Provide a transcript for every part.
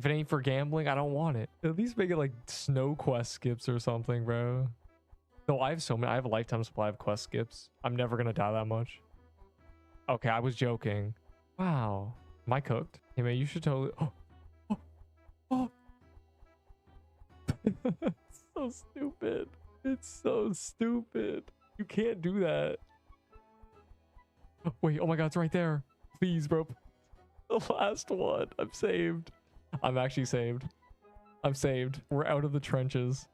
If it ain't for gambling, I don't want it. At least make it like snow quest skips or something, bro. No, I have so many. I have a lifetime supply of quest skips. I'm never gonna die that much. Okay, I was joking. Wow. Am I cooked? Hey man, you should totally. Oh. It's so stupid. It's so stupid. You can't do that. Wait, oh my god, it's right there. Please, bro. The last one. I'm saved. I'm actually saved. I'm saved. We're out of the trenches.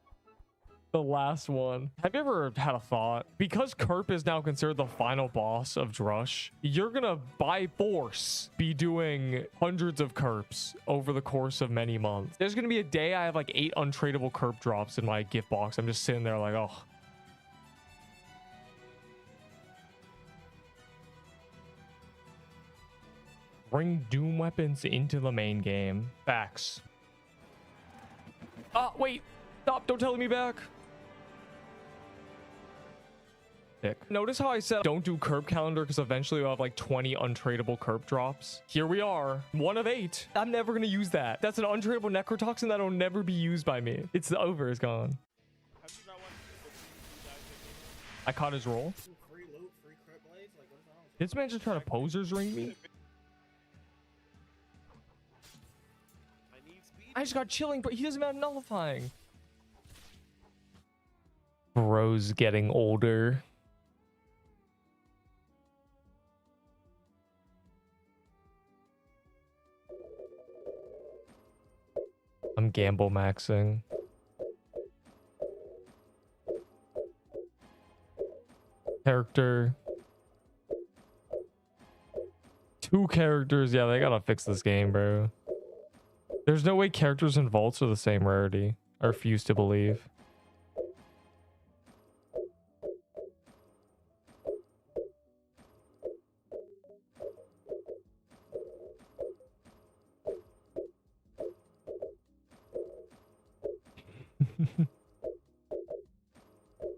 The last one. Have you ever had a thought? Because Kerp is now considered the final boss of Drush, you're gonna, by force, be doing hundreds of Kerps over the course of many months. There's gonna be a day I have like 8 untradeable Kerp drops in my gift box. I'm just sitting there like, oh. Bring Doom weapons into the main game. Facts. Wait. Stop. Don't tell me back. Notice how I said don't do Kerp calendar because eventually we'll have like 20 untradeable Kerp drops. Here we are. 1 of 8. I'm never going to use that. That's an untradeable necrotoxin that'll never be used by me. It's over. It's gone. I caught his roll. This man just trying to posers ring me. I just got chilling, but he doesn't have nullifying. Bro's getting older. I'm gamble maxing. Character. 2 characters. Yeah, they gotta fix this game, bro. There's no way characters and vaults are the same rarity. I refuse to believe.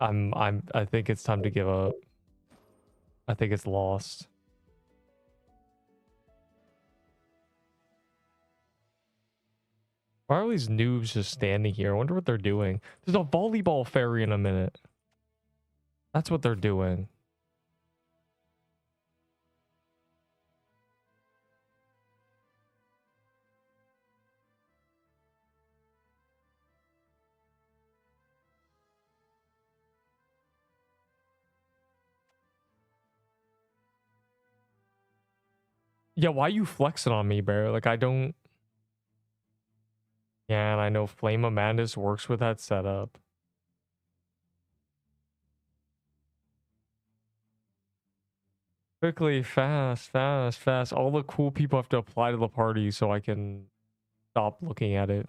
I think it's time to give up. I think it's lost. Why are these noobs just standing here? I wonder what they're doing. There's a volleyball fairy in a minute. That's what they're doing. Yeah, why are you flexing on me, bro? Like, I don't... Yeah, and I know Flame of Madness works with that setup. Quickly, fast, fast, fast. All the cool people have to apply to the party so I can stop looking at it.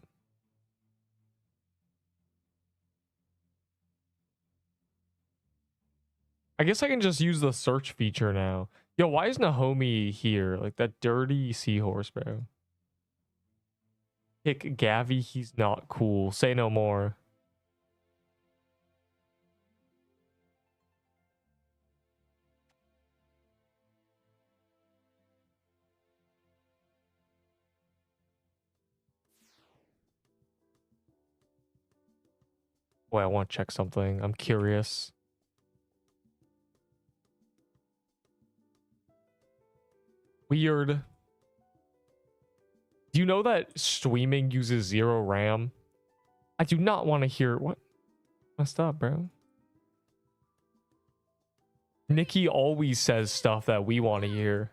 I guess I can just use the search feature now. Yo, why is Nahomi here? Like, that dirty seahorse, bro. Pick Gavi, he's not cool. Say no more. Boy, I want to check something. I'm curious. Weird. Do you know that streaming uses 0 RAM? I do not want to hear... What? Messed up, bro. Nikki always says stuff that we want to hear.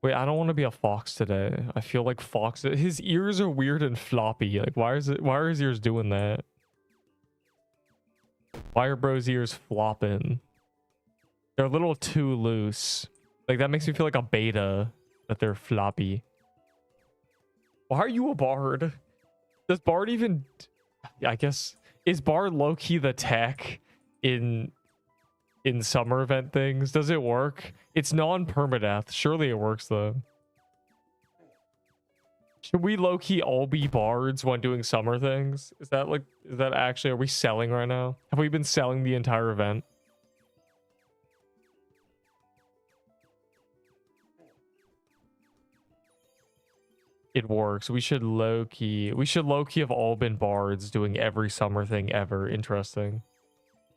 Wait, I don't want to be a fox today. I feel like fox... His ears are weird and floppy. Like, why are his ears doing that? Why are bro's ears flopping? They're a little too loose. Like, that makes me feel like a beta. That they're floppy. Why are you a bard? Does bard even... I guess... Is bard low-key the tech in summer event things? Does it work? It's non-permadeath. Surely it works, though. Should we low-key all be bards when doing summer things? Is that like... Is that actually... Are we selling right now? Have we been selling the entire event? it works. We should low-key have all been bards doing every summer thing ever. Interesting.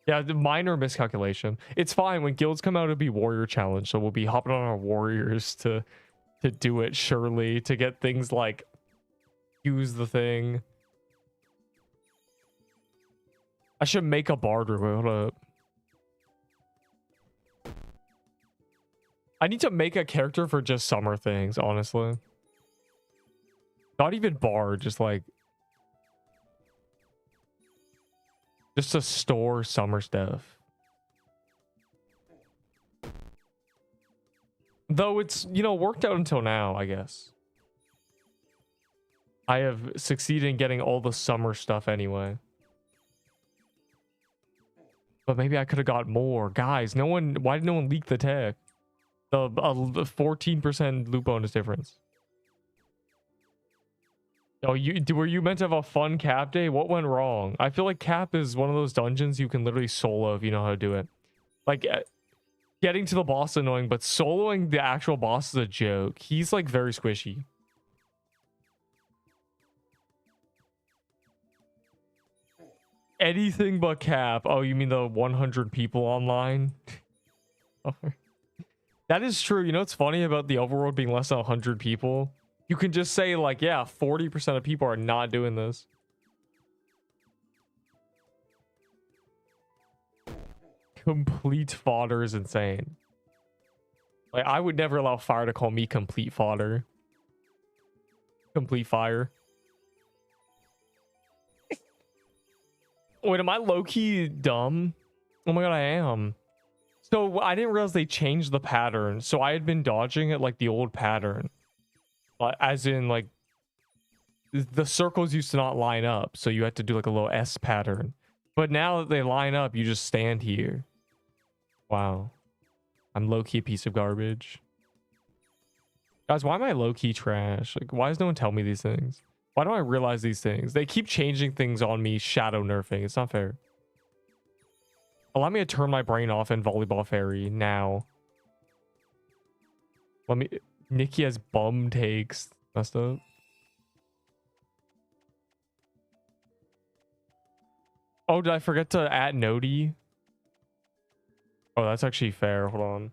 Yeah, the minor miscalculation. It's fine. When guilds come out, it'll be warrior challenge. So we'll be hopping on our warriors to do it, surely, to get things like use the thing. I should make a bard room. Hold up. I need to make a character for just summer things, honestly. Not even bard, just like... just to store summer stuff. Though it's, you know, worked out until now, I guess. I have succeeded in getting all the summer stuff anyway. But maybe I could have got more. Guys, why did no one leak the tech? The 14% loot bonus difference. Oh, were you meant to have a fun cap day? What went wrong? I feel like cap is one of those dungeons you can literally solo if you know how to do it. Like, getting to the boss is annoying, but soloing the actual boss is a joke. He's like very squishy. Anything but cap. Oh, you mean the 100 people online? That is true. You know what's funny about the overworld being less than 100 people? You can just say like, yeah, 40% of people are not doing this. Complete fodder is insane. Like, I would never allow fire to call me complete fodder. Complete fire. Wait, am I low-key dumb? Oh my god, I am. So I didn't realize they changed the pattern. So I had been dodging it like the old pattern. As in, like, the circles used to not line up. So you had to do like a little S pattern. But now that they line up, you just stand here. Wow. I'm low-key a piece of garbage. Guys, why am I low-key trash? Like, why does no one tell me these things? Why don't I realize these things? They keep changing things on me, shadow nerfing. It's not fair. Allow me to turn my brain off in Volleyball Fairy now. Let me... Nikki has bum takes. Messed up. Oh, did I forget to add Nodi? Oh, that's actually fair. Hold on.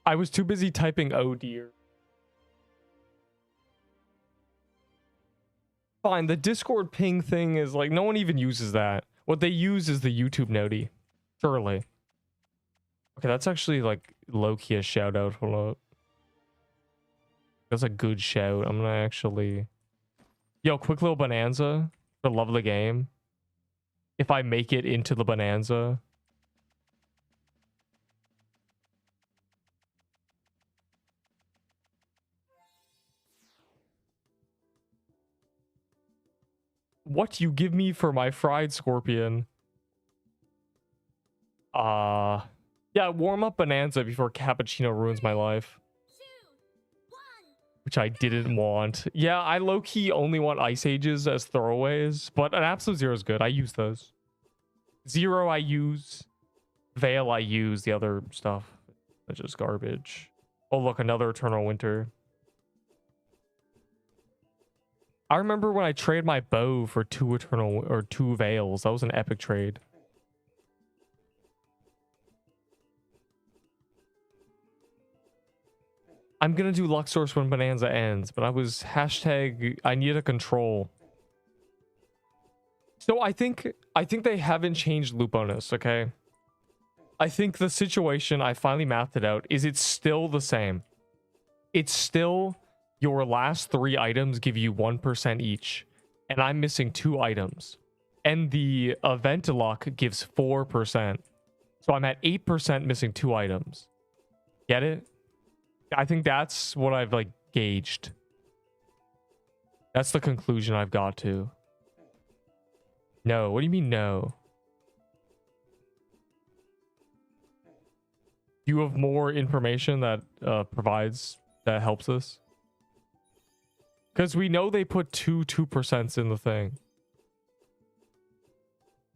I was too busy typing oh dear. Fine, the Discord ping thing is like, no one even uses that. What they use is the YouTube Nodi. Surely. Okay, that's actually like low-key a shout out. Hold up. That's a good shout. I'm gonna actually... Yo, quick little bonanza. For love of the game. If I make it into the bonanza. What you give me for my fried scorpion? Yeah, warm up bonanza before cappuccino ruins my life. Which I didn't want. Yeah, I low-key only want ice ages as throwaways, but an absolute zero is good. I use those. Zero I use. Veil I use. The other stuff, that's just garbage. Oh look, another eternal winter. I remember when I traded my bow for 2 eternal or 2 veils. That was an epic trade. I'm gonna do Luxor's when Bonanza ends, but I was hashtag I need a control. So I think they haven't changed loot bonus, okay? I think the situation, I finally mathed it out, is it's still the same. It's still your last 3 items give you 1% each, and I'm missing 2 items. And the event lock gives 4%. So I'm at 8% missing 2 items. Get it? I think that's what I've like gauged. That's the conclusion I've got to. No, what do you mean no? Do you have more information that that helps us? Because we know they put 2% in the thing.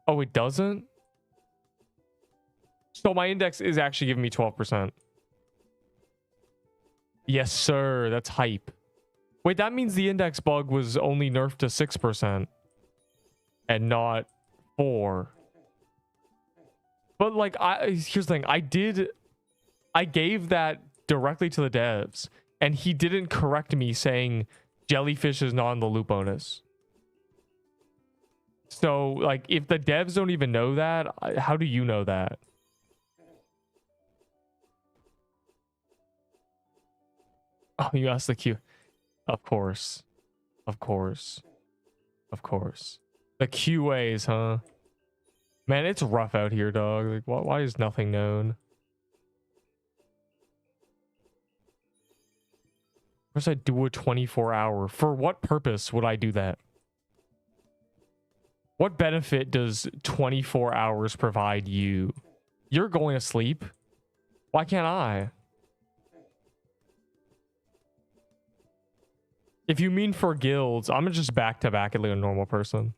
Oh, it doesn't? So my index is actually giving me 12%. Yes, sir. That's hype. Wait, that means the index bug was only nerfed to 6% and not 4. But like, here's the thing. I gave that directly to the devs, and he didn't correct me saying jellyfish is not in the loot bonus. So like, if the devs don't even know that, how do you know that? Oh, you asked the Q. Of course. Of course. Of course. The QAs, huh? Man, it's rough out here, dog. Like, why is nothing known? First, I do a 24-hour. For what purpose would I do that? What benefit does 24 hours provide you? You're going to sleep. Why can't I? If you mean for guilds, I'm just back to back like a normal person.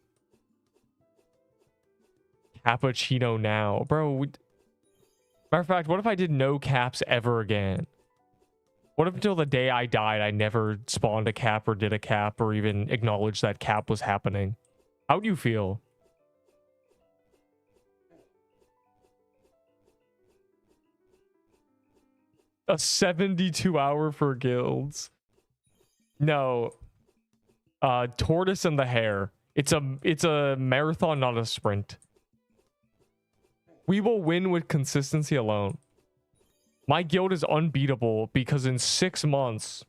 Cappuccino now. Bro, matter of fact, what if I did no caps ever again? What if until the day I died, I never spawned a cap or did a cap or even acknowledged that cap was happening? How do you feel? A 72-hour for guilds. No. Tortoise and the hare. It's a marathon, not a sprint. We will win with consistency alone. My guild is unbeatable because in 6 months,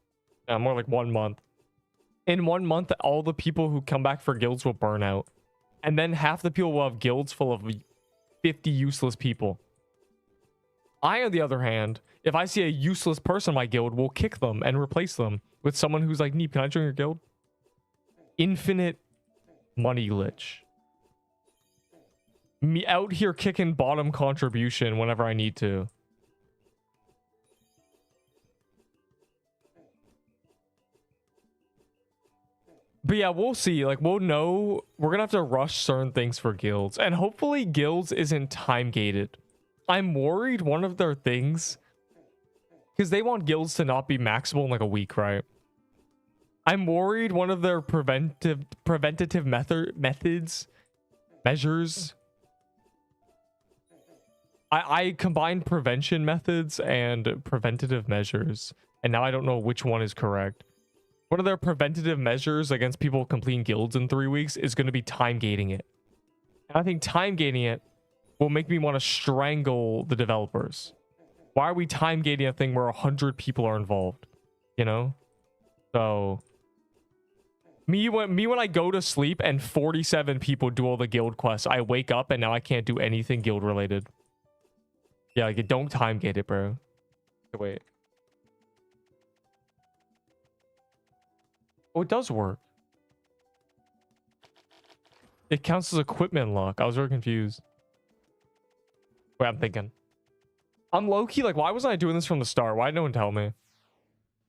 more like 1 month. In 1 month, all the people who come back for guilds will burn out. And then half the people will have guilds full of 50 useless people. I, on the other hand, if I see a useless person in my guild, will kick them and replace them with someone who's like, Neep, can I join your guild? Infinite money glitch. Me out here kicking bottom contribution whenever I need to. But yeah, we'll see. Like, we'll know. We're gonna have to rush certain things for guilds. And hopefully guilds isn't time gated. I'm worried one of their things, because they want guilds to not be maximal in like a week, right? I'm worried one of their preventative measures. I combined prevention methods and preventative measures, and now I don't know which one is correct. One of their preventative measures against people completing guilds in 3 weeks is going to be time gating it. And I think time gating it will make me want to strangle the developers. Why are we time gating a thing where 100 people are involved? You know? So me when I go to sleep and 47 people do all the guild quests, I wake up and now I can't do anything guild related. Yeah, like, don't time gate it, bro. Wait. Oh, it does work. It counts as equipment lock. I was very confused. Wait, I'm thinking. I'm low-key, like, why wasn't I doing this from the start? Why did no one tell me?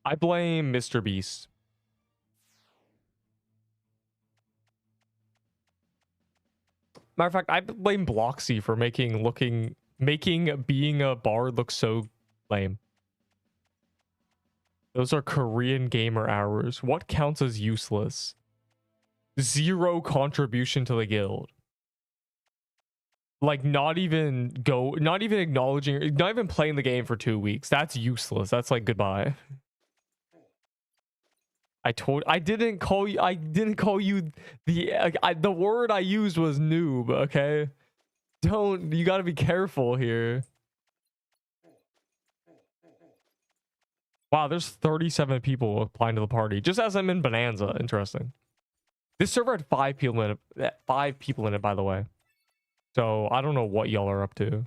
I blame Mr. Beast. Matter of fact, I blame Bloxy for making being a bard look so lame. Those are Korean gamer hours. What counts as useless? 0 contribution to the guild. Like, not even acknowledging, not even playing the game for 2 weeks. That's useless. That's like goodbye. I didn't call you the word I used was noob, okay? You gotta be careful here. Wow, there's 37 people applying to the party. Just as I'm in Bonanza. Interesting. This server had 5 people in it. 5 people in it, by the way. So I don't know what y'all are up to.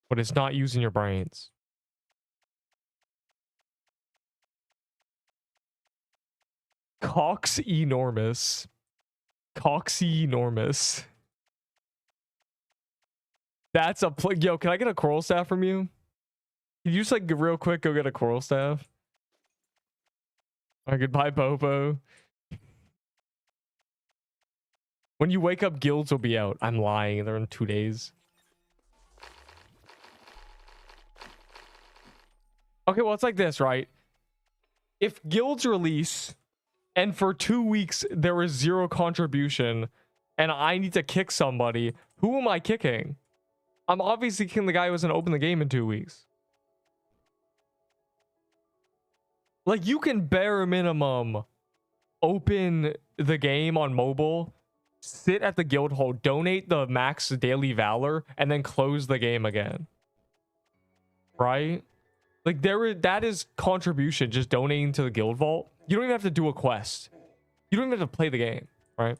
But it's not using your brains. Cox enormous. Coxy enormous. That's a yo, can I get a coral staff from you? Can you just like real quick go get a coral staff? All right, goodbye, Bobo. When you wake up, guilds will be out. I'm lying. They're in 2 days. Okay, well, it's like this, right? If guilds release and for 2 weeks there is zero contribution and I need to kick somebody, who am I kicking? I'm obviously kicking the guy who hasn't opened the game in 2 weeks. Like, you can bare minimum open the game on mobile, sit at the guild hall, donate the max daily valor, and then close the game again. Right? Like, that is contribution, just donating to the guild vault. You don't even have to do a quest. You don't even have to play the game, right?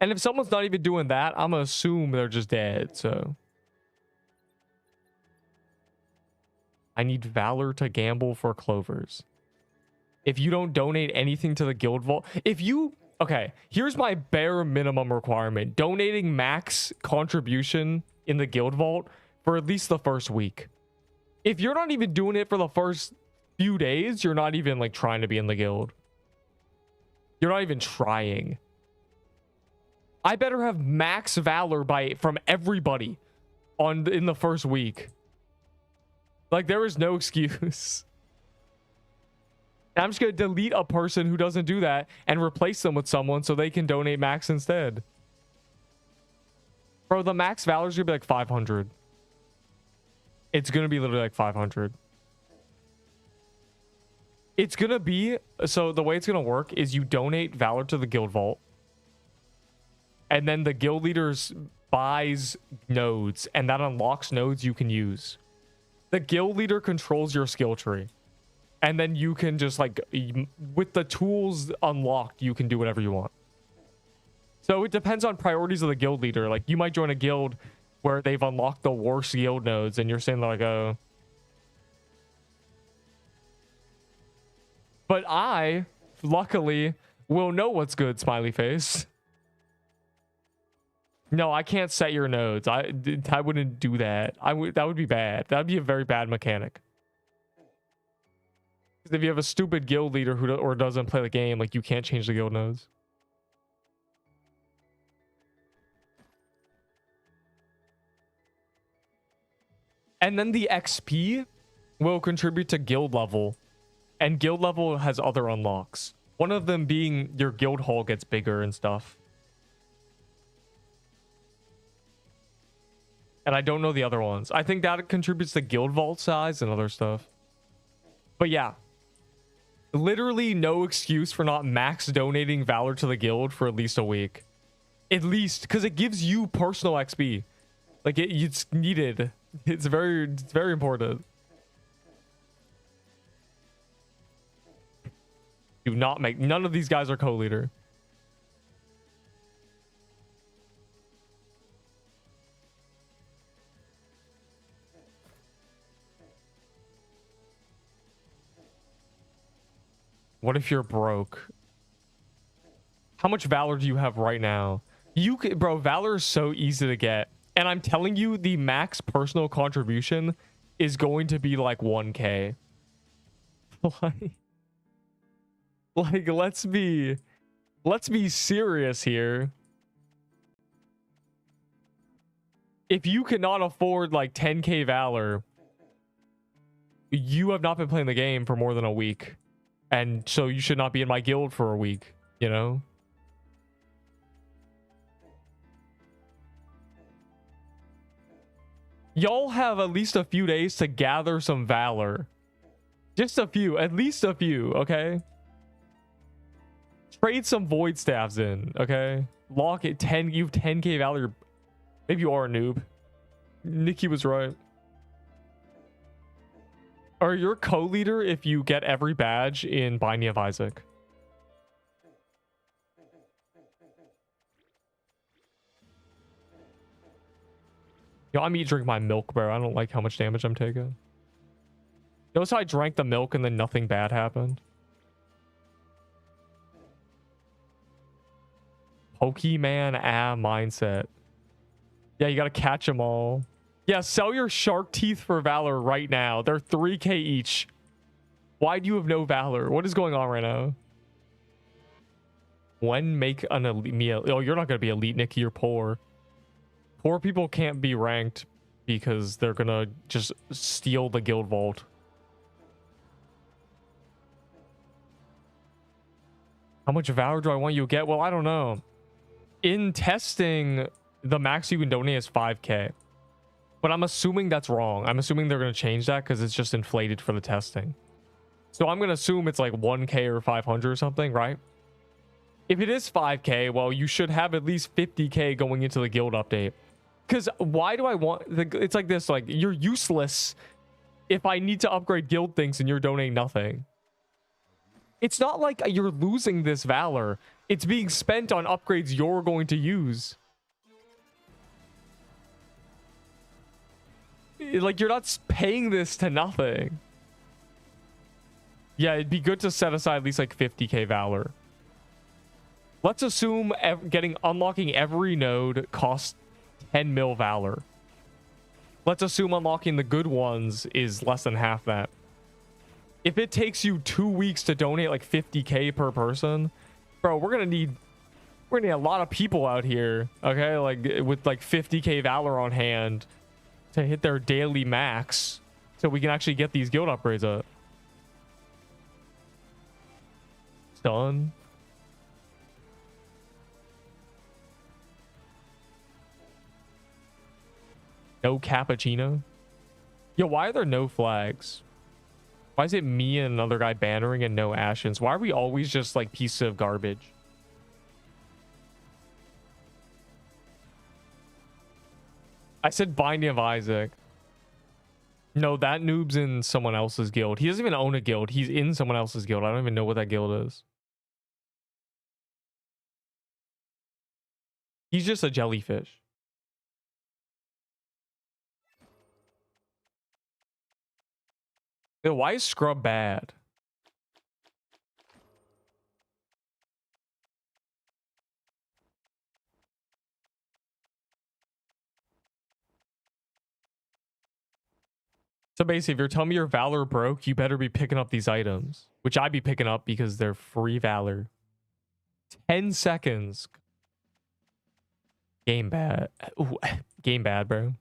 And if someone's not even doing that, I'm gonna assume they're just dead, so. I need valor to gamble for clovers. If you don't donate anything to the guild vault, okay, here's my bare minimum requirement. Donating max contribution in the guild vault for at least the first week. If you're not even doing it for the first few days, you're not even like trying to be in the guild. You're not even trying. I better have max valor from everybody in the first week. Like, there is no excuse. I'm just going to delete a person who doesn't do that and replace them with someone so they can donate max instead. Bro, the max valor is going to be like 500. It's going to be literally like 500. It's going to be... So the way it's going to work is you donate valor to the guild vault. And then the guild leaders buys nodes. And that unlocks nodes you can use. The guild leader controls your skill tree. And then you can just like... With the tools unlocked, you can do whatever you want. So it depends on priorities of the guild leader. Like, you might join a guild where they've unlocked the worst guild nodes, and you're saying like, oh. But I, luckily, will know what's good, smiley face. No, I can't set your nodes. I wouldn't do that. That would be bad. That would be a very bad mechanic. Because if you have a stupid guild leader who doesn't play the game, like, you can't change the guild nodes. And then the XP will contribute to guild level. And guild level has other unlocks. One of them being your guild hall gets bigger and stuff. And I don't know the other ones. I think that contributes to guild vault size and other stuff. But yeah. Literally no excuse for not max donating valor to the guild for at least a week. At least, because it gives you personal XP. Like, it's needed. It's very important. Do not make... None of these guys are co-leader. What if you're broke? How much valor do you have right now? Bro, valor is so easy to get. And I'm telling you, the max personal contribution is going to be like 1K. Like, let's be serious here. If you cannot afford like 10K valor, you have not been playing the game for more than a week. And so you should not be in my guild for a week, you know? Y'all have at least a few days to gather some valor. Just a few, at least a few, okay? Trade some void staffs in, okay? Lock it 10, you have 10K valor. Maybe you are a noob. Nikki was right. Or you're co-leader if you get every badge in Binding of Isaac. Yo, I'm drink my milk, bro. I don't like how much damage I'm taking. Notice how I drank the milk and then nothing bad happened. Pokemon mindset. Yeah, you gotta catch them all. Yeah, sell your shark teeth for valor right now. They're 3K each. Why do you have no valor? What is going on right now? When make an elite meal? Oh, you're not gonna be elite, Nikki. You're poor. Poor people can't be ranked because they're gonna just steal the guild vault. How much valor do I want you to get? Well, I don't know. In testing, the max you can donate is 5k. But I'm assuming that's wrong. I'm assuming they're going to change that because it's just inflated for the testing. So I'm going to assume it's like 1k or 500 or something, right? If it is 5k, well, you should have at least 50k going into the guild update. Because why do I want... It's like this, like, you're useless if I need to upgrade guild things and you're donating nothing. It's not like you're losing this valor. It's being spent on upgrades you're going to use. Like, you're not paying this to nothing. Yeah, it'd be good to set aside at least like 50k valor. Let's assume unlocking every node costs 10 mil valor. Let's assume unlocking the good ones is less than half that. If it takes you 2 weeks to donate like 50k per person, bro, we're gonna need a lot of people out here, okay? Like with like 50k valor on hand to hit their daily max, so we can actually get these guild upgrades up. It's done. No cappuccino. Yo, why are there no flags? Why is it me and another guy bannering and no Ashens? Why are we always just like pieces of garbage? I said Binding of Isaac. No, that noob's in someone else's guild. He doesn't even own a guild. He's in someone else's guild. I don't even know what that guild is. He's just a jellyfish. Yo, why is Scrub bad? So basically, if you're telling me your valor broke, you better be picking up these items, which I'd be picking up because they're free valor. 10 seconds. Game bad. Ooh, game bad, bro.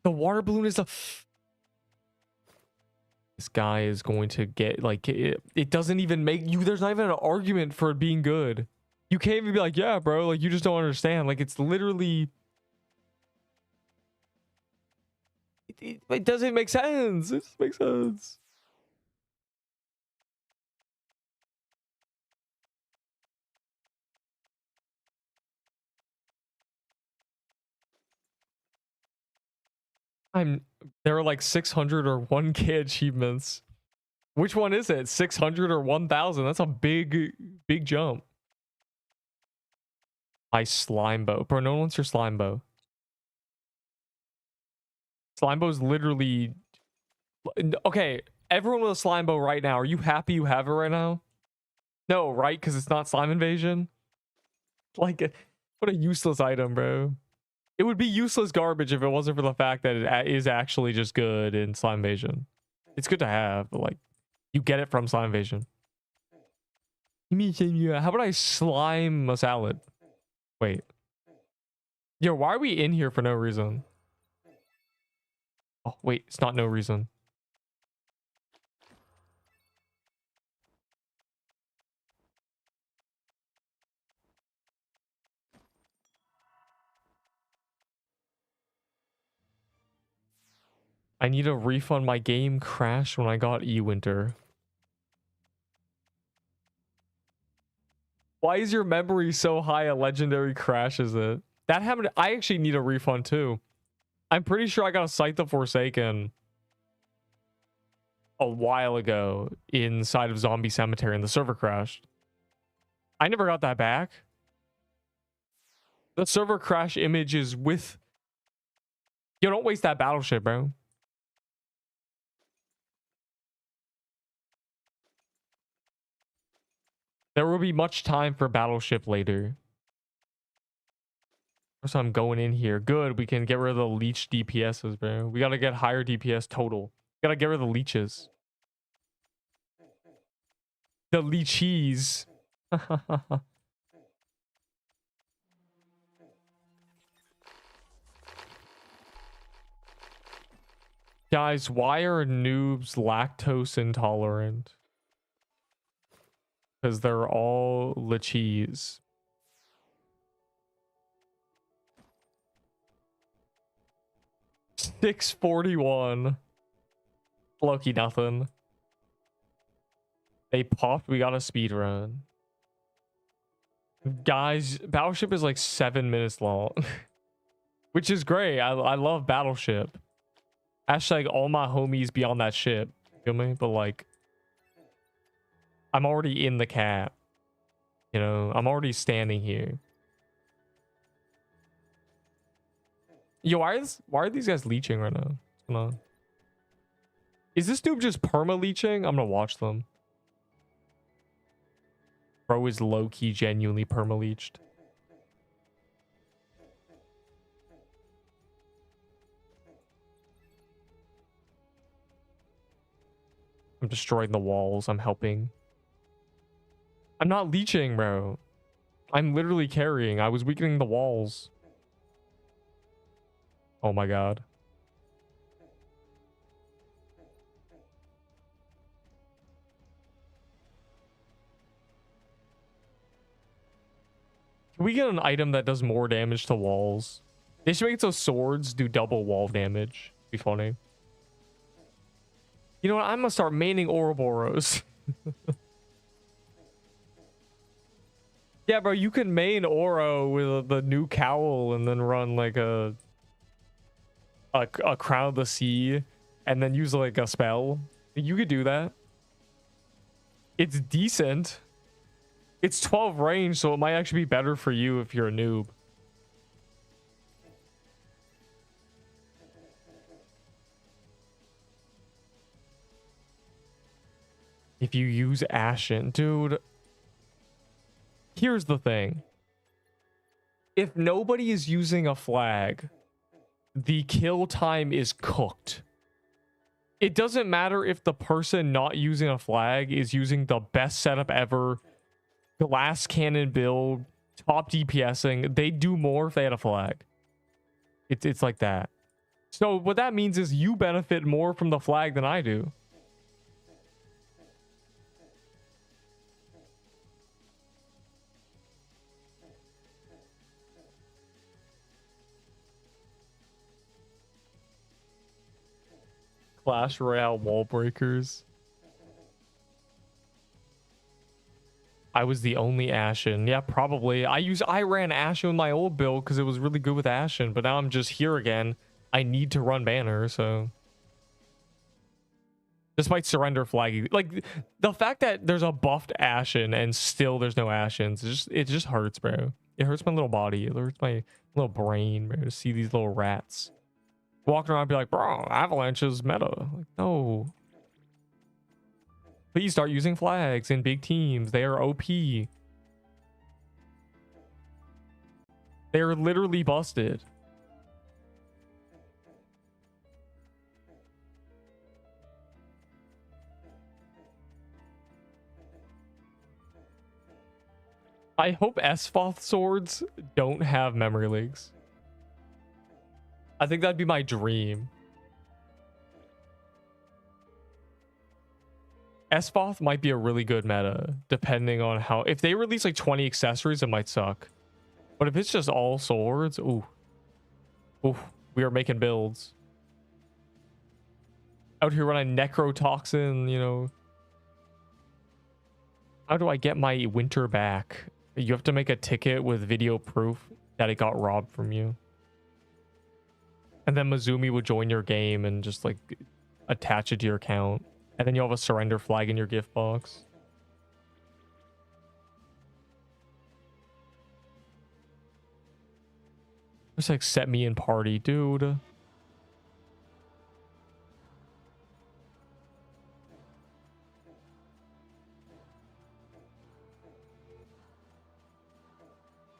The water balloon is a... This guy is going to get, like, it doesn't even make you... There's not even an argument for it being good. You can't even be like, yeah, bro, like, you just don't understand. Like, it's literally... It doesn't make sense. It doesn't make sense. There are like 600 or 1k achievements. Which one is it? 600 or 1000? That's a big jump. My slime bow. Bro, no one wants your slime bow. Slime bow is literally... Okay, everyone with a slime bow right now, are you happy you have it right now? No, right? Because it's not slime invasion? Like, what a useless item, bro. It would be useless garbage if it wasn't for the fact that it is actually just good in slime invasion. It's good to have, but like, you get it from slime invasion. How about I slime a salad? Wait. Yo, why are we in here for no reason? Oh, wait, it's not no reason. I need a refund. My game crashed when I got E-Winter. Why is your memory so high a legendary crashes it? That happened. I actually need a refund too. I'm pretty sure I got a Scythe of Forsaken a while ago inside of Zombie Cemetery and the server crashed. I never got that back. The server crash image is with... Yo, don't waste that battleship, bro. There will be much time for battleship later. So I'm going in here. Good, we can get rid of the leech DPSs, bro. We gotta get higher DPS total. Gotta get rid of the leeches. The leechies. Guys, why are noobs lactose intolerant? Because they're all lechees. $6.41. Loki nothing. They popped. We got a speed run. Guys, Battleship is like 7 minutes long. Which is great. I love Battleship. Hashtag all my homies be on that ship. Feel me? But like, I'm already in the cap. You know, I'm already standing here. Yo, why are these guys leeching right now? What's going on? Is this dude just perma leeching? I'm gonna watch them. Bro is low-key genuinely perma leeched. I'm destroying the walls. I'm helping. I'm not leeching, bro. I'm literally carrying. I was weakening the walls. Oh my god. Can we get an item that does more damage to walls? They should make it so swords do double wall damage. Be funny. You know what? I'm gonna start maining Ouroboros. Yeah, bro, you can main Oro with the new cowl and then run like a Crown of the Sea and then use like a spell. You could do that. It's decent. It's 12 range, so it might actually be better for you if you're a noob. If you use Ashen, dude. Here's the thing. If nobody is using a flag, the kill time is cooked. It doesn't matter if the person not using a flag is using the best setup ever, glass cannon build, top DPSing. They do more if they had a flag. It's like that. So what that means is you benefit more from the flag than I do. Clash Royale wall breakers. I was the only Ashen. Yeah, probably. I ran Ashen with my old build because it was really good with Ashen, but now I'm just here again. I need to run banner, so despite surrender flagging, like the fact that there's a buffed Ashen and still there's no Ashens, it just hurts, bro. It hurts my little body. It hurts my little brain, bro, to see these little rats walking around and be like, bro, Avalanche is meta. Like, no. Please start using flags in big teams. They are OP. They are literally busted. I hope Esfoth swords don't have memory leaks. I think that'd be my dream. Esfoth might be a really good meta, depending on how... If they release like 20 accessories, it might suck. But if it's just all swords, ooh. Ooh, we are making builds. Out here running Necrotoxin, you know. How do I get my winter back? You have to make a ticket with video proof that it got robbed from you. And then Mizumi would join your game and just like attach it to your account. And then you'll have a surrender flag in your gift box. Just like set me in party, dude.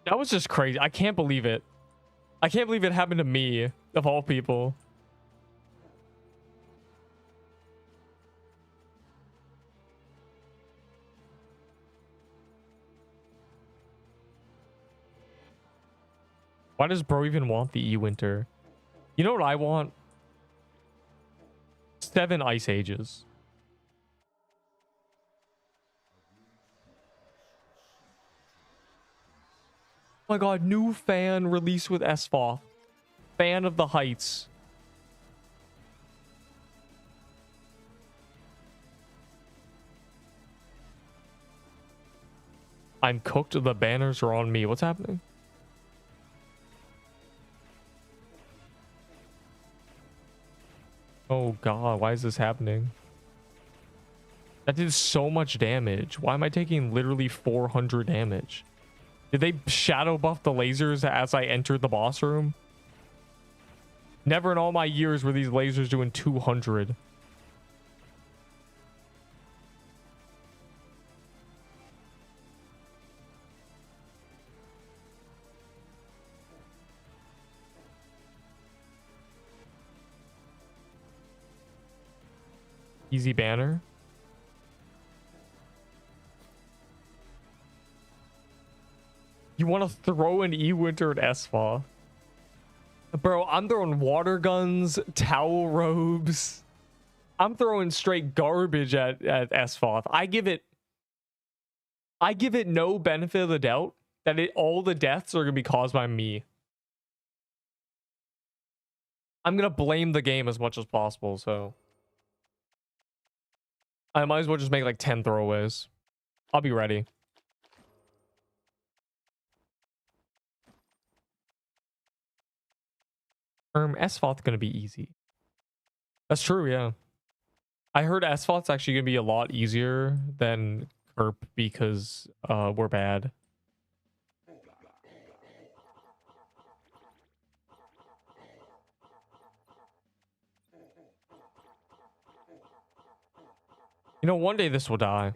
That was just crazy. I can't believe it. I can't believe it happened to me, of all people. Why does bro even want the E-Winter? You know what I want? 7 ice ages. Oh my god, new fan released with SFOF. Fan of the Heights. I'm cooked. The banners are on me. What's happening? Oh god, why is this happening? That did so much damage. Why am I taking literally 400 damage? Did they shadow buff the lasers as I entered the boss room? Never in all my years were these lasers doing 200. Easy banner. You want to throw an E-Winter at SFA? Bro, I'm throwing water guns, towel robes. I'm throwing straight garbage at SFOF. I give it no benefit of the doubt that all the deaths are going to be caused by me. I'm going to blame the game as much as possible, so I might as well just make like 10 throwaways. I'll be ready. SFOT's gonna be easy. That's true, yeah. I heard SFOT's actually gonna be a lot easier than Kerp because we're bad. You know, one day this will die.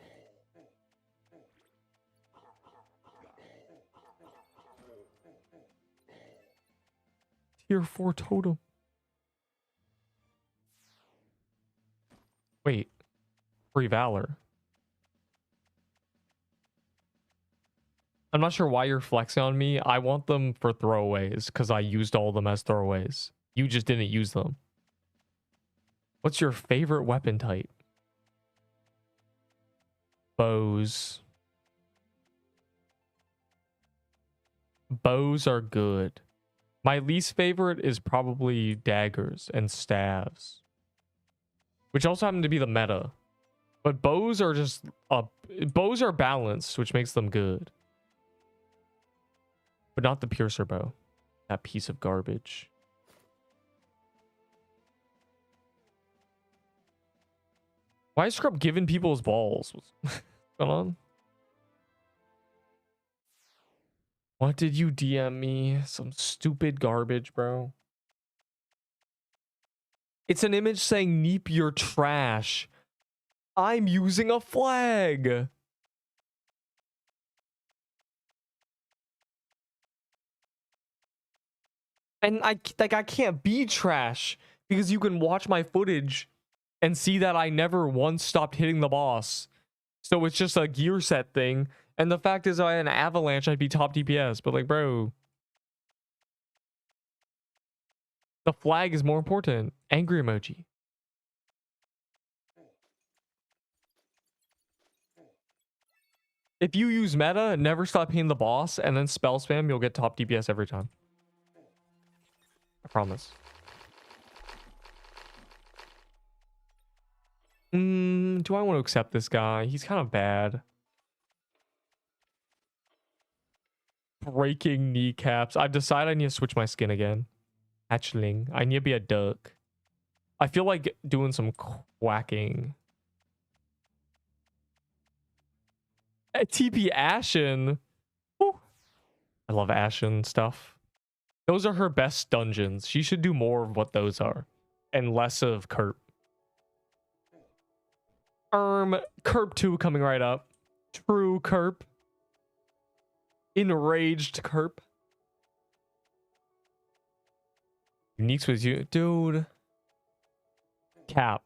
Tier 4 totem. Wait. Free Valor. I'm not sure why you're flexing on me. I want them for throwaways because I used all of them as throwaways. You just didn't use them. What's your favorite weapon type? Bows. Bows are good. My least favorite is probably daggers and staves, which also happen to be the meta. But bows are just bows are balanced, which makes them good. But not the piercer bow. That piece of garbage. Why is Scrub giving people his balls? What's going on? What did you DM me? Some stupid garbage, bro. It's an image saying, Neep, you're trash. I'm using a flag. And I can't be trash because you can watch my footage and see that I never once stopped hitting the boss. So it's just a gear set thing. And the fact is, I had an avalanche, I'd be top DPS. But like, bro, the flag is more important. Angry emoji. If you use meta, never stop hitting the boss, and then spell spam, you'll get top DPS every time. I promise. Do I want to accept this guy? He's kind of bad. Breaking kneecaps. I've decided I need to switch my skin again. Hatchling. I need to be a duck. I feel like doing some quacking. TP Ashen. Woo. I love Ashen stuff. Those are her best dungeons. She should do more of what those are. And less of Kerp. Kerp 2 coming right up. True Kerp. Enraged Kerp. Uniques with you. Dude. Cap.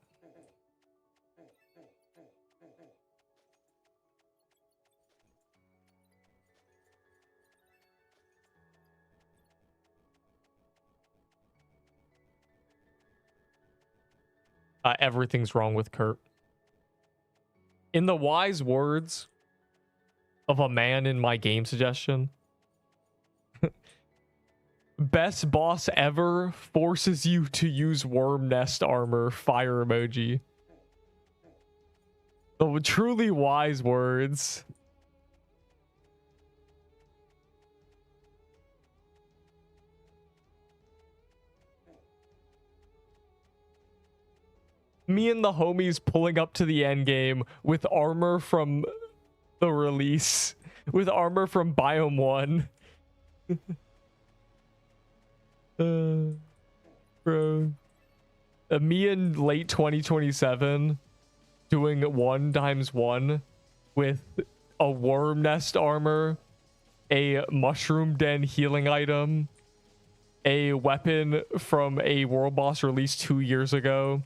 Everything's wrong with Kurt. In the wise words of a man in my game suggestion, best boss ever forces you to use worm nest armor, fire emoji. The truly wise words. Me and the homies pulling up to the end game with armor from the release, with armor from Biome 1. Bro. Me in late 2027 doing 1x1 with a worm nest armor, a mushroom den healing item, a weapon from a world boss released 2 years ago.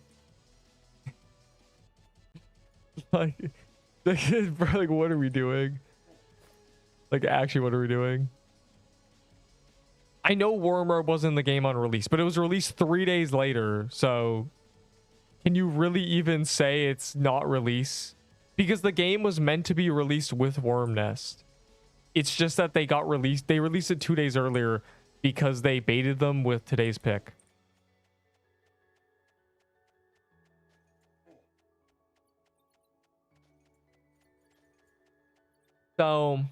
Like, what are we doing? Like, actually, what are we doing? I know Wormrobe wasn't in the game on release, but it was released 3 days later, so can you really even say it's not release? Because the game was meant to be released with Worm Nest. It's just that they released it 2 days earlier because they baited them with today's pick. So,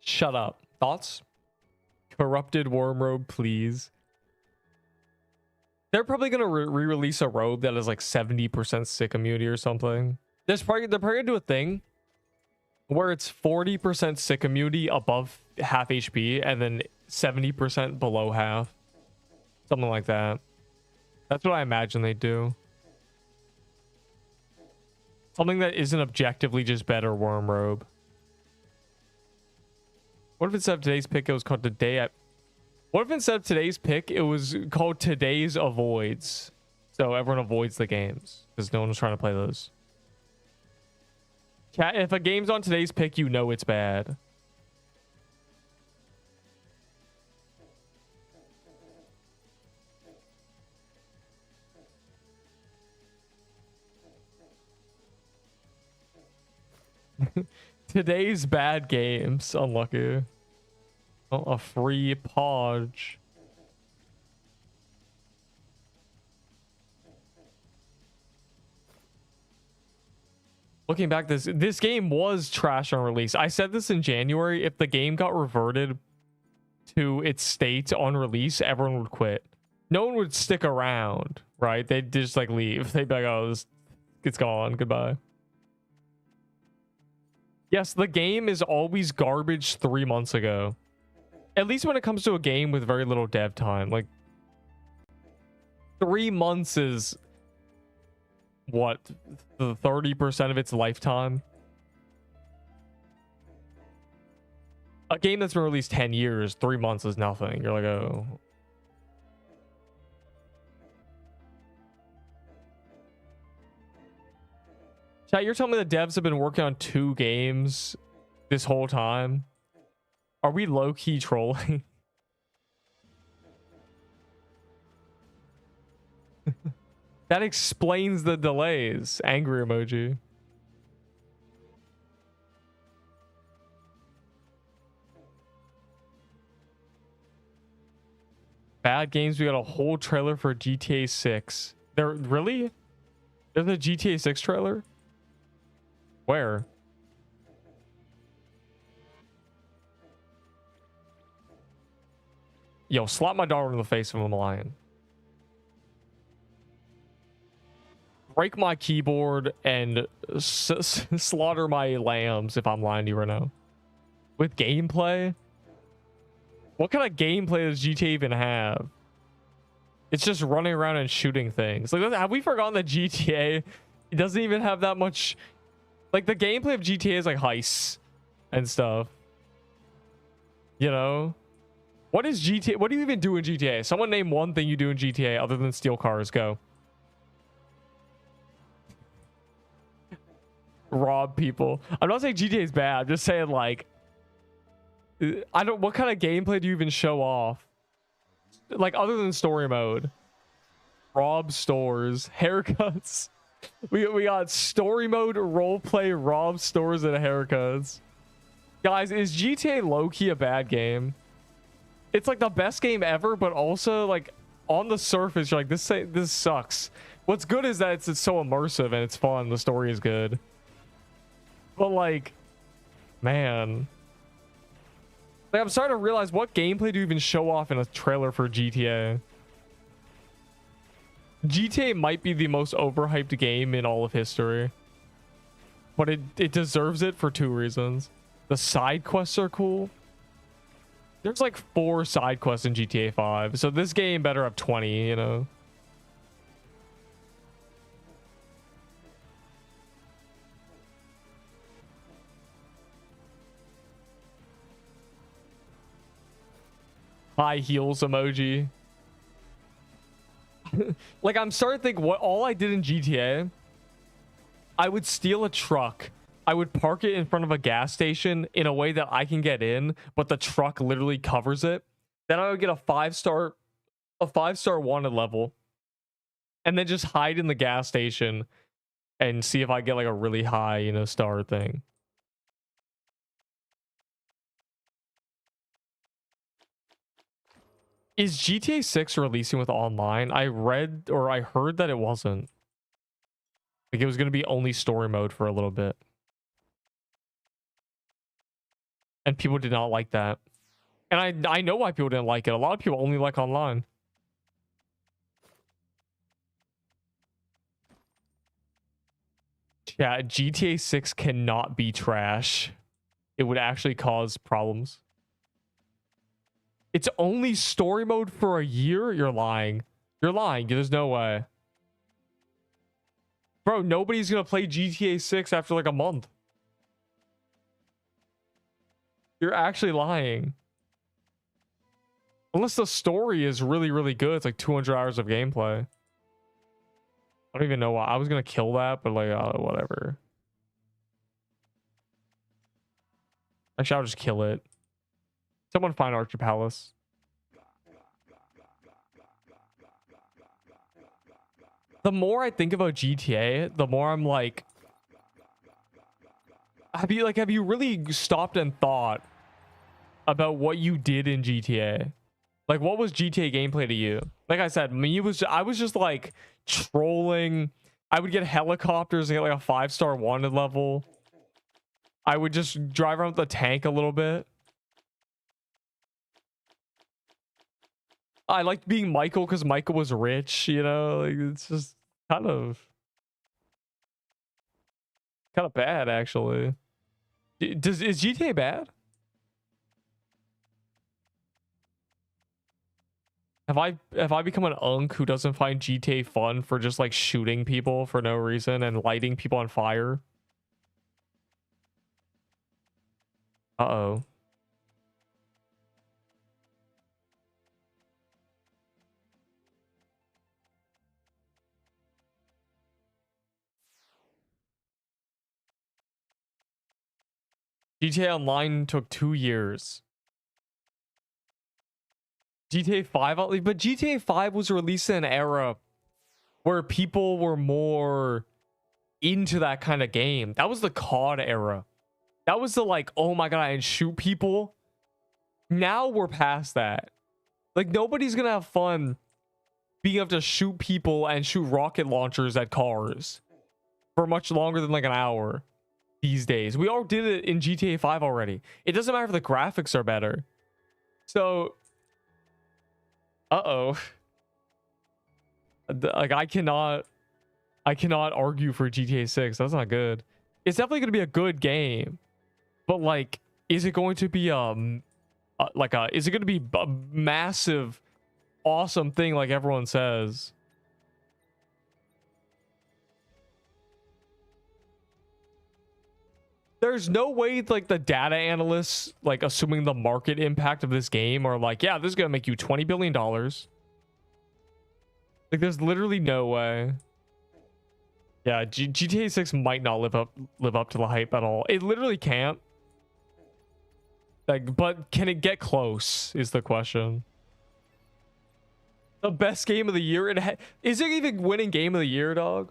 shut up. Thoughts? Corrupted Wormrobe, please. They're probably gonna re-release a robe that is like 70% sick immunity or something. They're probably gonna do a thing where it's 40% sick immunity above half HP and then 70% below half. Something like that. That's what I imagine they do. Something that isn't objectively just better Wormrobe. What if instead of today's pick, it was called What if instead of today's pick, it was called Today's Avoids? So everyone avoids the games because no one was trying to play those. Chat, if a game's on today's pick, you know it's bad. Today's bad games. Unlucky. Oh, a free podge. Looking back, this game was trash on release. I said this in January. If the game got reverted to its state on release, everyone would quit. No one would stick around, right? They'd just like leave. They'd be like, oh, it's gone. Goodbye. Yes, the game is always garbage 3 months ago. At least when it comes to a game with very little dev time. Like, 3 months is, what, 30% of its lifetime? A game that's been released 10 years, 3 months is nothing. You're like, oh. Chat, you're telling me the devs have been working on 2 games this whole time? Are we low-key trolling? That explains the delays. Angry emoji. Bad games. We got a whole trailer for GTA 6. There really? There's a GTA 6 trailer? Where? Yo, slap my daughter in the face if I'm lying. Break my keyboard and slaughter my lambs if I'm lying to you right now. With gameplay? What kind of gameplay does GTA even have? It's just running around and shooting things. Like, have we forgotten that GTA? It doesn't even have that much. Like, the gameplay of GTA is like heists and stuff. You know? What is GTA? What do you even do in GTA? Someone name one thing you do in GTA other than steal cars. Go. Rob people. I'm not saying GTA is bad. I'm just saying, like, I don't. What kind of gameplay do you even show off? Like, other than story mode? Rob stores, haircuts. We got story mode, roleplay, Rob stores, and haircuts. Guys, is GTA low-key a bad game? It's like the best game ever, but also like on the surface, you're like, this sucks. What's good is that it's so immersive and it's fun. The story is good. But like, man. Like, I'm starting to realize, what gameplay do you even show off in a trailer for GTA? GTA might be the most overhyped game in all of history. But it deserves it for 2 reasons. The side quests are cool. There's like 4 side quests in GTA 5. So this game better have 20, you know? High heels emoji. Like, I'm starting to think, what all I did in GTA, I would steal a truck. I would park it in front of a gas station in a way that I can get in, but the truck literally covers it. Then I would get a 5-star wanted level, and then just hide in the gas station and see if I get like a really high, you know, star thing. Is GTA 6 releasing with online? I read or I heard that it wasn't. Like, it was going to be only story mode for a little bit. And people did not like that. And I know why people didn't like it. A lot of people only like online. Yeah, GTA 6 cannot be trash. It would actually cause problems. It's only story mode for a year? You're lying. You're lying. There's no way. Bro, nobody's gonna play GTA 6 after like a month. You're actually lying. Unless the story is really, really good. It's like 200 hours of gameplay. I don't even know why. I was gonna kill that, but like, whatever. Actually, I'll just kill it. Someone find Archer Palace. The more I think about GTA, the more I'm like, have you really stopped and thought about what you did in GTA? Like, what was GTA gameplay to you? Like I said, I was just like trolling. I would get helicopters and get like a 5-star wanted level. I would just drive around with the tank a little bit. I liked being Michael because Michael was rich, you know? Like, it's just kind of bad, actually. Is GTA bad? Have I become an unk who doesn't find GTA fun for just like shooting people for no reason and lighting people on fire? Uh-oh. GTA Online took 2 years. GTA 5, but GTA 5 was released in an era where people were more into that kind of game. That was the COD era. That was the like, oh my god, and shoot people. Now we're past that. Like, nobody's gonna have fun being able to shoot people and shoot rocket launchers at cars for much longer than like an hour these days. We all did it in GTA 5 already. It doesn't matter if the graphics are better. So, uh-oh. Like, I cannot argue for GTA 6. That's not good. It's definitely going to be a good game. But like, is it going to be is it going to be a massive awesome thing like everyone says? There's no way like the data analysts, like assuming the market impact of this game, are like, yeah, this is gonna make you $20 billion. Like, there's literally no way. Yeah, GTA 6 might not live up to the hype at all. It literally can't. Like, but can it get close is the question. The best game of the year. Is it even winning game of the year, dog?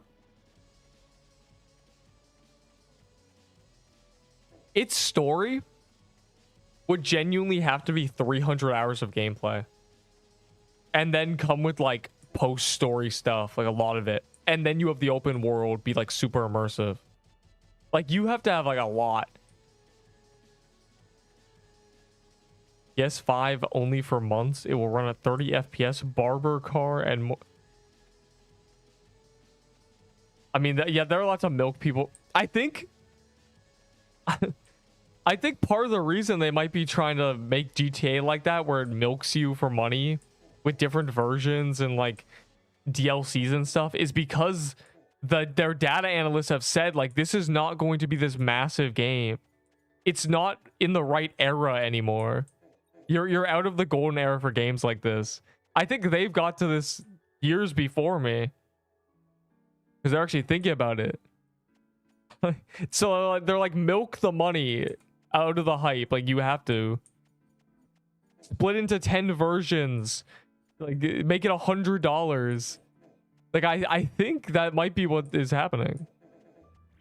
Its story would genuinely have to be 300 hours of gameplay. And then come with like post-story stuff, like a lot of it. And then you have the open world be like super immersive. Like you have to have like a lot. Yes, 5 only for months. It will run at 30 FPS, barber car, and more. I mean, yeah, there are lots of milk people. I think part of the reason they might be trying to make GTA like that, where it milks you for money with different versions and like DLCs and stuff, is because their data analysts have said like this is not going to be this massive game. It's not in the right era anymore. You're out of the golden era for games like this. I think they've got to this years before me because they're actually thinking about it. So they're like, milk the money out of the hype. Like you have to split into 10 versions, like make it $100. Like I think that might be what is happening.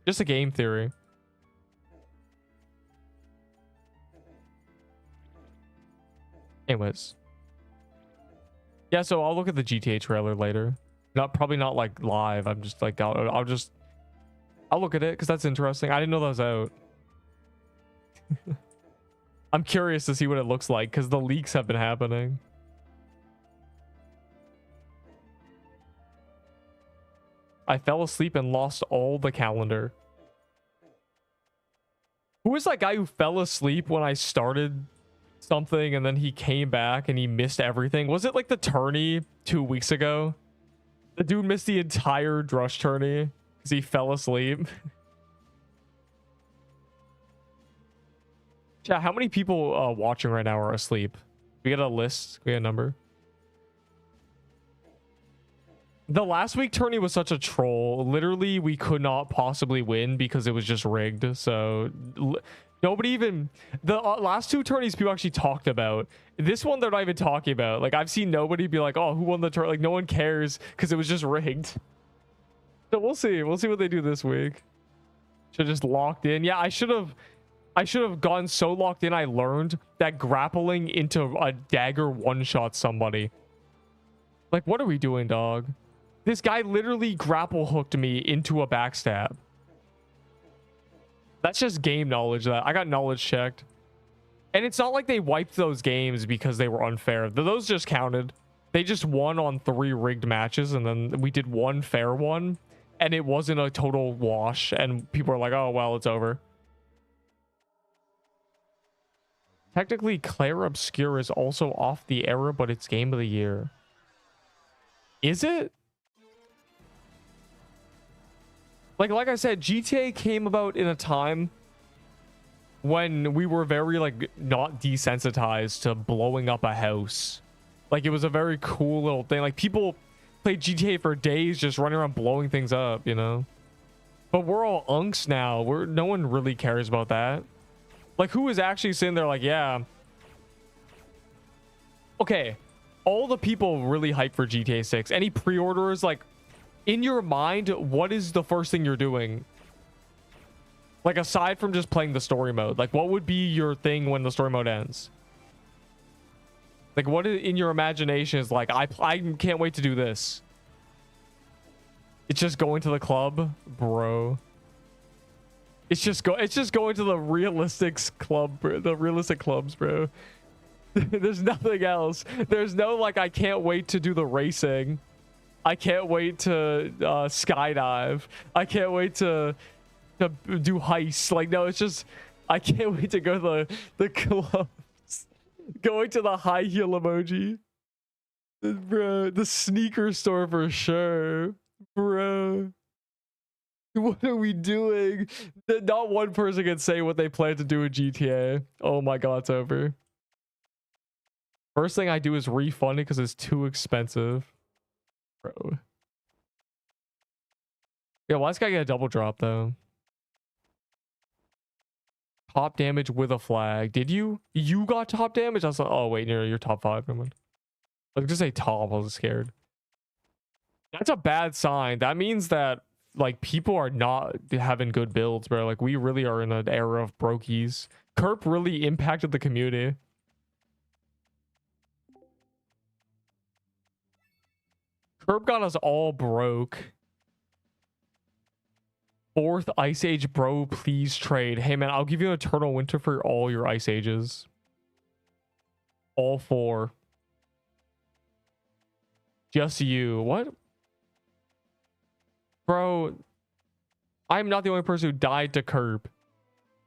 Just a game theory. Anyways, yeah, so I'll look at the GTA trailer later. Probably not like live. I'm just like I'll look at it because that's interesting. I didn't know that was out. I'm curious to see what it looks like because the leaks have been happening. I fell asleep and lost all the calendar. Who was that guy who fell asleep when I started something and then he came back and he missed everything? Was it like the tourney 2 weeks ago? The dude missed the entire Drush tourney because he fell asleep. Yeah, how many people watching right now are asleep? We get a list. We get a number. The last week tourney was such a troll. Literally, we could not possibly win because it was just rigged. So nobody even... The last two tourneys people actually talked about. This one they're not even talking about. Like, I've seen nobody be like, oh, who won the tourney? Like, no one cares because it was just rigged. So we'll see. We'll see what they do this week. Should just locked in. Yeah, I should have gotten so locked in I learned that grappling into a dagger one-shot somebody. Like, what are we doing, dog? This guy literally grapple hooked me into a backstab. That's just game knowledge. That I got knowledge checked. And it's not like they wiped those games because they were unfair. Those just counted. They just won on 3 rigged matches, and then we did 1 fair one, and it wasn't a total wash, and people are like, oh, well, it's over. Technically, Claire Obscure is also off the era, but it's game of the year. Is it? Like I said, GTA came about in a time when we were very like not desensitized to blowing up a house. Like it was a very cool little thing. Like people played GTA for days just running around blowing things up, you know? But we're all unks now. No one really cares about that. Like who is actually sitting there like, yeah. Okay. All the people really hyped for GTA 6. Any pre-orders, like in your mind, what is the first thing you're doing? Like aside from just playing the story mode, like what would be your thing when the story mode ends? Like what in your imagination is like, I can't wait to do this. It's just going to the club, bro. It's just going to the realistic club, bro. The realistic clubs, bro. There's nothing else. There's no like, I can't wait to do the racing. I can't wait to skydive. I can't wait to do heists. Like, no, it's just, I can't wait to go to the clubs. Going to the high heel emoji. Bro, the sneaker store for sure. Bro. What are we doing? Not one person can say what they plan to do in GTA. Oh my god, it's over. First thing I do is refund it because it's too expensive. Bro. Yeah, why this guy get a double drop though? Top damage with a flag. Did you? You got top damage? I was like, oh wait, you're top 5. Never mind. I was gonna say top. I was scared. That's a bad sign. That means that like people are not having good builds, bro. Like we really are in an era of brokies. Kerp really impacted the community. Kerp got us all broke. Fourth Ice Age, bro. Please trade. Hey man, I'll give you an Eternal Winter for all your Ice Ages. All 4. Just you. What? Bro, I'm not the only person who died to Kerp.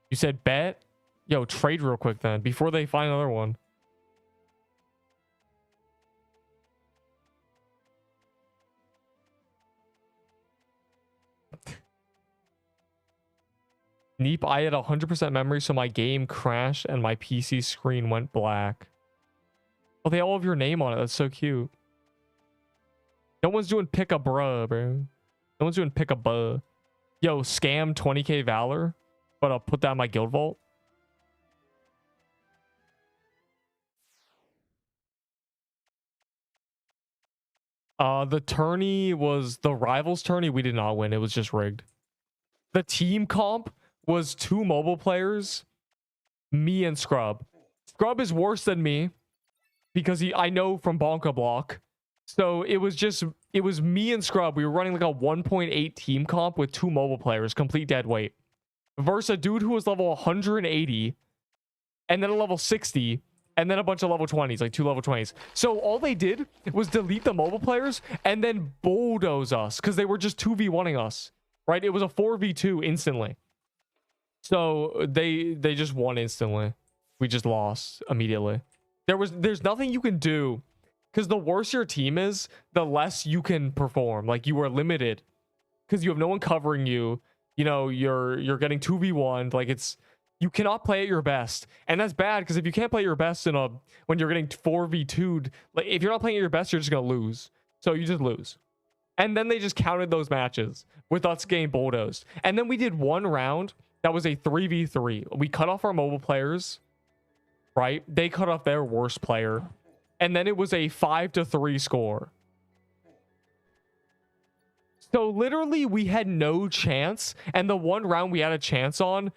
You said bet? Yo, trade real quick then, before they find another one. Neep, I had 100% memory, so my game crashed and my PC screen went black. Oh, they all have your name on it. That's so cute. No one's doing pick a bruh, bro. No one's doing pick a buh. Yo, scam 20k Valor, but I'll put that in my guild vault. The tourney was the rivals tourney. We did not win. It was just rigged. The team comp was 2 mobile players, me and Scrub. Scrub is worse than me because I know from Bonka Block. So it was me and Scrub. We were running like a 1.8 team comp with 2 mobile players, complete dead weight, versus a dude who was level 180 and then a level 60 and then a bunch of level 20s, like 2 level 20s. So all they did was delete the mobile players and then bulldoze us because they were just 2v1ing us, right? It was a 4v2 instantly. So they just won instantly. We just lost immediately. There's nothing you can do because the worse your team is, the less you can perform. Like you are limited because you have no one covering you. You know, you're getting 2v1. Like you cannot play at your best, and that's bad because if you can't play your best when you're getting 4v2'd, like if you're not playing at your best, you're just gonna lose. So you just lose. And then they just counted those matches with us getting bulldozed. And then we did one round that was a 3v3. We cut off our mobile players, right? They cut off their worst player, and then it was a 5-3 score. So literally we had no chance, and the one round we had a chance on,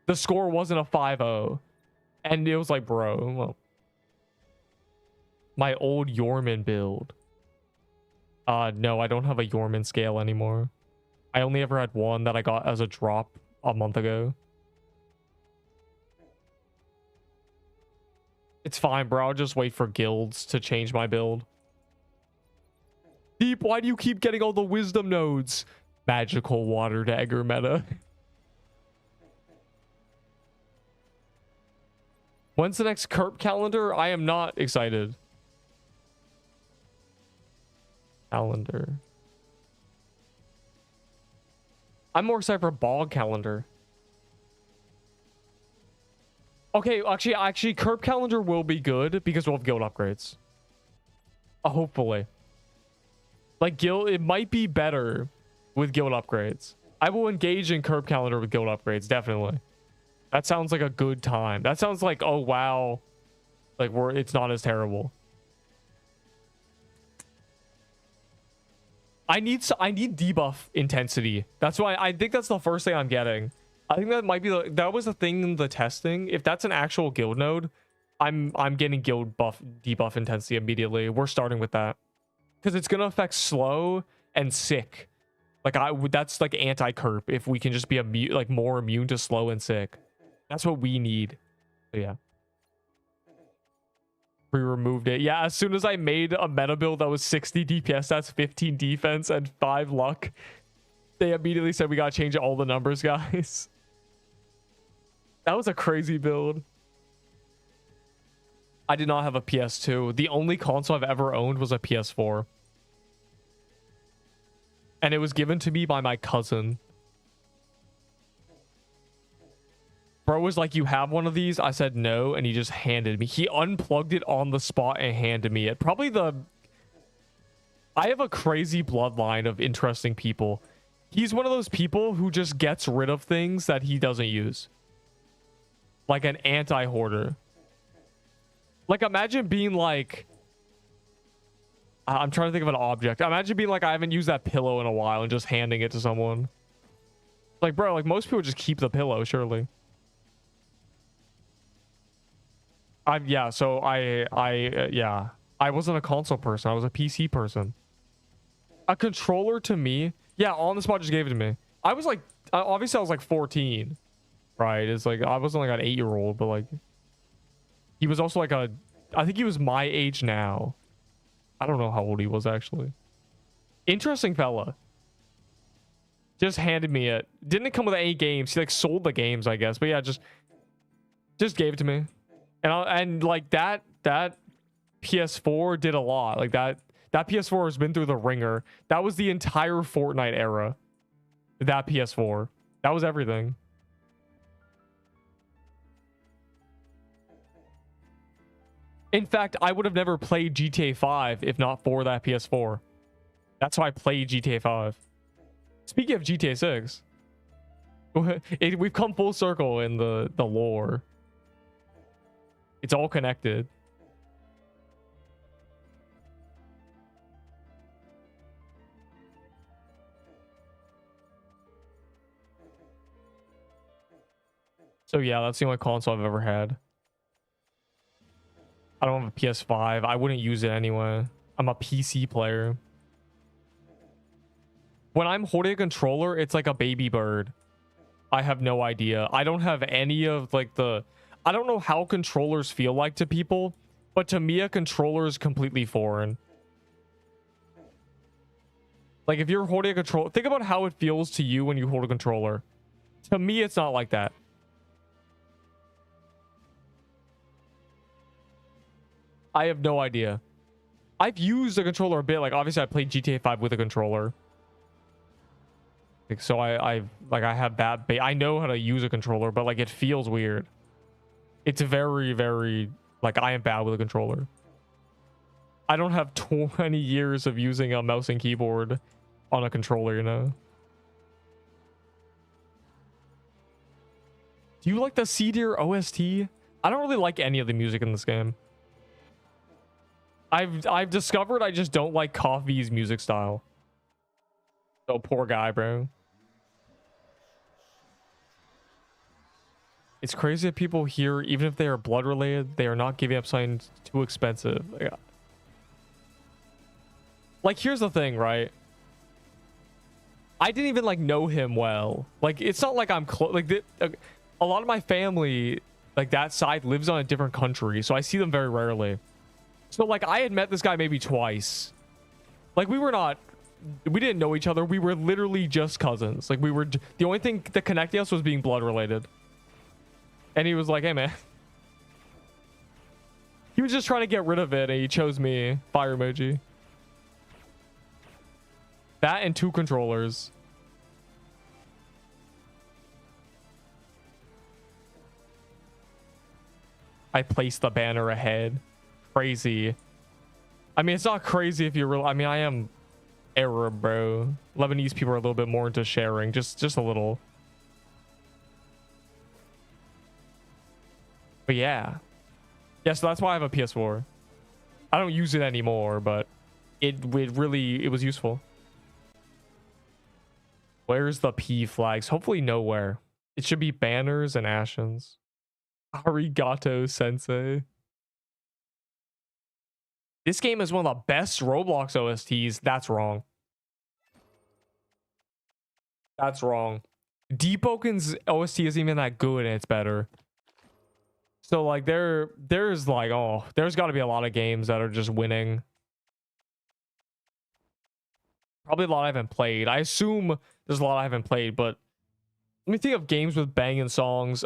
the score wasn't a 5-0. And it was like, bro, well, my old Yorman build. No, I don't have a Yorman scale anymore. I only ever had one that I got as a drop a month ago. It's fine, bro. I'll just wait for guilds to change my build. Deep, why do you keep getting all the wisdom nodes? Magical water dagger meta. When's the next Kerp calendar? I am not excited. Calendar. I'm more excited for Bog calendar. Okay, actually, Kerp calendar will be good because we'll have guild upgrades. Hopefully. Like guild, it might be better with guild upgrades. I will engage in Kerp calendar with guild upgrades, definitely. That sounds like a good time. That sounds like, oh wow, like it's not as terrible. I need debuff intensity. That's why I think that's the first thing I'm getting. I think that might be that was the thing in the testing. If that's an actual guild node, I'm getting guild debuff intensity immediately. We're starting with that because it's gonna affect slow and sick. Like that's like anti-Kerp if we can just be like more immune to slow and sick. That's what we need. So yeah. We removed it. Yeah, as soon as I made a meta build that was 60 DPS, that's 15 defense and 5 luck, they immediately said we gotta change all the numbers, guys. That was a crazy build. I did not have a PS2. The only console I've ever owned was a PS4. And it was given to me by my cousin. Bro was like, you have one of these? I said no, and he just handed me. He unplugged it on the spot and handed me it. I have a crazy bloodline of interesting people. He's one of those people who just gets rid of things that he doesn't use. Like an anti-hoarder. Like imagine being like, I'm trying to think of an object. Imagine being like, I haven't used that pillow in a while and just handing it to someone. Like, bro, like most people just keep the pillow, surely. Yeah, so yeah. I wasn't a console person. I was a PC person. A controller to me, yeah, on the spot just gave it to me. I was like, obviously I was like 14, right? It's like, I wasn't like an 8-year-old, but like, he was also like I think he was my age now. I don't know how old he was actually. Interesting fella. Just handed me it. Didn't come with any games. He like sold the games, I guess. But yeah, just gave it to me. And like that PS4 did a lot. Like that PS4 has been through the ringer. That was the entire Fortnite era. That PS4. That was everything. In fact, I would have never played GTA 5 if not for that PS4. That's why I played GTA 5. Speaking of GTA 6, we've come full circle in the lore. It's all connected. So yeah, that's the only console I've ever had. I don't have a PS5. I wouldn't use it anyway. I'm a PC player. When I'm holding a controller, it's like a baby bird. I have no idea. I don't have any of like I don't know how controllers feel like to people, but to me, a controller is completely foreign. Like if you're holding a controller, think about how it feels to you when you hold a controller. To me, it's not like that. I have no idea. I've used a controller a bit. Like obviously I played GTA 5 with a controller. Like, so I have that. I know how to use a controller, but like it feels weird. It's very, very like I am bad with a controller. I don't have 20 years of using a mouse and keyboard on a controller, you know. Do you like the C-tier OST? I don't really like any of the music in this game. I've discovered I just don't like Coffee's music style. So poor guy, bro. It's crazy that people here, even if they are blood related, they are not giving up something too expensive. Yeah. Like, here's the thing, right? I didn't even like know him well. Like, it's not like I'm close. Like, a lot of my family, like that side, lives on a different country, so I see them very rarely. So like I had met this guy maybe twice. Like we didn't know each other. We were literally just cousins. Like the only thing that connected us was being blood related. And he was like, hey man. He was just trying to get rid of it and he chose me. Fire emoji. That and 2 controllers. I placed the banner ahead. Crazy. I mean, it's not crazy if you're real. I mean, I am Arab, bro. Lebanese people are a little bit more into sharing, just a little. But yeah, so that's why I have a PS4. I don't use it anymore, but it was useful. Where's the P flags? Hopefully nowhere. It should be banners and actions. Arigato sensei. This game is one of the best Roblox OSTs. That's wrong. That's wrong. Deepwoken's OST isn't even that good and it's better. So like there's like, oh, there's got to be a lot of games that are just winning. Probably a lot I haven't played. I assume there's a lot I haven't played, but let me think of games with banging songs.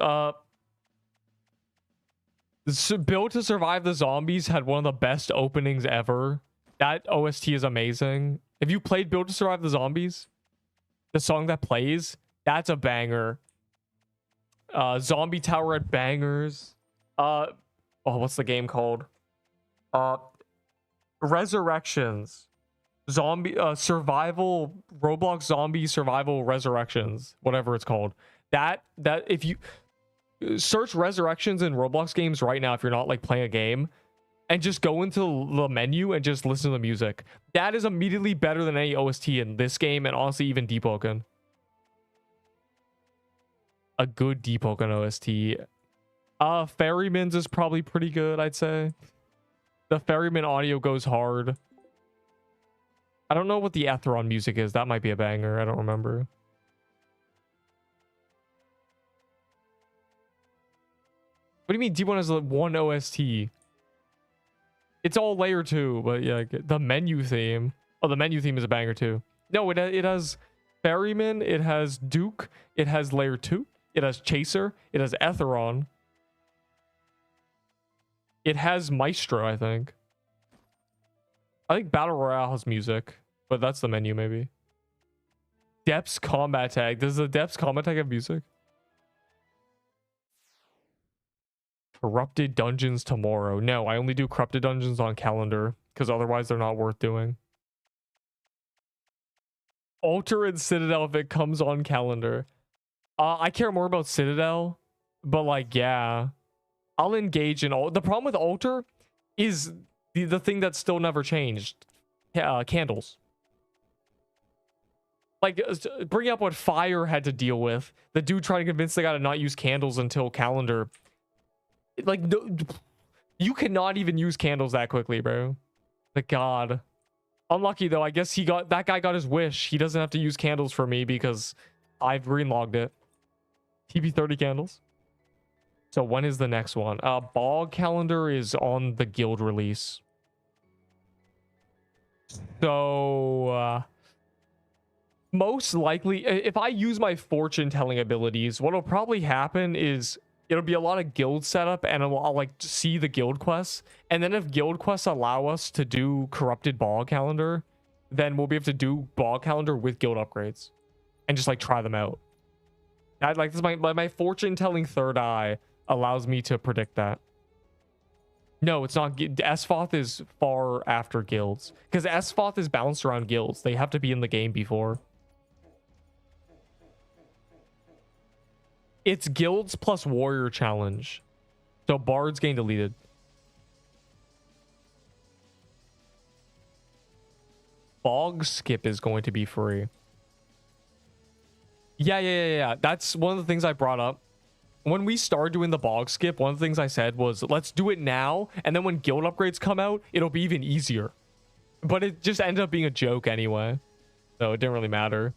Build to Survive the Zombies had one of the best openings ever. That OST is amazing. If you played Build to Survive the Zombies, the song that plays, that's a banger. Zombie Tower had bangers. Oh, what's the game called? Resurrections. Survival, Roblox Zombie Survival Resurrections, whatever it's called. That if you search Resurrections in Roblox games right now, if you're not like playing a game, and just go into the menu and just listen to the music. That is immediately better than any OST in this game, and honestly even Deepwoken. A good Deepwoken OST. Ferryman's is probably pretty good, I'd say. The Ferryman audio goes hard. I don't know what the Etheron music is. That might be a banger. I don't remember. What do you mean D1 has one OST? It's all layer 2, but yeah, the menu theme. Oh, the menu theme is a banger too. No, it has Ferryman, it has Duke, it has layer 2, it has Chaser, it has Etheron. It has Maestro, I think. I think Battle Royale has music, but that's the menu maybe. Depths Combat Tag. Does the Depths Combat Tag have music? Corrupted Dungeons tomorrow. No, I only do Corrupted Dungeons on calendar because otherwise they're not worth doing. Altar and Citadel if it comes on calendar. I care more about Citadel, but like, yeah. I'll engage in all. The problem with Altar is the thing that's still never changed. Candles. Like, bring up what Fire had to deal with. The dude trying to convince the guy to not use candles until calendar. Like, no, you cannot even use candles that quickly, bro. Like, God. Unlucky, though. I guess that guy got his wish. He doesn't have to use candles for me because I've greenlogged it. TP30 candles. So when is the next one? Bog calendar is on the guild release. So, most likely, if I use my fortune telling abilities, what'll probably happen is it'll be a lot of guild setup, and I'll like see the guild quests. And then if guild quests allow us to do corrupted bog calendar, then we'll be able to do bog calendar with guild upgrades and just like try them out. I'd like this. My fortune telling third eye allows me to predict that. No, it's not. Esfoth is far after guilds because Esfoth is balanced around guilds. They have to be in the game before. It's guilds plus warrior challenge. So bards getting deleted. Bog skip is going to be free. Yeah. That's one of the things I brought up. When we started doing the bog skip, one of the things I said was, let's do it now. And then when guild upgrades come out, it'll be even easier. But it just ended up being a joke anyway. So it didn't really matter.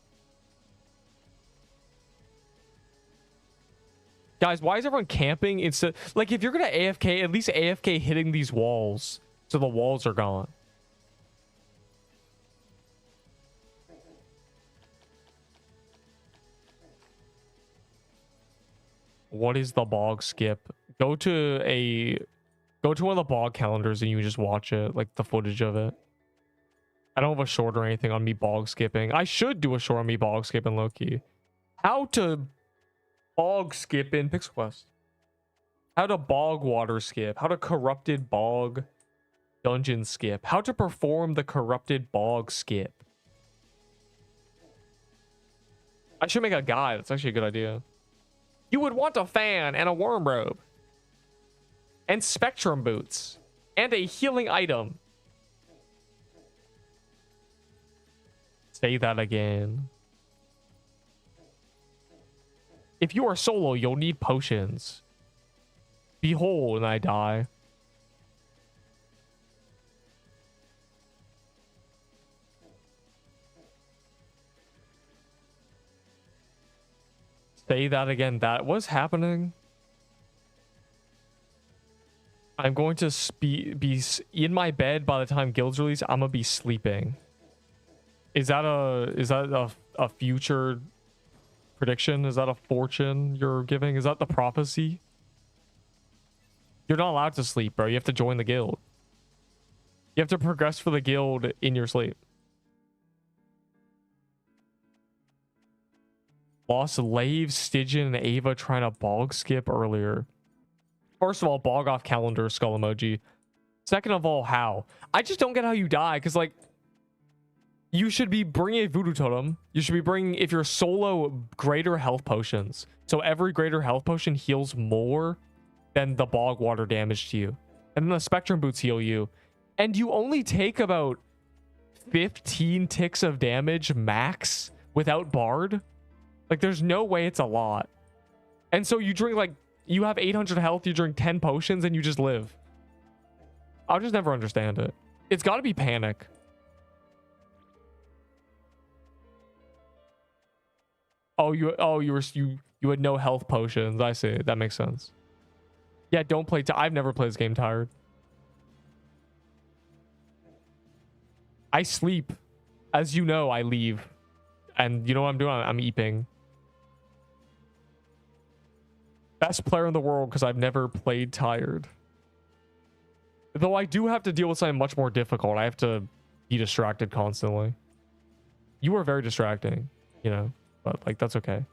Guys, why is everyone camping? It's like, if you're gonna AFK, at least AFK hitting these walls so the walls are gone. What is the bog skip? Go to one of the bog calendars and you just watch it, like the footage of it. I don't have a short or anything on me bog skipping. I should do a short on me bog skipping low-key. How to bog skip in Pixel Quest. How to bog water skip. How to corrupted bog dungeon skip. How to perform the corrupted bog skip. I should make a guide. That's actually a good idea. You would want a fan and a worm robe. And spectrum boots. And a healing item. Say that again. If you are solo, you'll need potions. Behold, and I die. Say that again. What's happening? I'm going to be in my bed by the time guilds release. I'm gonna be sleeping. Is that a future prediction? Is that a fortune you're giving? Is that the prophecy? You're not allowed to sleep, bro. You have to join the guild. You have to progress for the guild in your sleep. Lost Lave, Stygian, and Ava trying to bog skip earlier. First of all, bog off calendar, skull emoji. Second of all, how? I just don't get how you die, because, like, you should be bringing a voodoo totem. You should be bringing, if you're solo, greater health potions. So every greater health potion heals more than the bog water damage to you. And then the Spectrum boots heal you. And you only take about 15 ticks of damage max without Bard. Like, there's no way it's a lot. And so you drink, like, you have 800 health, you drink 10 potions, and you just live. I'll just never understand it. It's got to be panic. You had no health potions. I see. That makes sense. Yeah, don't play. I've never played this game tired. I sleep. As you know, I leave. And you know what I'm doing? I'm eeping. Best player in the world because I've never played tired. Though I do have to deal with something much more difficult. I have to be distracted constantly. You are very distracting, you know, but like that's okay.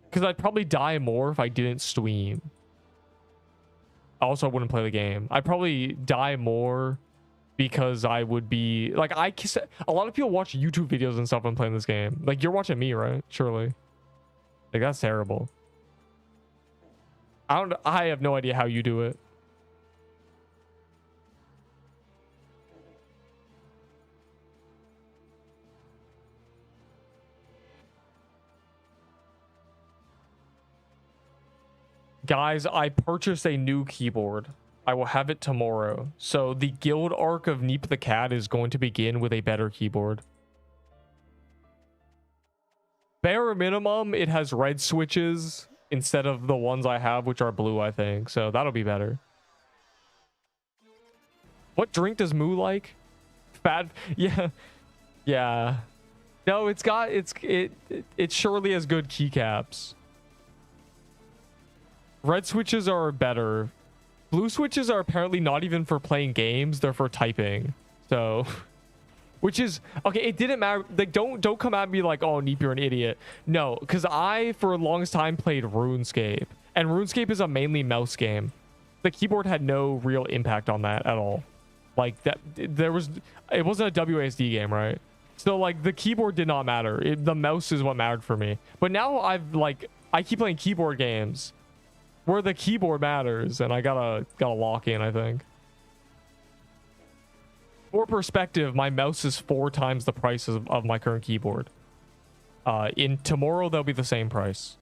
Because I'd probably die more if I didn't stream. Also, I wouldn't play the game. I'd probably die more because I would be like, a lot of people watch YouTube videos and stuff when playing this game. Like, you're watching me, right? Surely. Like, that's terrible. I have no idea how you do it. Guys, I purchased a new keyboard. I will have it tomorrow. So the guild arc of Neep the Cat is going to begin with a better keyboard. Bare minimum, it has red switches instead of the ones I have, which are blue, I think. So that'll be better. What drink does Moo like? Fat? Yeah. Yeah. No, it surely has good keycaps. Red switches are better. Blue switches are apparently not even for playing games. They're for typing. So, which is okay. It didn't matter. Like, don't come at me like, oh, Neep, you're an idiot. No, because I, for the longest time, played RuneScape. And RuneScape is a mainly mouse game. The keyboard had no real impact on that at all. Like, it wasn't a WASD game, right? So, like, the keyboard did not matter. The mouse is what mattered for me. But now I keep playing keyboard games where the keyboard matters, and I gotta lock in, I think. For perspective, my mouse is 4 times the price of my current keyboard. In tomorrow, they'll be the same price.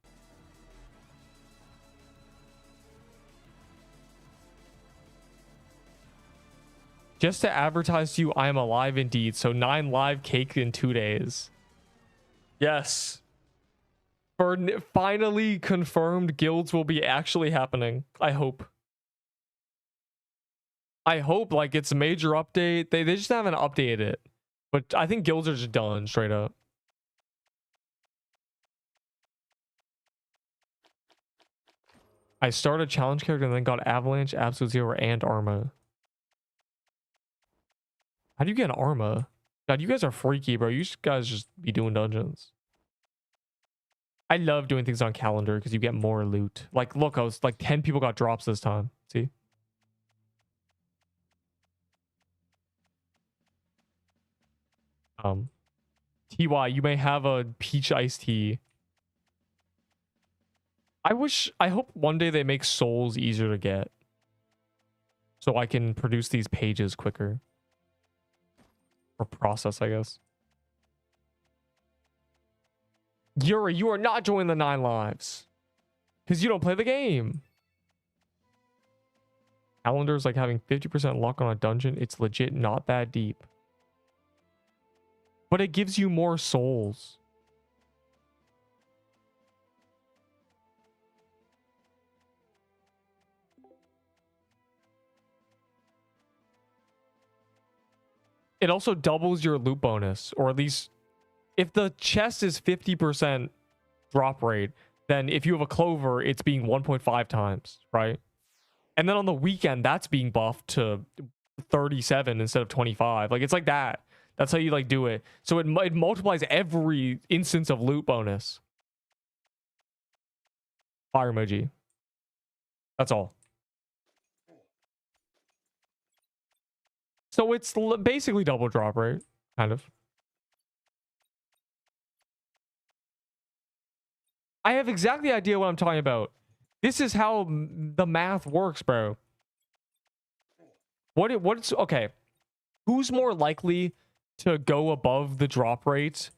Just to advertise to you, I am alive indeed. So 9 live cake in 2 days. Yes. For finally confirmed, guilds will be actually happening. I hope. I hope, like, it's a major update. They just haven't updated it. But I think guilds are just done, straight up. I started a challenge character and then got Avalanche, Absolute Zero, and Arma. How do you get an Arma? God, you guys are freaky, bro. You guys just be doing dungeons. I love doing things on calendar because you get more loot. Like, look, I was like 10 people got drops this time. See? TY, you may have a peach iced tea. I hope one day they make souls easier to get. So I can produce these pages quicker. Or process, I guess. Yuri, you are not joining the 9 lives. Because you don't play the game. Calendar is like having 50% luck on a dungeon. It's legit not that deep. But it gives you more souls. It also doubles your loot bonus, or at least if the chest is 50% drop rate, then if you have a clover, it's being 1.5 times, right? And then on the weekend, that's being buffed to 37 instead of 25. Like, it's like that. That's how you like do it. So it multiplies every instance of loot bonus. Fire emoji. That's all. So it's basically double drop rate, kind of. I have exactly idea what I'm talking about. This is how the math works, bro. What's okay? Who's more likely to go above the drop rate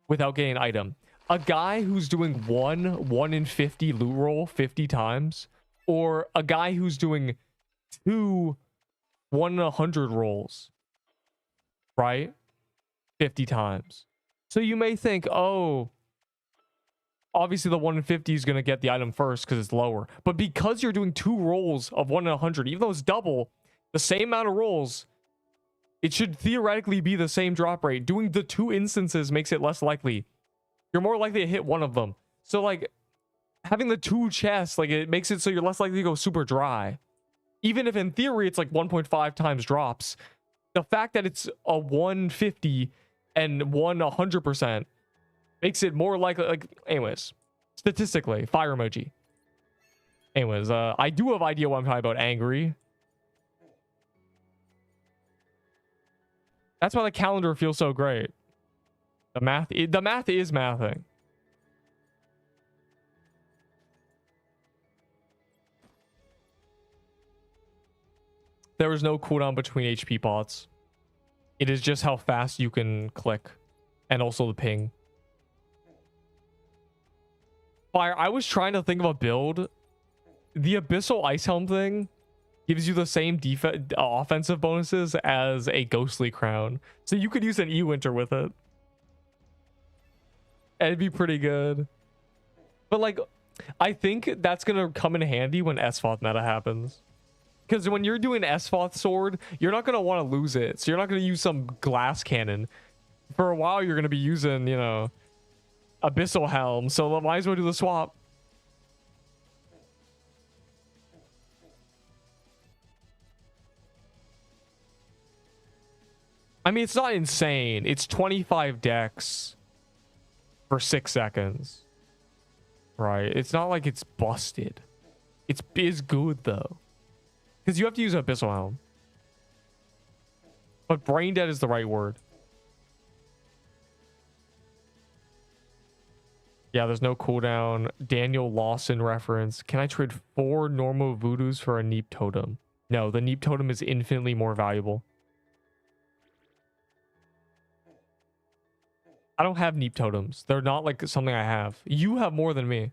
without getting an item? A guy who's doing one in 50 loot roll 50 times, or a guy who's doing 1 in 100 rolls, right? 50 times. So you may think, oh, obviously the 1 in 50 is going to get the item first because it's lower. But because you're doing 2 rolls of 1 in 100, even though it's double the same amount of rolls, it should theoretically be the same drop rate. Doing the 2 instances makes it less likely. You're more likely to hit one of them. So like having the 2 chests, like it makes it so you're less likely to go super dry. Even if in theory it's like 1.5 times drops, the fact that it's a 150 and 100% makes it more likely. Like, anyways, statistically, fire emoji. Anyways, I do have idea what I'm talking about. Angry. That's why the calendar feels so great. The math is mathing. There is no cooldown between HP pots. It is just how fast you can click, and also the ping. Fire, I was trying to think of a build. The Abyssal Ice Helm thing gives you the same offensive bonuses as a Ghostly Crown. So you could use an E-Winter with it. And it'd be pretty good. But like, I think that's going to come in handy when SFOT meta happens. Because when you're doing SFOT sword, you're not going to want to lose it. So you're not going to use some glass cannon. For a while, you're going to be using, you know, Abyssal Helm. So might as well do the swap. I mean, it's not insane. It's 25 dex for 6 seconds. Right? It's not like it's busted. It's good, though. Because you have to use Abyssal Helm. But brain dead is the right word. Yeah, there's no cooldown. Daniel Lawson reference. Can I trade 4 normal voodoos for a Neep totem? No, the Neep totem is infinitely more valuable. I don't have Neep totems. They're not like something I have. You have more than me.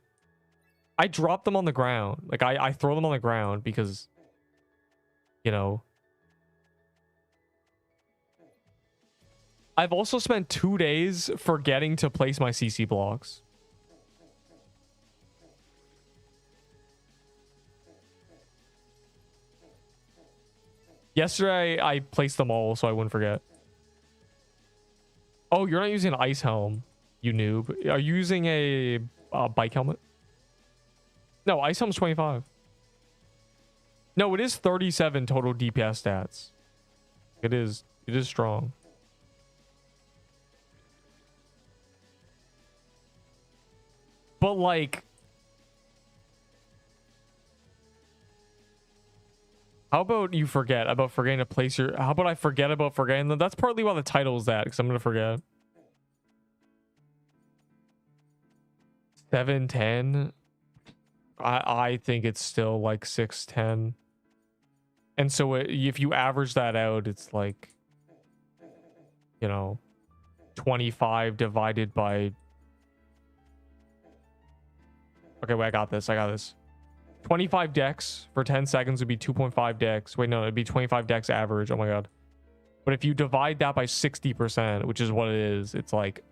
I drop them on the ground. Like I throw them on the ground because, you know. I've also spent 2 days forgetting to place my CC blocks. Yesterday, I placed them all so I wouldn't forget. Oh, you're not using an ice helm, you noob. Are you using a bike helmet? No, ice helm's 25. No, it is 37 total DPS stats. It is strong. But like, how about you forget about forgetting to place your... How about I forget about forgetting them? That's partly why the title is that, because I'm going to forget. 710. I think it's still like 610. And so if you average that out, it's like, you know, 25 divided by... Okay, wait, I got this. 25 dex for 10 seconds would be 2.5 dex. Wait, no, it'd be 25 dex average. Oh my god. But if you divide that by 60%, which is what it is, it's like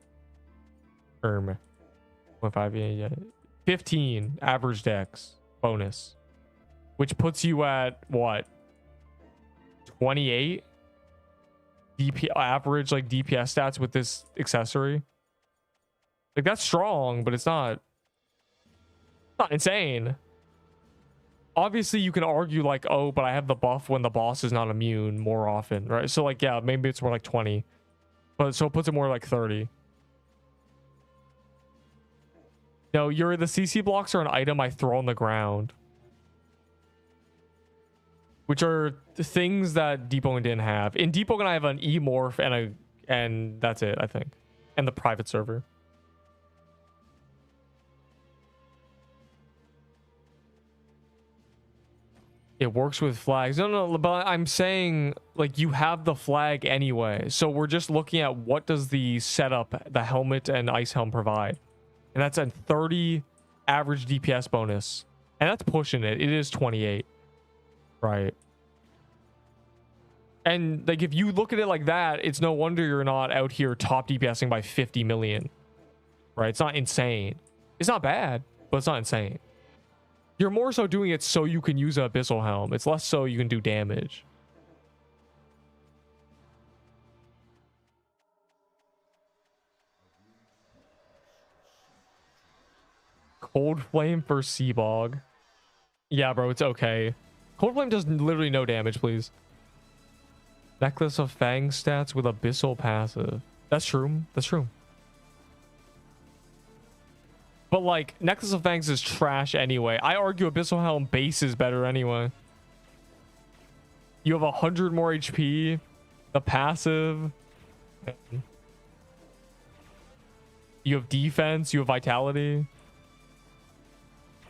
0.5, yeah. 15 average dex bonus, which puts you at what? 28 average like DPS stats with this accessory. Like that's strong, but it's not insane. Obviously you can argue like, oh, but I have the buff when the boss is not immune more often, right? So like, yeah, maybe it's more like 20, but so it puts it more like 30. No, the CC blocks are an item I throw on the ground, which are the things that Deepwoken didn't have. In Deepwoken, I have an E-morph and that's it, I think, and the private server. It works with flags. No, but I'm saying like you have the flag anyway. So we're just looking at what does the setup, the helmet and ice helm provide. And that's a 30 average DPS bonus. And that's pushing it. It is 28. Right. And like if you look at it like that, it's no wonder you're not out here top DPSing by 50 million. Right? It's not insane. It's not bad, but it's not insane. You're more so doing it so you can use an abyssal helm. It's less so you can do damage. Cold flame for Seabog. Yeah, bro, it's okay. Cold flame does literally no damage, please. Necklace of Fang stats with abyssal passive. That's true. That's true. But like, Necklace of Fangs is trash anyway. I argue Abyssal Helm base is better anyway. You have 100 more HP. The passive. You have defense. You have vitality.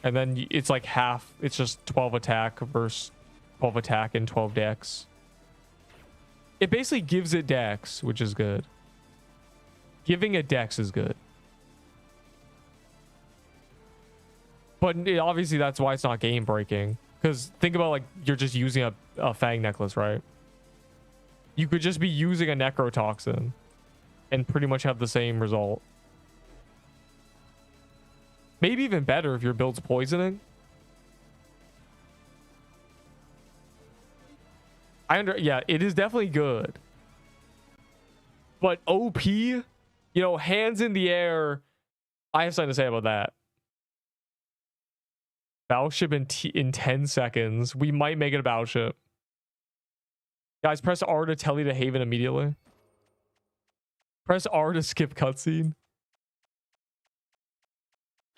And then it's like half. It's just 12 attack versus 12 attack and 12 dex. It basically gives it dex, which is good. Giving it dex is good. But obviously that's why it's not game breaking. Because think about like you're just using a Fang necklace, right? You could just be using a necrotoxin and pretty much have the same result. Maybe even better if your build's poisoning. Yeah, it is definitely good. But OP, you know, hands in the air. I have something to say about that. Battleship in 10 seconds. We might make it a battleship. Guys, press R to tell you to Haven immediately. Press R to skip cutscene.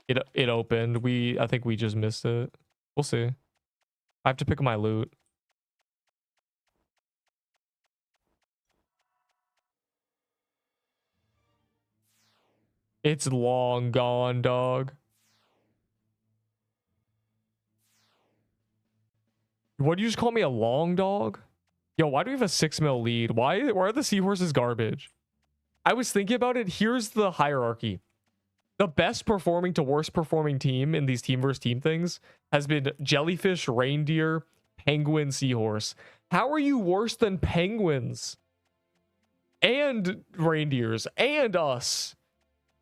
It opened. I think we just missed it. We'll see. I have to pick up my loot. It's long gone, dog. What do you just call me, a long dog? Yo, why do we have a 6 mil lead? Why are the seahorses garbage? I was thinking about it. Here's the hierarchy. The best performing to worst performing team in these team versus team things has been jellyfish, reindeer, penguin, seahorse. How are you worse than penguins and reindeers and us?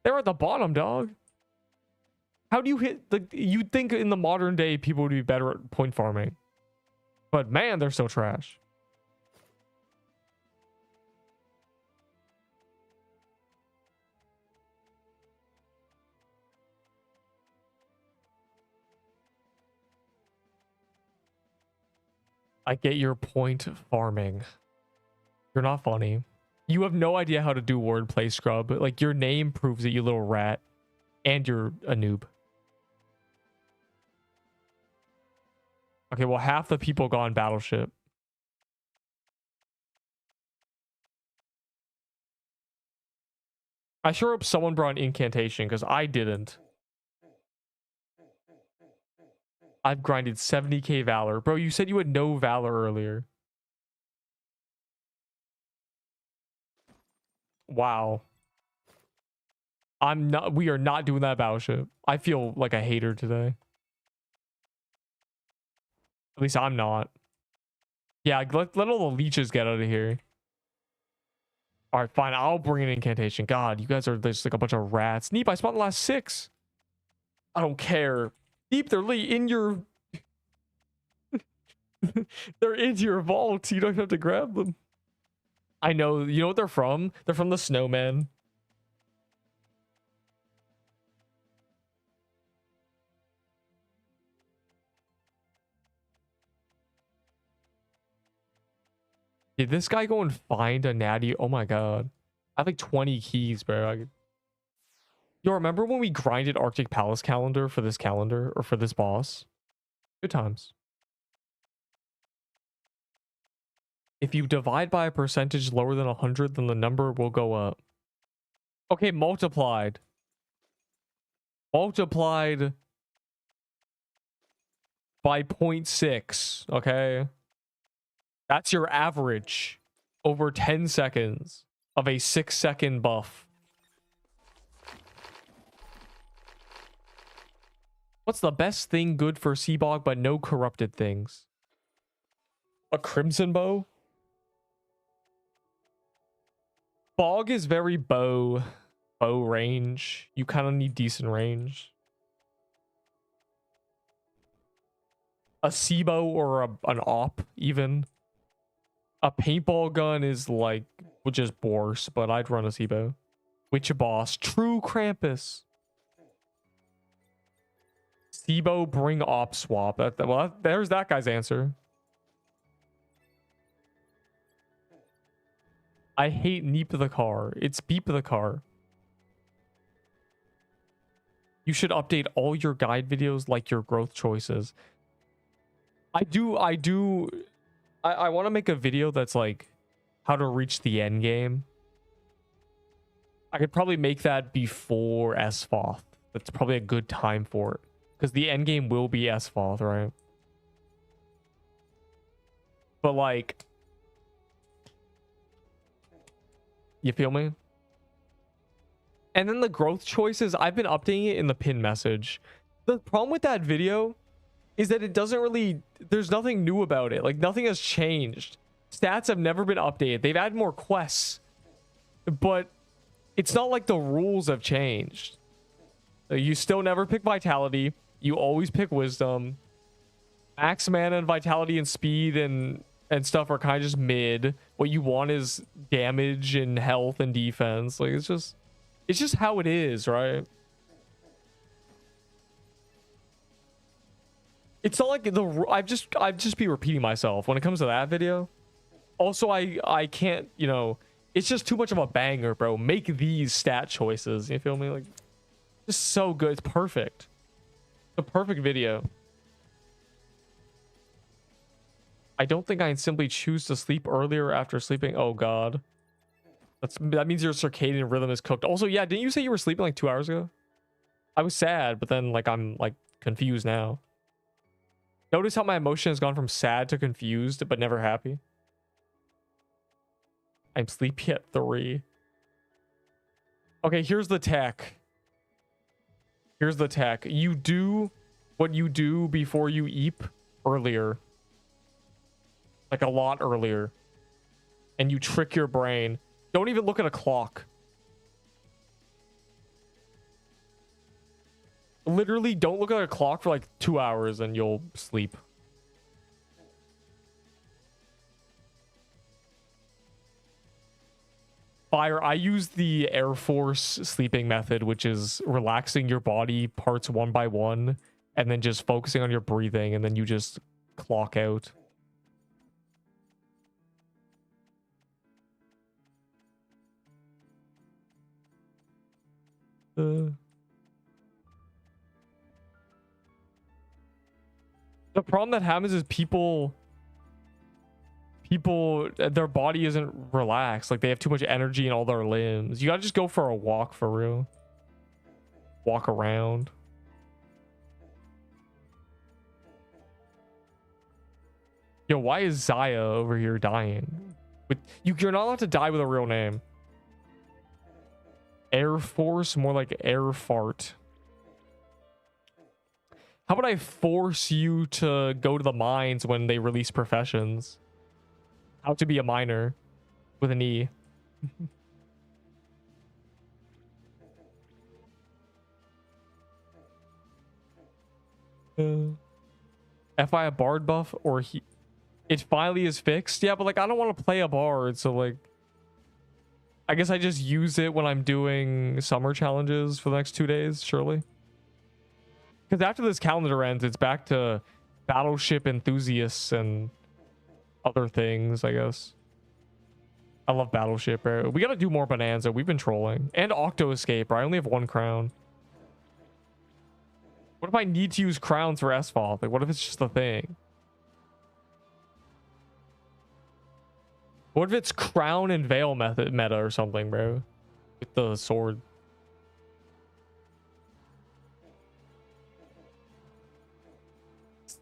They're at the bottom, dog. How do you hit you'd think in the modern day people would be better at point farming. But man, they're so trash. I get your point farming. You're not funny. You have no idea how to do wordplay, scrub. Like, your name proves it, you little rat. And you're a noob. Okay, well, half the people gone battleship. I sure hope someone brought an incantation, because I didn't. I've grinded 70k Valor. Bro, you said you had no Valor earlier. Wow. We are not doing that battleship. I feel like a hater today. At least I'm not. Yeah, let all the leeches get out of here. All right, fine. I'll bring an incantation. God, you guys are just like a bunch of rats. Neep, I spawned the last 6. I don't care. Neep, they're in your... they're in your vault. You don't have to grab them. I know. You know what they're from? They're from the snowman. Did this guy go and find a natty? Oh my god. I have like 20 keys, bro. Yo, remember when we grinded Arctic Palace calendar for this calendar or for this boss? Good times. If you divide by a percentage lower than 100, then the number will go up. Okay, multiplied. Multiplied. by 0.6, okay? That's your average over 10 seconds of a 6-second buff. What's the best thing good for Seabog but no corrupted things? A crimson bow? Bog is very bow range. You kind of need decent range. A Seabow or an op even. A paintball gun is like just Bourse, but I'd run a Seabow. Witch boss, true Krampus. Seabow bring op swap. There's that guy's answer. I hate Neep the car. It's Beep the car. You should update all your guide videos like your growth choices. I want to make a video that's like how to reach the end game. I could probably make that before SFOF. That's probably a good time for it. Because the end game will be SFOF, right? But like... You feel me? And then the growth choices, I've been updating it in the pin message. The problem with that video is that it doesn't really... There's nothing new about it. Like, nothing has changed. Stats have never been updated. They've added more quests. But it's not like the rules have changed. You still never pick Vitality. You always pick Wisdom. Max mana and Vitality and Speed and stuff are kind of just mid. What you want is damage and health and defense. Like, it's just how it is, right? It's not like I've just be repeating myself when it comes to that video. Also, I can't, you know, it's just too much of a banger, bro. Make these stat choices. You feel me? Like, just so good. It's perfect. The perfect video. I don't think I simply choose to sleep earlier after sleeping. Oh god. That means your circadian rhythm is cooked. Also, yeah, didn't you say you were sleeping like 2 hours ago? I was sad, but then like I'm like confused now. Notice how my emotion has gone from sad to confused, but never happy. I'm sleepy at 3. Okay, here's the tech. Here's the tech. You do what you do before you eep earlier. Like a lot earlier. And you trick your brain. Don't even look at a clock. Literally, don't look at a clock for like 2 hours and you'll sleep. Fire, I use the Air Force sleeping method, which is relaxing your body parts one by one and then just focusing on your breathing, and then you just clock out. The problem that happens is people, their body isn't relaxed. Like, they have too much energy in all their limbs. You gotta just go for a walk for real. Walk around. Yo, why is Zaya over here dying? You're not allowed to die with a real name. Air Force, more like air fart. How about I force you to go to the mines when they release professions? How to be a miner with an E. FI a bard buff or it finally is fixed? Yeah, but like I don't want to play a bard, so like I guess I just use it when I'm doing summer challenges for the next 2 days, surely. Because after this calendar ends, it's back to battleship enthusiasts and other things, I guess. I love battleship, bro. We gotta do more Bonanza. We've been trolling. And Octo Escape, bro. I only have 1 crown. What if I need to use crowns for SFOF? Like, what if it's just a thing? What if it's crown and veil meta or something, bro? With the sword.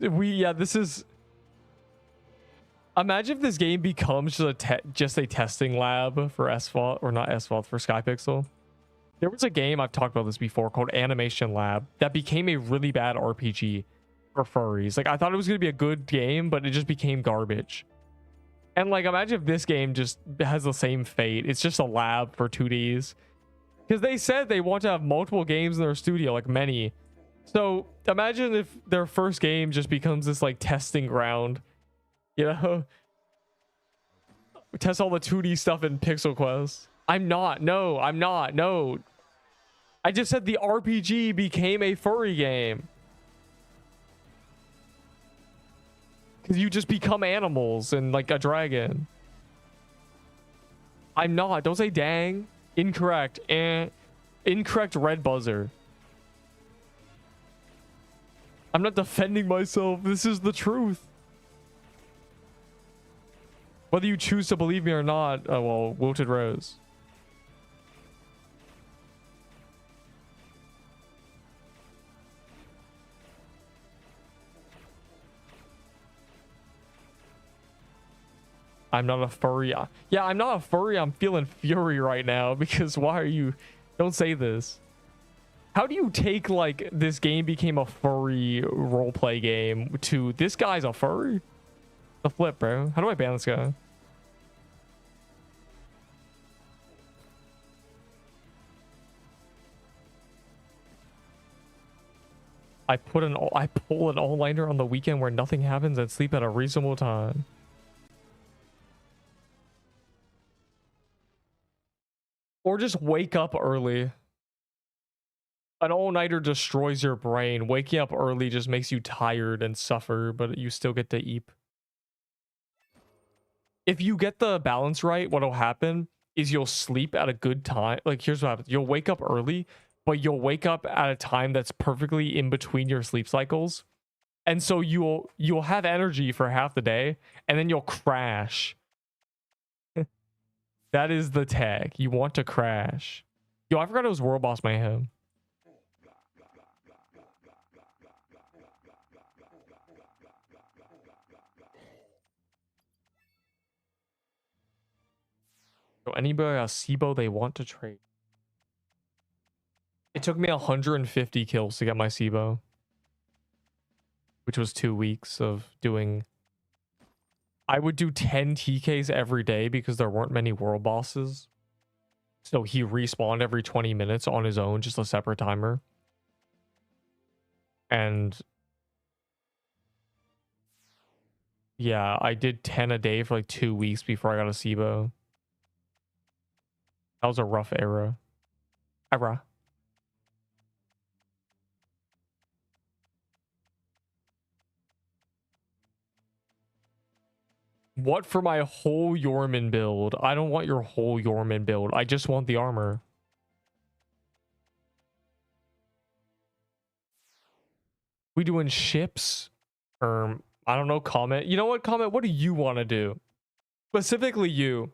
Yeah, this is. Imagine if this game becomes just a testing lab for Asphalt, or not Asphalt, for Skypixel. There was a game, I've talked about this before, called Animation Lab that became a really bad RPG for furries. Like, I thought it was going to be a good game, but it just became garbage. And like, imagine if this game just has the same fate. It's just a lab for 2Ds. Because they said they want to have multiple games in their studio, like many. So imagine if their first game just becomes this like testing ground. You know? Test all the 2D stuff in Pixel Quest. I'm not. No. I just said the RPG became a furry game. Because you just become animals and like a dragon. I'm not. Don't say dang. Incorrect. Incorrect red buzzer. I'm not defending myself. This is the truth. Whether you choose to believe me or not, oh well, Wilted Rose. I'm not a furry. Yeah, I'm not a furry. I'm feeling fury right now because why are you... Don't say this. How do you take like this game became a furry roleplay game to this guy's a furry? The flip, bro. How do I ban this guy? I pull an all-nighter on the weekend where nothing happens and sleep at a reasonable time. Or just wake up early. An all-nighter destroys your brain. Waking up early just makes you tired and suffer, but you still get to eat. If you get the balance right, what'll happen is you'll sleep at a good time. Like, here's what happens. You'll wake up early, but you'll wake up at a time that's perfectly in between your sleep cycles. And so you'll have energy for half the day, and then you'll crash. That is the tag. You want to crash. Yo, I forgot it was World Boss Mayhem. So anybody a SIBO they want to trade. It took me 150 kills to get my SIBO. Which was 2 weeks of doing... I would do 10 TKs every day because there weren't many world bosses. So he respawned every 20 minutes on his own, just a separate timer. And yeah, I did 10 a day for like 2 weeks before I got a SIBO. That was a rough era. What for my whole Yorman build? I don't want your whole Yorman build. I just want the armor. We doing ships? I don't know, comment. You know what, comment? What do you want to do? Specifically you.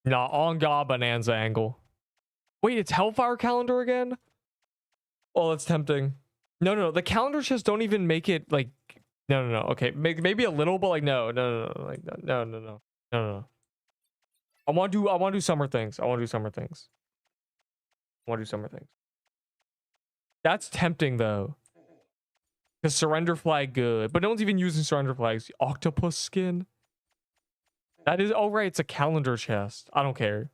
Nah, on God Bonanza angle. Wait, it's Hellfire Calendar again? Oh, that's tempting. No. The calendars just don't even make it like... No. Okay, maybe a little, but like no. Like no. I want to do summer things. That's tempting though. Cause surrender flag good, but no one's even using surrender flags. Octopus skin. That is... Oh right, it's a calendar chest. I don't care.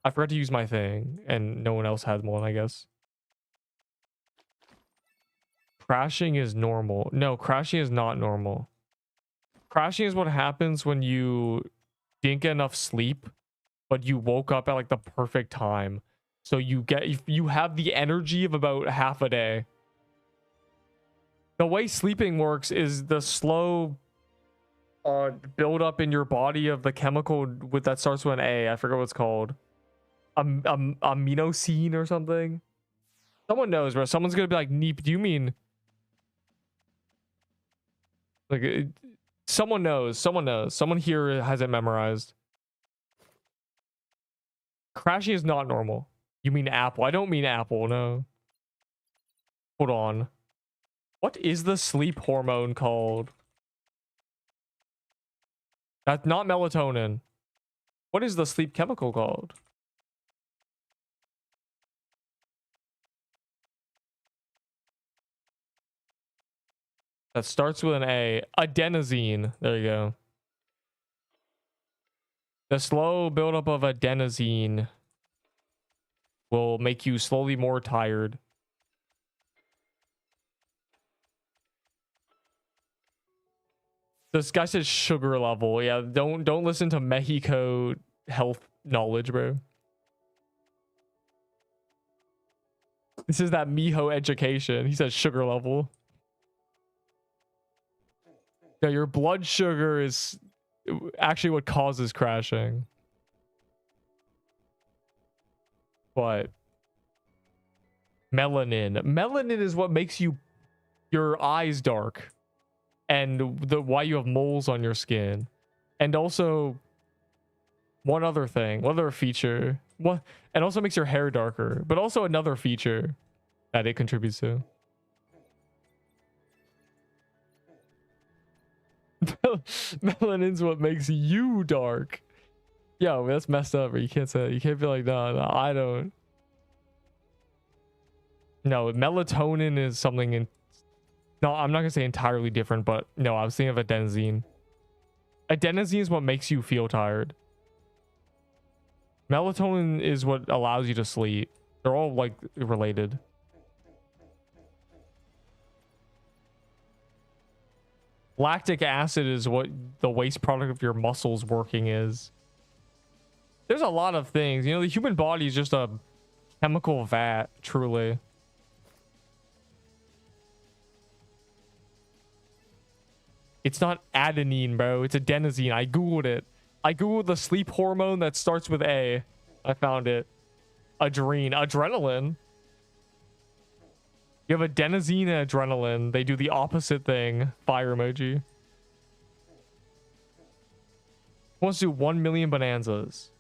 I forgot to use my thing, and no one else had one, I guess. Crashing is normal. No, crashing is not normal. Crashing is what happens when you didn't get enough sleep, but you woke up at like the perfect time. So you have the energy of about half a day. The way sleeping works is the slow build up in your body of the chemical that starts with an A. I forget what it's called. Aminosine or something. Someone knows, bro. Someone's gonna be like, Neep, do you mean... Like, someone knows. Someone here has it memorized. Crashing is not normal. You mean Apple? I don't mean Apple, no. Hold on. What is the sleep hormone called? That's not melatonin. What is the sleep chemical called? That starts with an A. Adenosine. There you go. The slow buildup of adenosine will make you slowly more tired. This guy says sugar level. Yeah, don't listen to Mexico health knowledge, bro. This is that Mijo education. He says sugar level. Yeah, your blood sugar is actually what causes crashing. But melanin is what makes your eyes dark, and why you have moles on your skin. And also one other feature, and also makes your hair darker, but also another feature that it contributes to. Melanin's what makes you dark. Yo, that's messed up. You can't say that. You can't be like, no, I don't. No, melatonin is something no, I'm not gonna say entirely different, but no, I was thinking of adenosine. Adenosine is what makes you feel tired. Melatonin is what allows you to sleep. They're all like related. Lactic acid is what the waste product of your muscles working is. There's a lot of things. You know, the human body is just a chemical vat, truly. It's not adenine, bro. It's adenosine. I googled it. I googled the sleep hormone that starts with A. I found it. Adrenaline. You have adenosine and adrenaline. They do the opposite thing. Fire emoji. Wants to do 1 million bonanzas.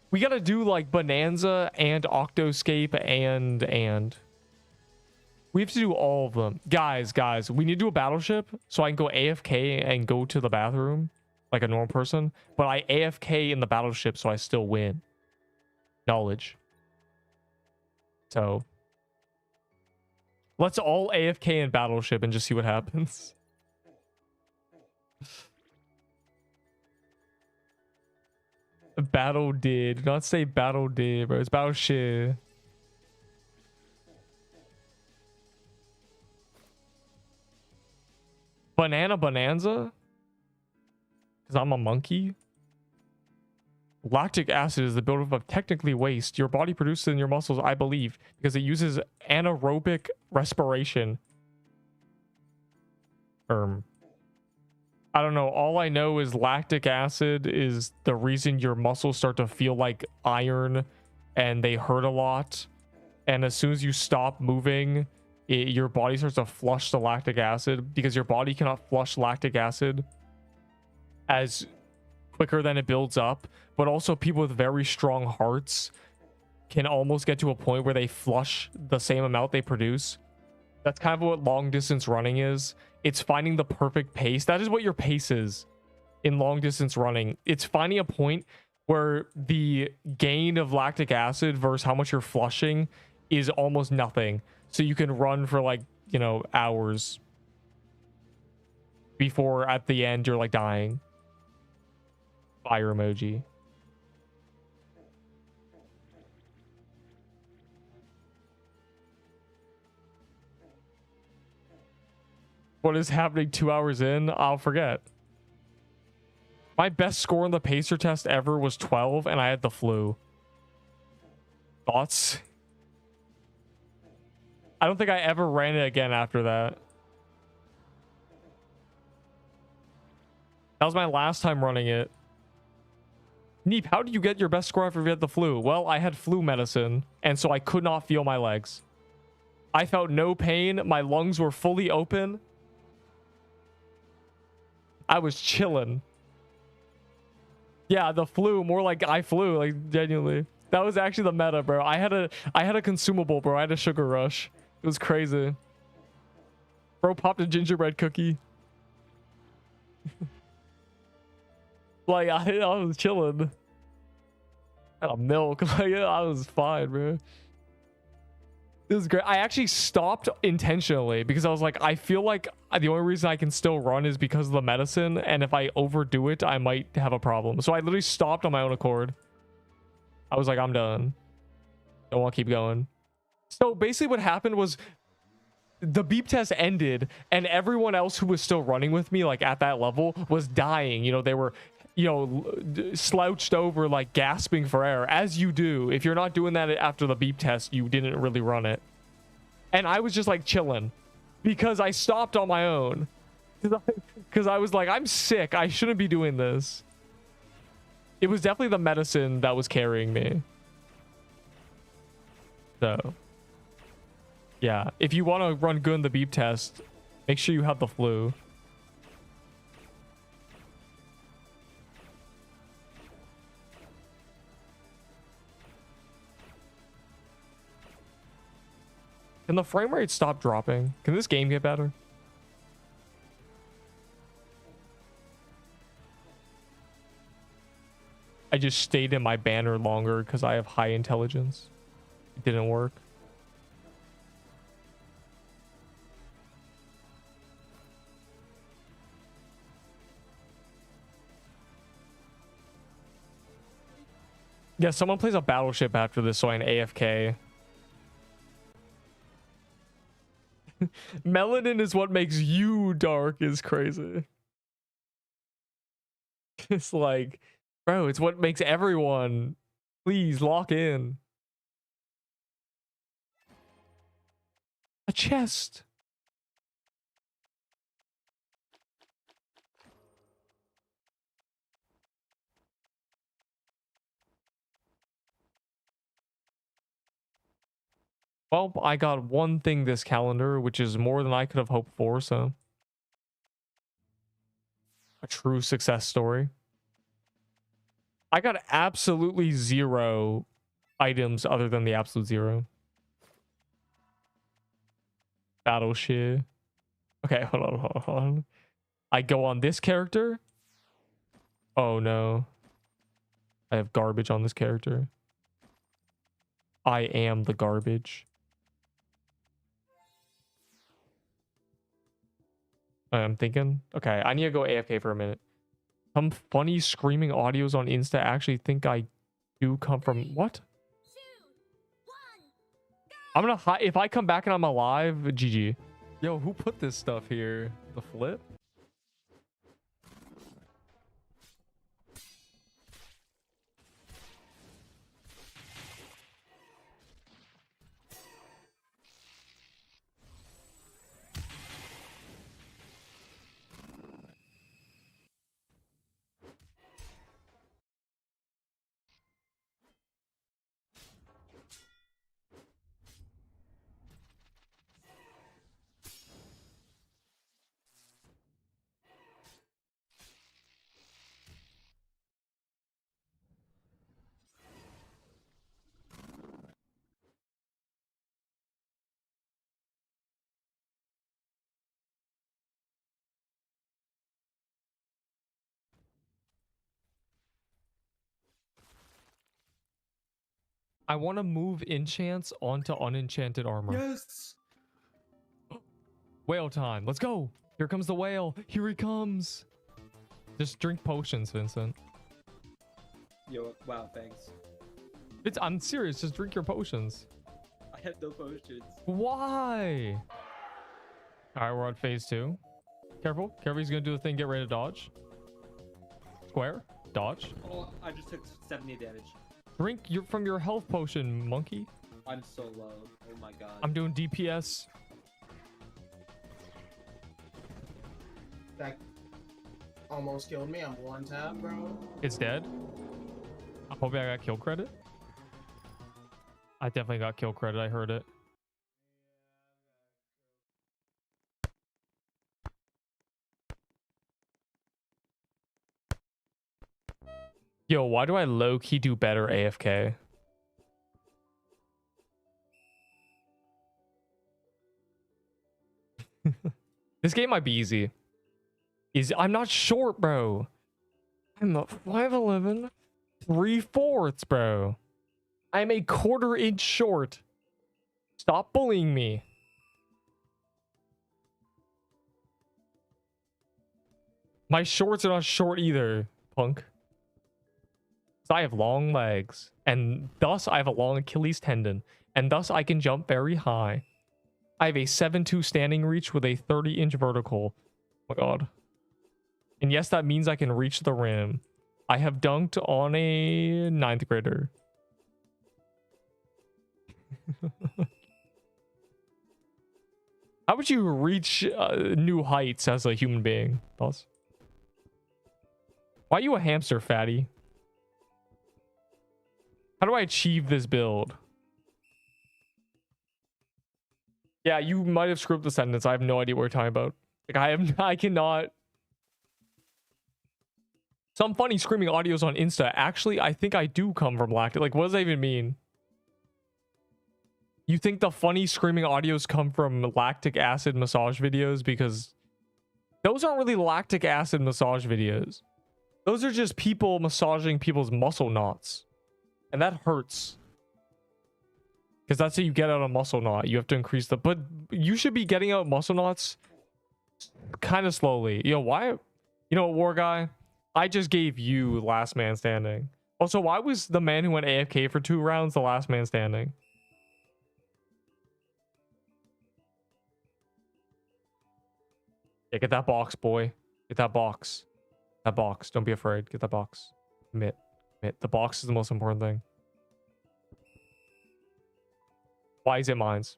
We gotta do like bonanza and octoscape and. We have to do all of them. Guys, we need to do a battleship so I can go AFK and go to the bathroom like a normal person. But I AFK in the battleship so I still win. Knowledge. So let's all AFK in battleship and just see what happens. Battle did. Do not say battle did, bro. It's battleship. Banana bonanza? Because I'm a monkey? Lactic acid is the buildup of technically waste your body produces in your muscles, I believe, because it uses anaerobic respiration. I don't know. All I know is lactic acid is the reason your muscles start to feel like iron and they hurt a lot. And as soon as you stop moving, your body starts to flush the lactic acid because your body cannot flush lactic acid as quicker than it builds up. But also people with very strong hearts can almost get to a point where they flush the same amount they produce. That's kind of what long distance running is. It's finding the perfect pace. That is what your pace is in long distance running. It's finding a point where the gain of lactic acid versus how much you're flushing is almost nothing. So you can run for like, you know, hours before at the end you're like dying. Fire emoji. What is happening 2 hours in? I'll forget. My best score in the pacer test ever was 12 and I had the flu. Thoughts? I don't think I ever ran it again after that. That was my last time running it. Neep, how did you get your best score after you had the flu? Well, I had flu medicine, and so I could not feel my legs. I felt no pain. My lungs were fully open. I was chilling. Yeah, the flu, more like I flew, like genuinely. That was actually the meta, bro. I had a consumable, bro. I had a sugar rush. It was crazy. Bro popped a gingerbread cookie. Like I was chilling. Had a milk. Like I was fine, bro. It was great. I actually stopped intentionally because I was like, I feel like the only reason I can still run is because of the medicine, and if I overdo it, I might have a problem. So I literally stopped on my own accord. I was like, I'm done. Don't want to keep going. So basically what happened was the beep test ended, and everyone else who was still running with me, like at that level, was dying. You know, they were, you know, slouched over, like gasping for air, as you do. If you're not doing that after the beep test, you didn't really run it. And I was just like chilling because I stopped on my own. Because I was like, I'm sick. I shouldn't be doing this. It was definitely the medicine that was carrying me. So, yeah. If you want to run good in the beep test, make sure you have the flu. Can the frame rate stop dropping? Can this game get better? I just stayed in my banner longer because I have high intelligence. It didn't work. Yeah, someone plays a battleship after this, so I an AFK. Melanin is what makes you dark is crazy. It's like, bro, it's what makes everyone. Please lock in. A chest. Well, I got one thing this calendar, which is more than I could have hoped for, so. A true success story. I got absolutely 0 items other than the absolute 0. Battleship. Okay, hold on. I go on this character. Oh no. I have garbage on this character. I am the garbage. I'm thinking. Okay, I need to go AFK for a minute. Some funny screaming audios on Insta actually think I do come from... What? I'm gonna hide. If I come back and I'm alive, GG. Yo, who put this stuff here? The flip? I want to move enchants onto unenchanted armor. Yes. Whale time. Let's go. Here comes the whale. Here he comes. Just drink potions, Vincent. Yo, wow, thanks. I'm serious. Just drink your potions. I have no potions. Why? All right, we're on phase 2. Careful. Careful. He's going to do the thing. Get ready to dodge. Square. Dodge. Oh, I just took 70 damage. Drink from your health potion, monkey. I'm so low. Oh my god. I'm doing DPS. That almost killed me. I'm one tap, bro. It's dead. I'm hoping I got kill credit. I definitely got kill credit. I heard it. Yo, why do I low-key do better AFK? This game might be easy. I'm not short, bro. I'm a 5'11", 3/4, bro. I'm a 1/4 inch short. Stop bullying me. My shorts are not short either, punk. I have long legs, and thus I have a long Achilles tendon, and thus I can jump very high. I have a 7'2" standing reach with a 30-inch vertical. Oh my god. And yes, that means I can reach the rim. I have dunked on a 9th grader. How would you reach new heights as a human being, boss? Why are you a hamster, fatty? How do I achieve this build? Yeah, you might have screwed up the sentence. I have no idea what you're talking about. Like, I cannot. Some funny screaming audios on Insta. Actually, I think I do come from lactic. Like, what does that even mean? You think the funny screaming audios come from lactic acid massage videos? Because those aren't really lactic acid massage videos. Those are just people massaging people's muscle knots. And that hurts. Because that's how you get out a muscle knot. You have to increase the... But you should be getting out muscle knots kind of slowly. You know, why? You know what, War Guy? I just gave you last man standing. Also, why was the man who went AFK for 2 rounds the last man standing? Yeah, get that box, boy. Get that box. That box. Don't be afraid. Get that box. Admit. The box is the most important thing. Why is it mines?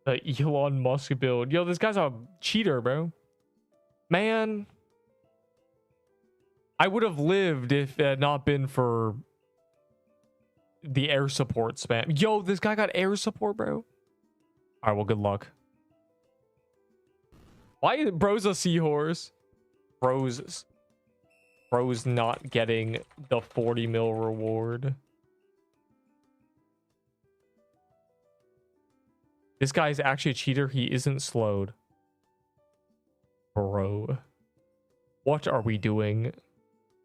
The Elon Musk build. Yo, this guy's a cheater, bro. Man. I would have lived if it had not been for the air support spam. Yo, this guy got air support, bro. All right, well, good luck. Why bro's a seahorse? Bro's not getting the 40 mil reward. This guy's actually a cheater. He isn't slowed. Bro. What are we doing?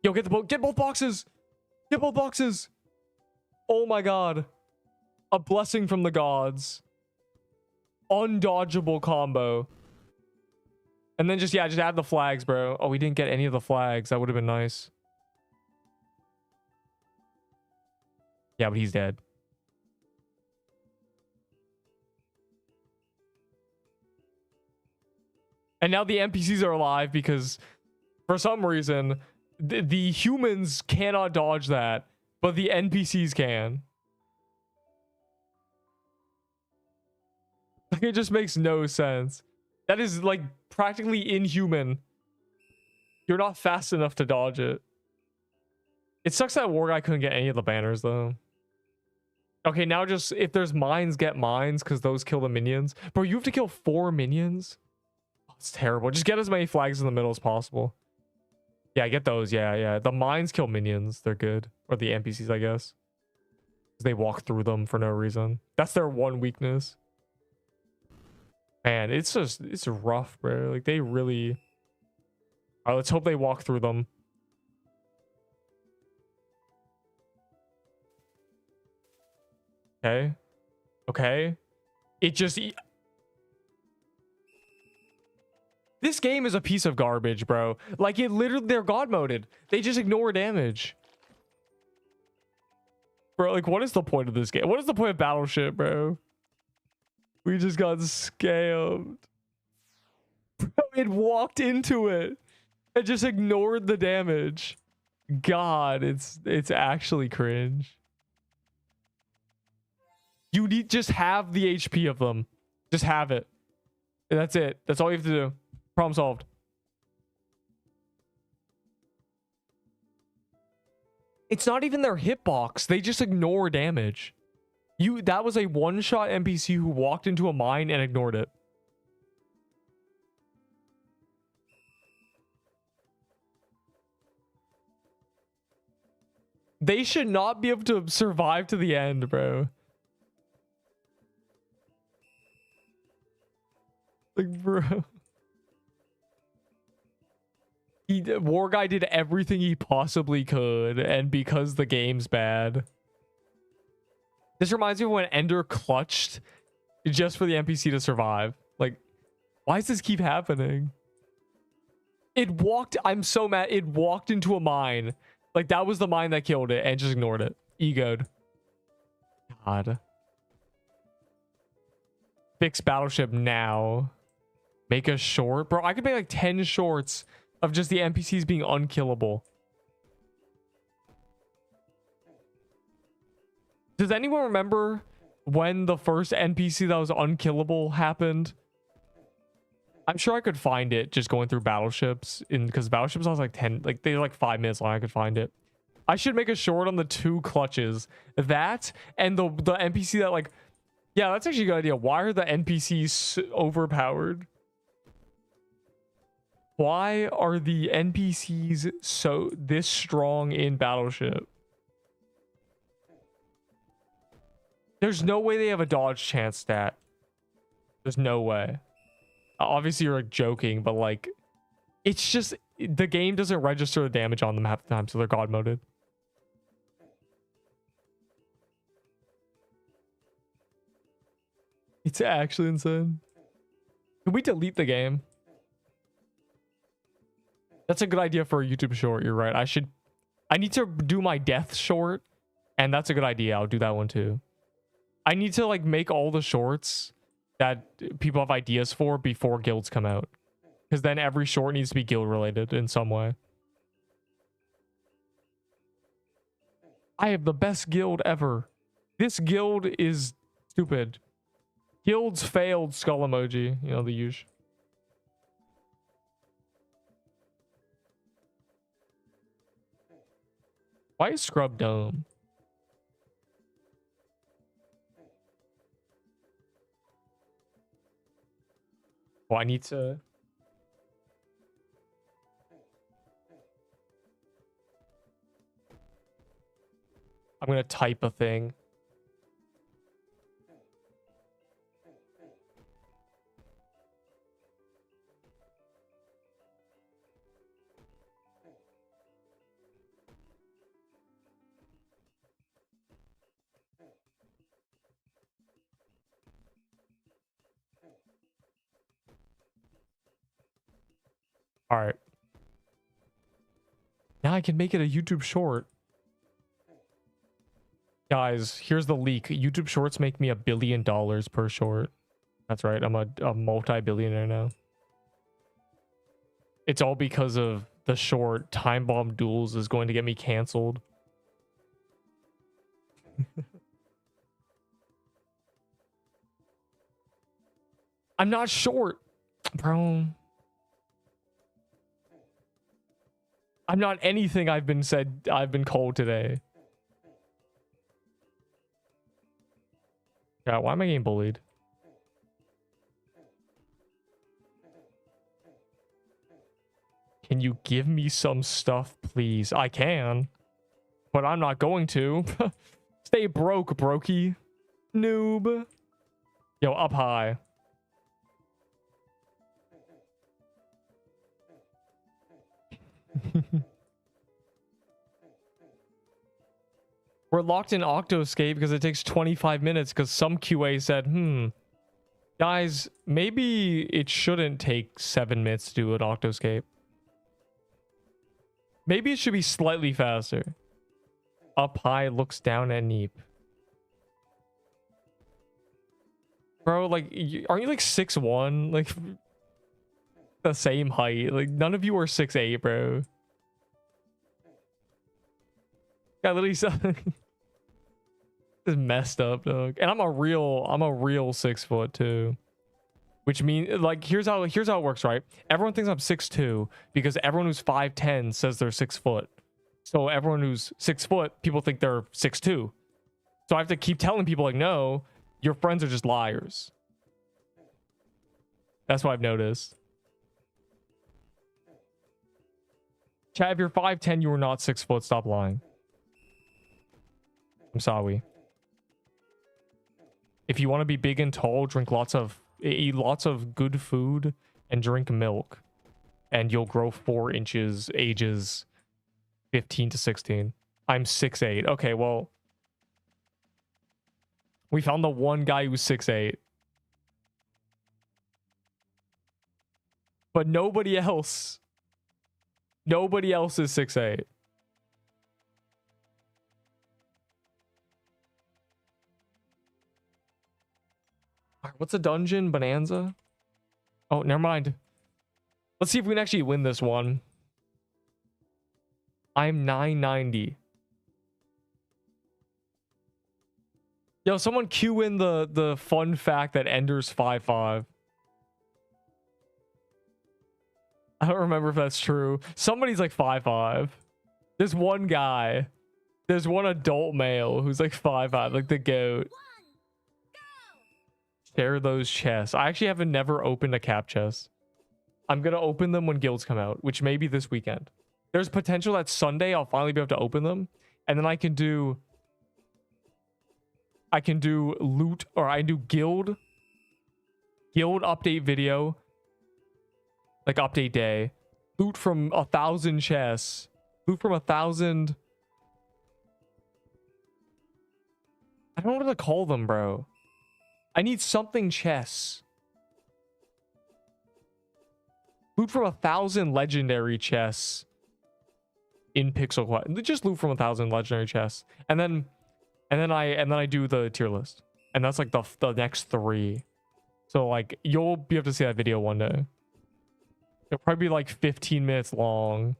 Yo, get both boxes. Get both boxes. Oh my god. A blessing from the gods. Undodgeable combo. And then just add the flags, bro. Oh, we didn't get any of the flags. That would have been nice. Yeah, but he's dead. And now the NPCs are alive because for some reason the humans cannot dodge that, but the NPCs can. Like, it just makes no sense. That is like practically inhuman. You're not fast enough to dodge it. It sucks that War Guy couldn't get any of the banners though. Okay, now just if there's mines, get mines because those kill the minions. Bro, you have to kill 4 minions? Oh, it's terrible. Just get as many flags in the middle as possible. Yeah, get those. Yeah. The mines kill minions. They're good. Or the NPCs, I guess. They walk through them for no reason. That's their one weakness. Man, it's rough, bro. Like, they really... All right, let's hope they walk through them. Okay. It just... This game is a piece of garbage, bro. Like, it literally... They're god moded. They just ignore damage. Bro, like, what is the point of this game? What is the point of Battleship, bro? We just got scammed. Bro, it walked into it. It just ignored the damage. God, it's actually cringe. You need just have the HP of them. Just have it. And that's it. That's all you have to do. Problem solved. It's not even their hitbox. They just ignore damage. That was a one-shot NPC who walked into a mine and ignored it. They should not be able to survive to the end, bro. Like, bro. War Guy did everything he possibly could, and because the game's bad. This reminds me of when Ender clutched just for the NPC to survive. Like, why does this keep happening? I'm so mad. It walked into a mine. Like, that was the mine that killed it and just ignored it. Egoed. God. Fix Battleship now. Make a short. Bro, I could make like 10 shorts of just the NPCs being unkillable. Does anyone remember when the first NPC that was unkillable happened? I'm sure I could find it just going through battleships, because battleships was like 10, like they're like 5 minutes long. I could find it. I should make a short on the 2 clutches. That and the NPC that, like, yeah, that's actually a good idea. Why are the NPCs overpowered? Why are the NPCs this strong in Battleship? There's no way they have a dodge chance stat. There's no way. Obviously, you're like joking, but like, it's just the game doesn't register the damage on them half the time, so they're god moded. It's actually insane. Can we delete the game? That's a good idea for a YouTube short. You're right. I need to do my death short, and that's a good idea. I'll do that one too. I need to like make all the shorts that people have ideas for before guilds come out, because then every short needs to be guild related in some way. I have the best guild ever. This guild is stupid. Guilds failed skull emoji. You know, the usual. Why is Scrub Dome? Oh, I need to... I'm gonna type a thing. All right. Now I can make it a YouTube short. Guys, here's the leak. YouTube shorts make me $1 billion per short. That's right. I'm a multi-billionaire now. It's all because of the short Time Bomb Duels is going to get me canceled. I'm not short, bro. I'm not anything I've been called today. Yeah, why am I getting bullied? Can you give me some stuff, please? I can, but I'm not going to. Stay broke, brokey. Noob. Yo, up high. We're locked in Octoscape because it takes 25 minutes because some QA said, guys, maybe it shouldn't take 7 minutes to do an Octoscape. Maybe it should be slightly faster. Up high, looks down at Neep. Bro, like, aren't you like 6'1"? Like, the same height. Like, none of you are 6'8", bro. I literally said... This is messed up, dog. And I'm a real 6 foot too. Which means, like, here's how it works, right? Everyone thinks I'm 6'2" because everyone who's 5'10" says they're 6 foot. So everyone who's 6 foot, people think they're 6'2". So I have to keep telling people, like, no, your friends are just liars. That's what I've noticed. Chad, if you're 5'10", you are not 6 foot. Stop lying. I'm sorry. If you want to be big and tall, eat lots of good food and drink milk, and you'll grow 4 inches ages 15 to 16. I'm 6'8". Okay, well, we found the one guy who's 6'8". But nobody else is 6'8". Alright, what's a dungeon? Bonanza? Oh, never mind. Let's see if we can actually win this one. I'm 990. Yo, someone cue in the fun fact that Ender's 5'5". I don't remember if that's true. Somebody's like 5'5". There's one guy. There's one adult male who's like 5'5", like the goat. Share those chests. I actually haven't never opened a cap chest. I'm gonna open them when guilds come out, which may be this weekend. There's potential that Sunday I'll finally be able to open them, and then I can do loot, or I do guild update video, like update day, loot from 1,000 chests, loot from 1,000. I don't know what to call them, bro. I need something chests. Loot from 1,000 legendary chests in Pixel Quest. Just loot from 1,000 legendary chests, and then I do the tier list, and that's like the next 3. So like you'll be able to see that video one day. It'll probably be like 15 minutes long.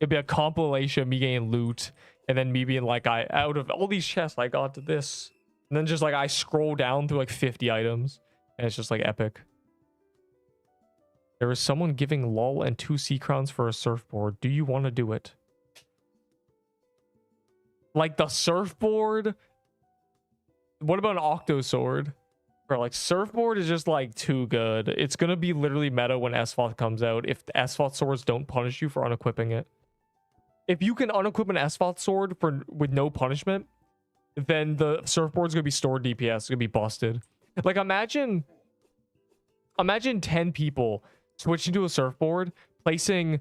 It'll be a compilation of me getting loot, and then me being like, out of all these chests I got to this, and then just like I scroll down through like 50 items, and it's just like epic. There is someone giving lol and 2 sea crowns for a surfboard. Do you want to do it? Like the surfboard? What about an octo sword? Bro, like surfboard is just like too good. It's gonna be literally meta when Esfalt comes out if the Esfalt swords don't punish you for unequipping it. If you can unequip an Esfalt sword with no punishment, then the surfboard's gonna be stored DPS. It's gonna be busted. Like imagine 10 people switching to a surfboard, placing,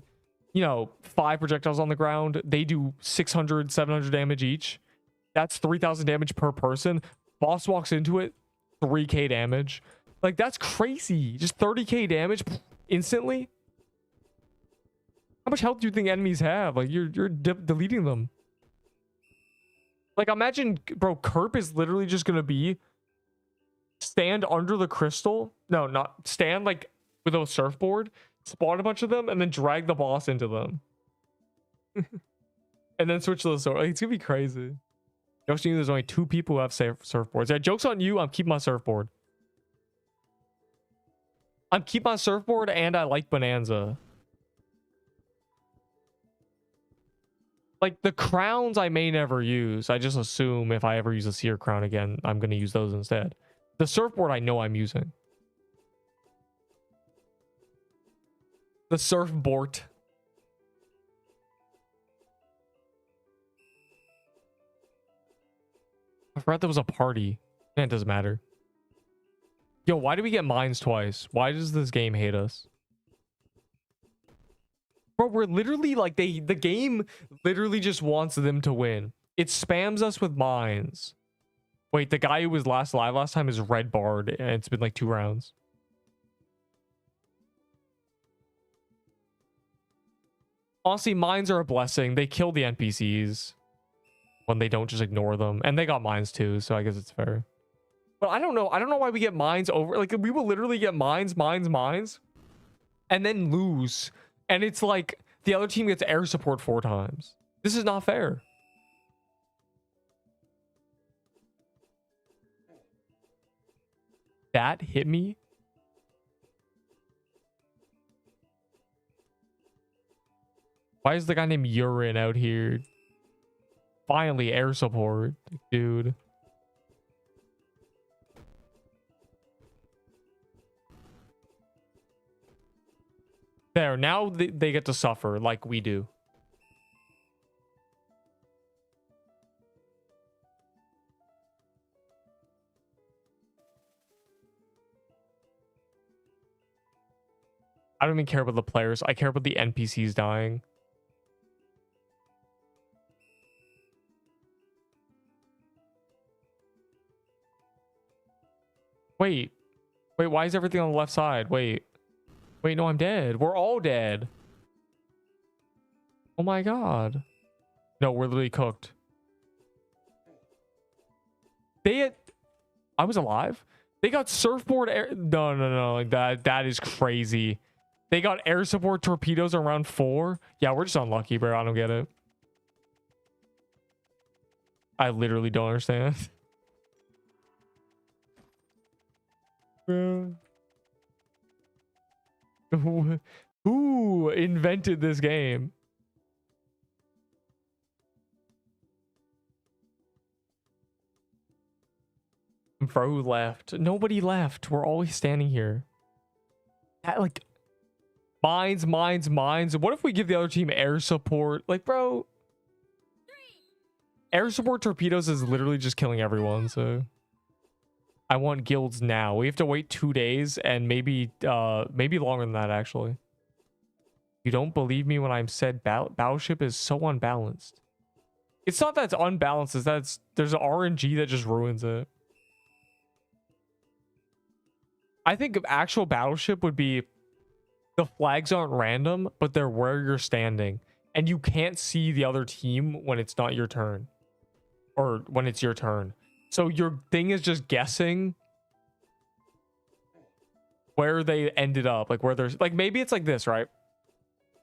5 projectiles on the ground. They do 600, 700 damage each. That's 3,000 damage per person. Boss walks into it, 3k damage. Like, that's crazy. Just 30k damage instantly. How much health do you think enemies have? Like, you're deleting them. Like, imagine, bro, Kerp is literally just gonna be stand under the crystal. No, not stand like with a surfboard, spawn a bunch of them, and then drag the boss into them. And then switch to the sword. Like, it's gonna be crazy. Jokes on you, there's only 2 people who have surfboards. Yeah, joke's on you, I'm keeping my surfboard. I'm keeping my surfboard, and I like Bonanza. Like, the crowns I may never use. I just assume if I ever use a seer crown again, I'm gonna use those instead. The surfboard I know I'm using. The surfboard. I forgot there was a party. It doesn't matter. Yo, why do we get mines twice? Why does this game hate us? Bro, we're literally like the game literally just wants them to win. It spams us with mines. Wait, the guy who was live last time is red barred, and it's been like 2 rounds. Honestly, mines are a blessing. They kill the NPCs when they don't just ignore them. And they got mines too, so I guess it's fair. But I don't know. I don't know why we get mines over. Like, we will literally get mines, and then lose. And it's like the other team gets air support 4 times. This is not fair. That hit me. Why is the guy named Urine out here? Finally, air support, dude. There, now they get to suffer like we do. I don't even care about the players. I care about the NPCs dying. Wait. Wait, why is everything on the left side? Wait. Wait, no, I'm dead. We're all dead. Oh my god. No, we're literally cooked. I was alive. They got surfboard air. No. Like that is crazy. They got air support torpedoes around 4. Yeah, we're just unlucky, bro. I don't get it. I literally don't understand. Bro. Who invented this game? Bro left. Nobody left. We're always standing here. That, like, mines. What if we give the other team air support? Like, bro, air support torpedoes is literally just killing everyone. So I want guilds now. We have to wait 2 days and maybe longer than that, actually. You don't believe me when I'm said battleship is so unbalanced. It's not that it's unbalanced, it's that there's an RNG that just ruins it. I think actual battleship would be the flags aren't random, but they're where you're standing. And you can't see the other team when it's not your turn. Or when it's your turn. So your thing is just guessing where they ended up. Like where there's like maybe it's like this, right?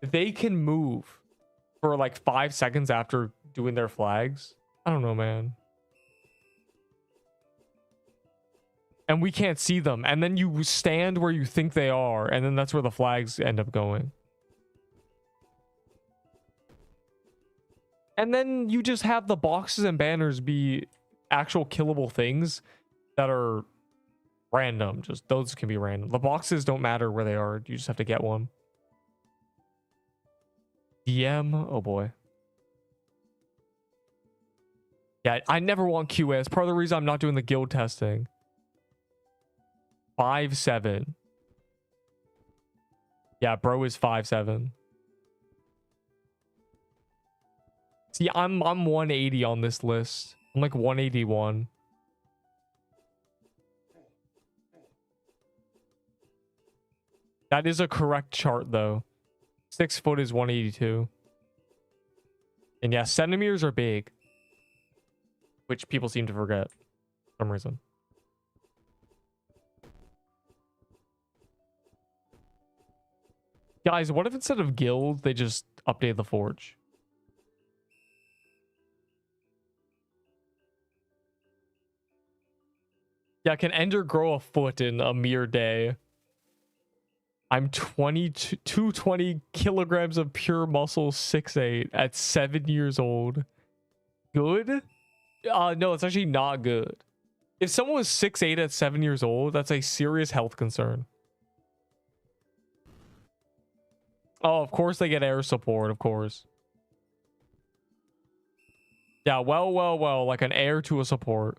They can move for like 5 seconds after doing their flags. I don't know, man. And we can't see them. And then you stand where you think they are. And then that's where the flags end up going. And then you just have the boxes and banners be actual killable things that are random. Just those can be random. The boxes don't matter where they are. You just have to get one. DM. Oh boy. Yeah, I never want QA. It's part of the reason I'm not doing the guild testing. 5'7". Yeah, bro is 5'7". See, I'm 180 on this list. I'm like 181. That is a correct chart though. 6 foot is 182. And yeah, centimeters are big. Which people seem to forget for some reason. Guys, what if instead of guild, they just update the forge? Yeah, can Ender grow a foot in a mere day? I'm 220 kilograms of pure muscle, 6'8" at 7 years old. Good? No, it's actually not good. If someone was 6'8" at 7 years old, that's a serious health concern. Oh, of course they get air support, of course. Yeah, well, like an air to a support.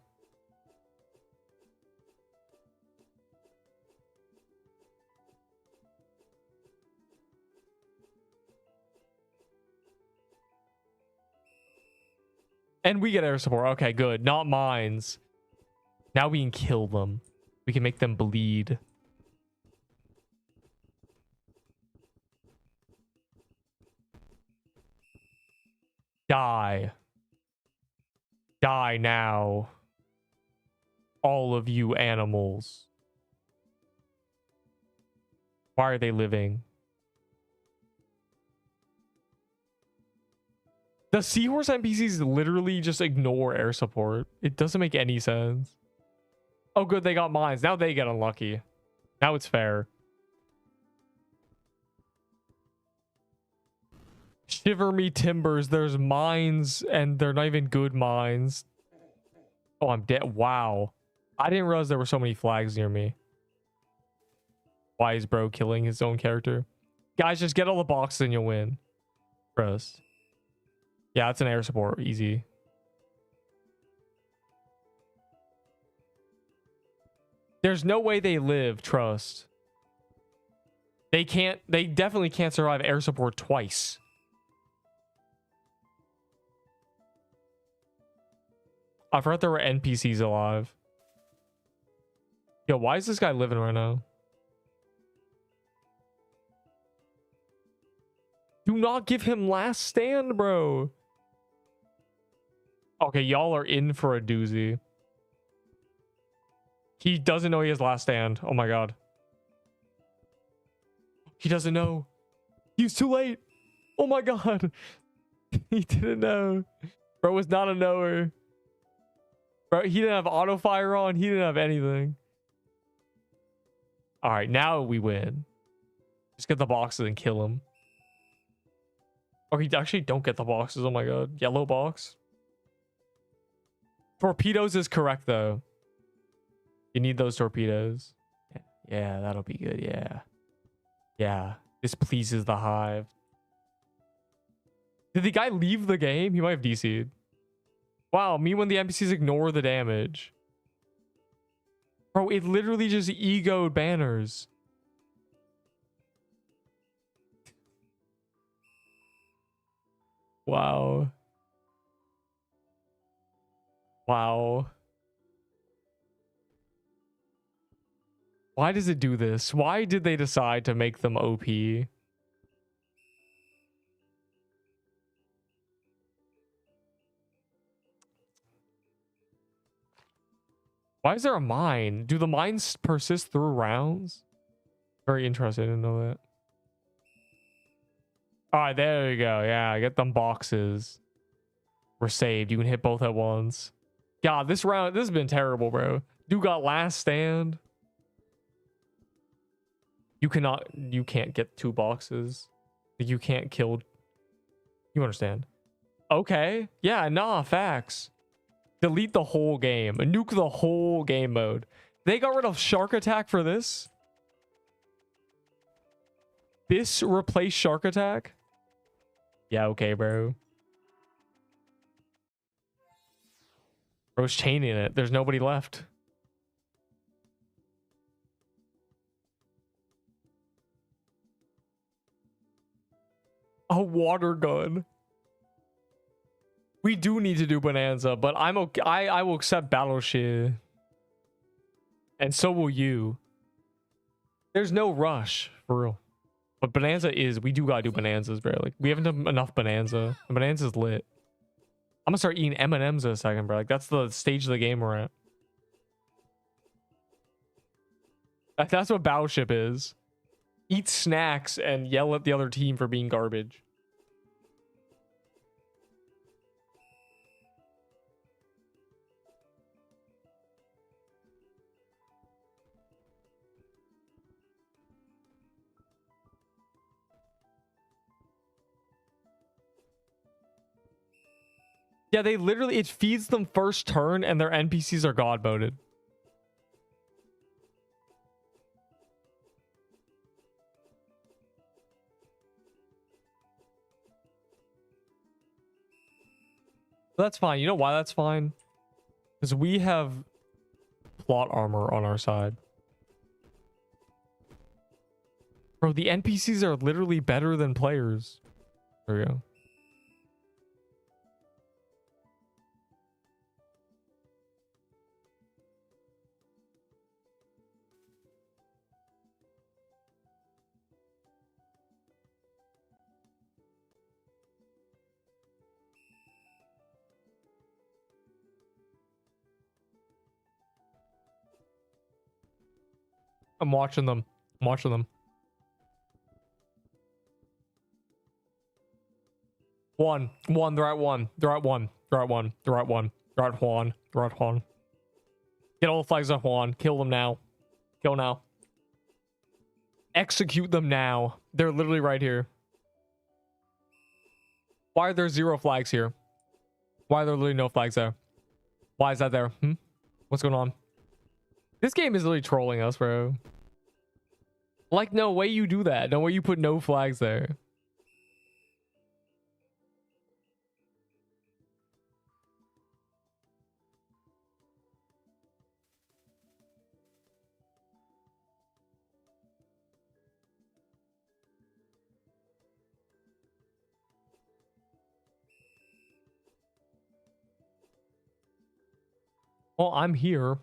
And we get air support. Okay, good. Not mines. Now we can kill them. We can make them bleed. Die. Die now. All of you animals. Why are they living? The seahorse NPCs literally just ignore air support. It doesn't make any sense. Oh, good. They got mines. Now they get unlucky. Now it's fair. Shiver me timbers. There's mines and they're not even good mines. Oh, I'm dead. Wow. I didn't realize there were so many flags near me. Why is bro killing his own character? Guys, just get all the boxes and you'll win. Trust. Yeah, it's an air support. Easy. There's no way they live. Trust. They can't. They definitely can't survive air support twice. I forgot there were NPCs alive. Yo, why is this guy living right now? Do not give him last stand, bro. Okay, y'all are in for a doozy. He doesn't know he has last stand. Oh my god. He doesn't know. He's too late. Oh my god. He didn't know. Bro was not a knower. Bro, he didn't have auto fire on. He didn't have anything. All right, now we win. Just get the boxes and kill him. Okay, actually don't get the boxes. Oh my god. Yellow box. Torpedoes is correct though. You need those torpedoes. Yeah, that'll be good. Yeah. Yeah. This pleases the hive. Did the guy leave the game? He might have DC'd. Wow, me when the NPCs ignore the damage. Bro, it literally just egoed banners. Wow. Wow. Why does it do this? Why did they decide to make them OP? Why is there a mine? Do the mines persist through rounds? Very interested to know that. All right, there you go. Yeah, get them boxes. We're saved. You can hit both at once. God, this has been terrible, bro. Dude got last stand. You can't get 2 boxes. You can't kill. You understand? Okay. Yeah, nah, facts. Delete the whole game. Nuke the whole game mode. They got rid of Shark Attack for this? This replaced Shark Attack? Yeah, okay, bro. Bro's chaining it. There's nobody left. A water gun. We do need to do Bonanza, but I'm okay. I will accept Battleship. And so will you. There's no rush, for real. But Bonanza is, we do gotta do Bonanzas, bro. Like, we haven't done enough Bonanza. And Bonanza's lit. I'm gonna start eating M&Ms in a second, bro. Like, that's the stage of the game we're at. That's what Battleship is. Eat snacks and yell at the other team for being garbage. Yeah, they literally, it feeds them first turn and their NPCs are god moded. That's fine. You know why that's fine? Because we have plot armor on our side. Bro, the NPCs are literally better than players. There we go. I'm watching them. I'm watching them. One. They're at one. They're at one. They're at one. They're at one. They're at Juan. They're at Juan. Get all the flags on Juan. Kill them now. Kill now. Execute them now. They're literally right here. Why are there 0 flags here? Why are there literally no flags there? Why is that there? What's going on? This game is literally trolling us, bro. Like, no way you do that. No way you put no flags there. Well, I'm here.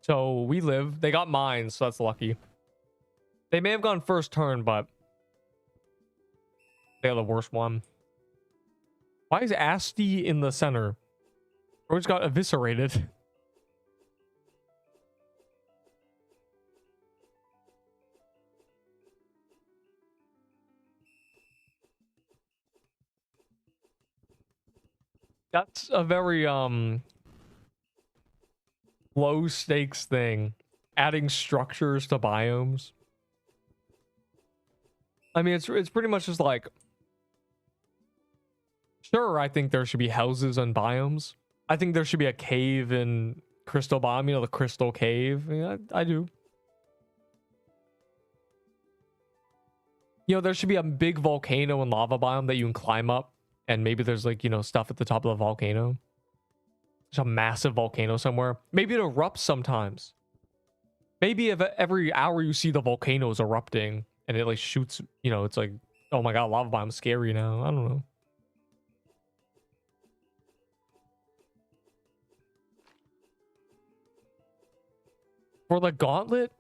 So we live. They got mines, so that's lucky. They may have gone first turn, but they're the worst one. Why is Asti in the center? Or just got eviscerated. That's a very low stakes thing. Adding structures to biomes. I mean, it's pretty much just like, sure, I think there should be houses and biomes. I think there should be a cave in Crystal Biome, you know, the Crystal Cave. Yeah, I do. You know, there should be a big volcano and lava biome that you can climb up. And maybe there's like, you know, stuff at the top of the volcano. There's a massive volcano somewhere. Maybe it erupts sometimes. Maybe if every hour you see the volcanoes erupting and it like shoots, you know, it's like, oh my god, lava biome scary now. I don't know. For the gauntlet,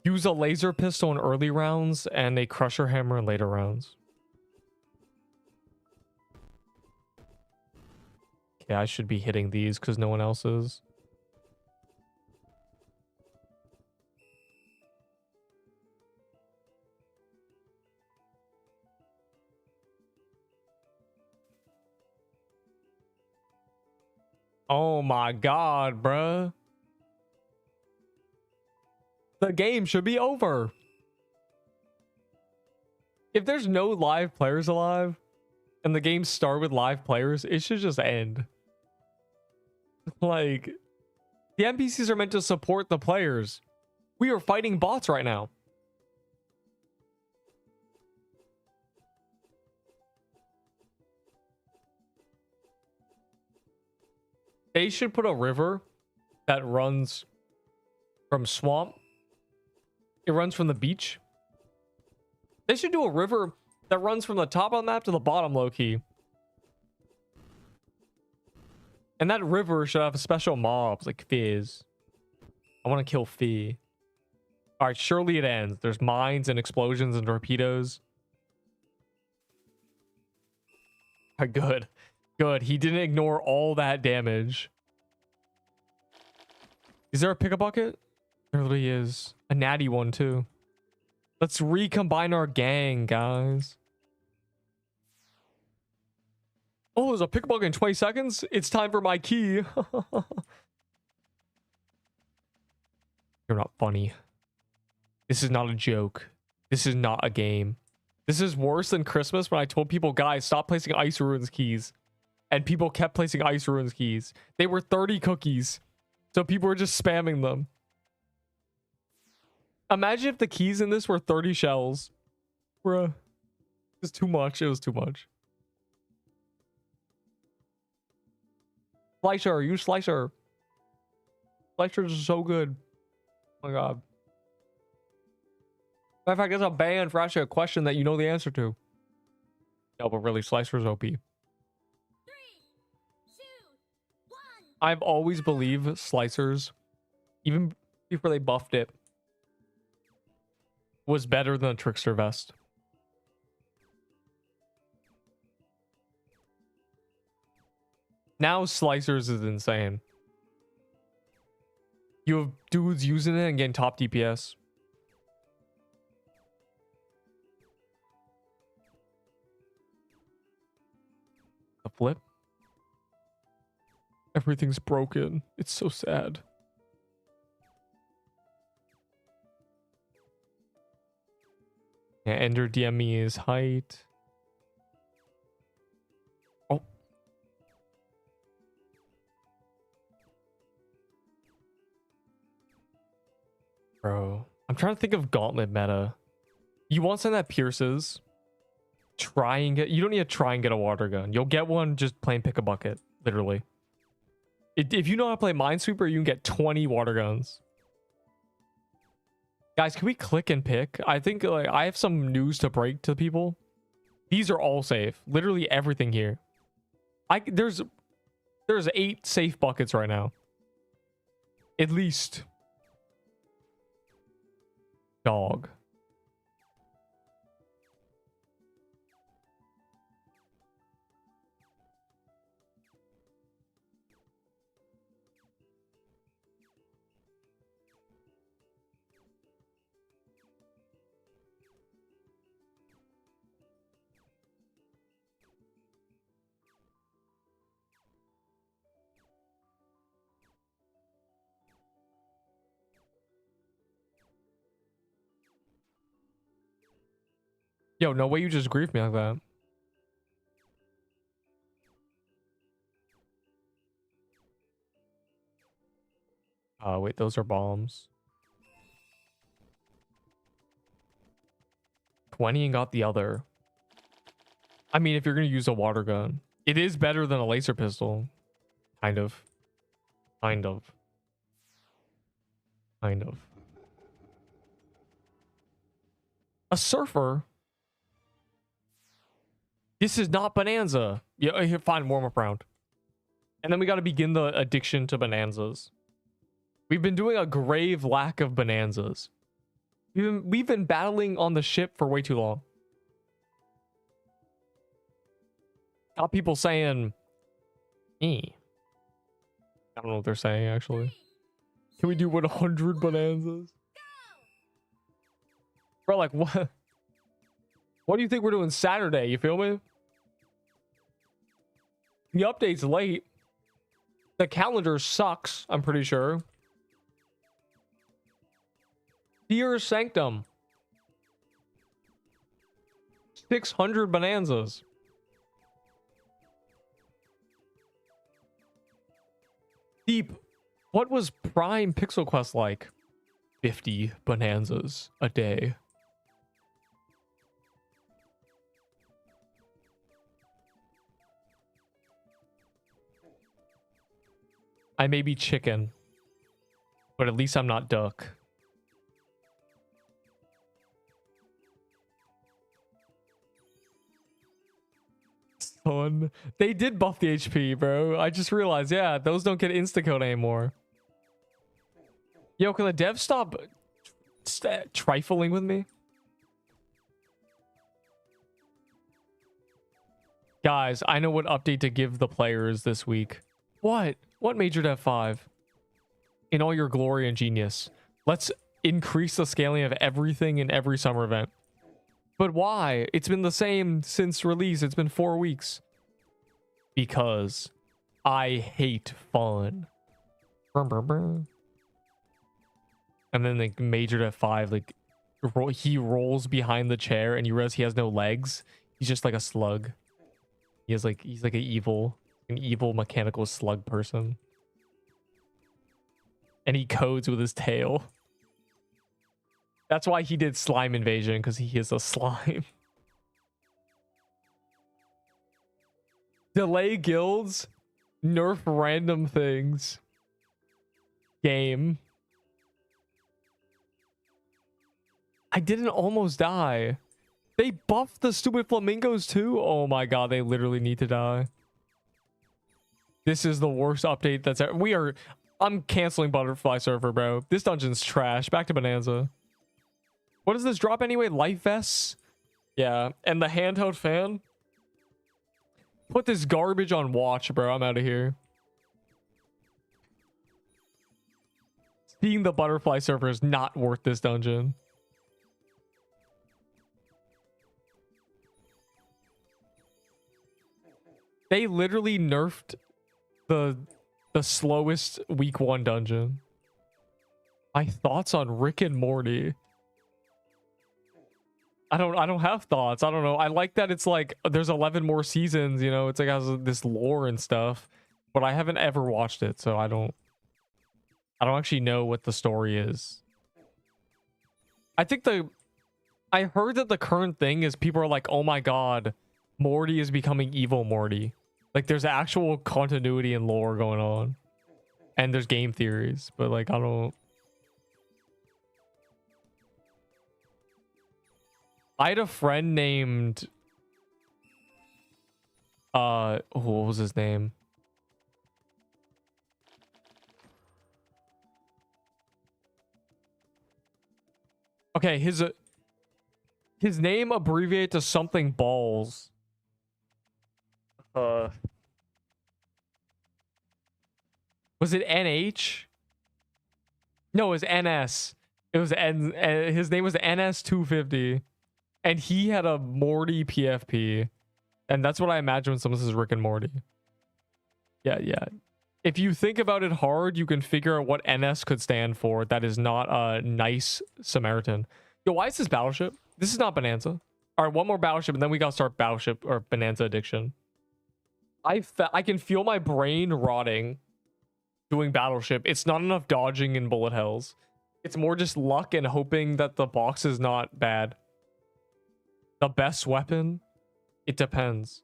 use a laser pistol in early rounds and a crusher hammer in later rounds. Okay, I should be hitting these because no one else is. Oh my god, bruh. The game should be over. If there's no live players alive and the game start with live players, it should just end. Like, the NPCs are meant to support the players. We are fighting bots right now. They should put a river that runs from swamp. It runs from the beach. They should do a river that runs from the top of the map to the bottom, low-key. And that river should have special mobs like Fizz. I want to kill Fizz. Alright, surely it ends. There's mines and explosions and torpedoes. Good. Good. He didn't ignore all that damage. Is there a pick-a-bucket? There really is. A natty one, too. Let's recombine our gang, guys. Oh, there's a pick-a-bucket in 20 seconds? It's time for my key. You're not funny. This is not a joke. This is not a game. This is worse than Christmas when I told people, guys, stop placing Ice Ruins keys. And people kept placing Ice Ruins keys. They were 30 cookies. So people were just spamming them. Imagine if the keys in this were 30 shells. Bruh. It was too much. It was too much. Slicer. Use Slicer. Slicers are so good. Oh my god. Matter of fact, it's a ban for asking a question that you know the answer to. No, but really, Slicer's OP. 3, 2, 1. I've always believed Slicers, even before they buffed it, was better than a Trickster Vest. Now Slicers is insane. You have dudes using it and getting top DPS. A flip. Everything's broken. It's so sad. Yeah, Ender DME is height. Oh. Bro. I'm trying to think of gauntlet meta. You want something that pierces. Try and get... You don't need to try and get a water gun. You'll get one just playing pick a bucket. Literally. If you know how to play Minesweeper, you can get 20 water guns. Guys, can we click and pick? I think like I have some news to break to people. These are all safe. Literally everything here. There's 8 safe buckets right now. At least. Dog. Yo, no way you just griefed me like that. Wait, those are bombs. 20 and got the other. I mean, if you're going to use a water gun, it is better than a laser pistol. Kind of. Kind of. Kind of. A surfer? This is not Bonanza. Yeah, here, fine, warm up round. And then we got to begin the addiction to bonanzas. We've been doing a grave lack of bonanzas. We've been battling on the ship for way too long. Got people saying, I don't know what they're saying, actually. Can we do 100 bonanzas? Bro, like, what? What do you think we're doing Saturday? You feel me? The update's late. The calendar sucks, I'm pretty sure. Dear Sanctum. 600 bonanzas. Deep. What was Prime Pixel Quest like? 50 bonanzas a day. I may be chicken, but at least I'm not duck. Son, they did buff the HP, bro. I just realized, yeah, those don't get insta-code anymore. Yo, can the dev stop trifling with me? Guys, I know what update to give the players this week. What? What Major Dev 5? In all your glory and genius. Let's increase the scaling of everything in every summer event. But why? It's been the same since release. It's been 4 weeks. Because I hate fun. And then the Major Dev 5, like, he rolls behind the chair and you realize he has no legs. He's just like a slug. He's like an evil mechanical slug person. And he codes with his tail. That's why he did slime invasion, because he is a slime. Delay guilds, nerf random things. Game. I didn't almost die. They buffed the stupid flamingos too. Oh my god, they literally need to die. This is the worst update that's ever. I'm canceling Butterfly Surfer, bro. This dungeon's trash. Back to Bonanza. What does this drop anyway? Life vests? Yeah. And the handheld fan? Put this garbage on watch, bro. I'm out of here. Seeing the Butterfly Surfer is not worth this dungeon. They literally nerfed the slowest week 1 dungeon. My thoughts on Rick and Morty. I don't have thoughts. I don't know. I like that it's like there's 11 more seasons, you know, it's like has this lore and stuff, but I haven't ever watched it, so I don't actually know what the story is. I heard that the current thing is people are like, "Oh my god, Morty is becoming evil Morty." Like there's actual continuity and lore going on. And there's game theories, but like I had a friend named what was his name? Okay, his name abbreviated to something balls. Was it NH? No, it was NS. It was his name was NS250, and he had a Morty PFP, and that's what I imagine when someone says Rick and Morty. Yeah, yeah. If you think about it hard, you can figure out what NS could stand for. That is not a nice Samaritan. Yo, why is this Battleship? This is not Bonanza. All right, one more Battleship, and then we gotta start Battleship or Bonanza addiction. I can feel my brain rotting doing Battleship. It's not enough dodging in bullet hells. It's more just luck and hoping that the box is not bad. The best weapon? It depends.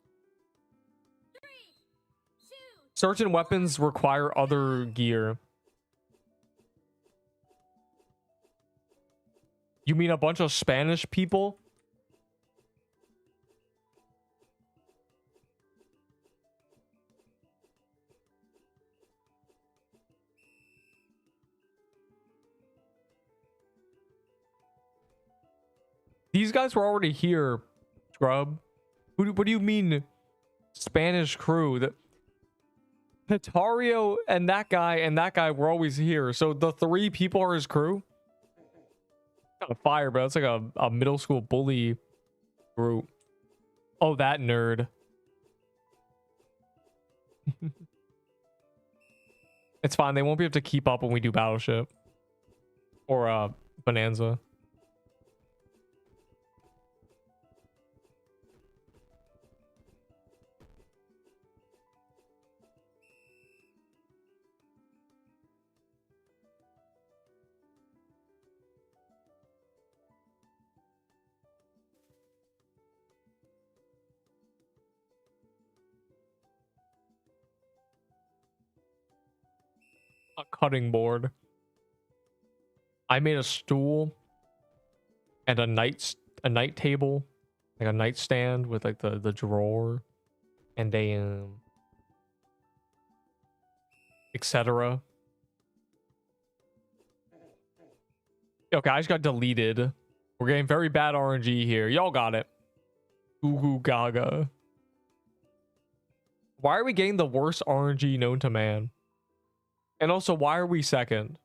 Certain weapons require other gear. You mean a bunch of Spanish people? These guys were already here, scrub. What do you mean Spanish crew? That Pitario and that guy were always here. So the 3 people are his crew? Kind of fire, bro. It's like a middle school bully group. Oh, that nerd. It's fine. They won't be able to keep up when we do Battleship. Or Bonanza. A cutting board. I made a stool and a night table, like a nightstand with like the drawer and a etc. Okay, I just got deleted. We're getting very bad RNG here. Y'all got it. Goo goo gaga. Why are we getting the worst RNG known to man? And also, why are we second?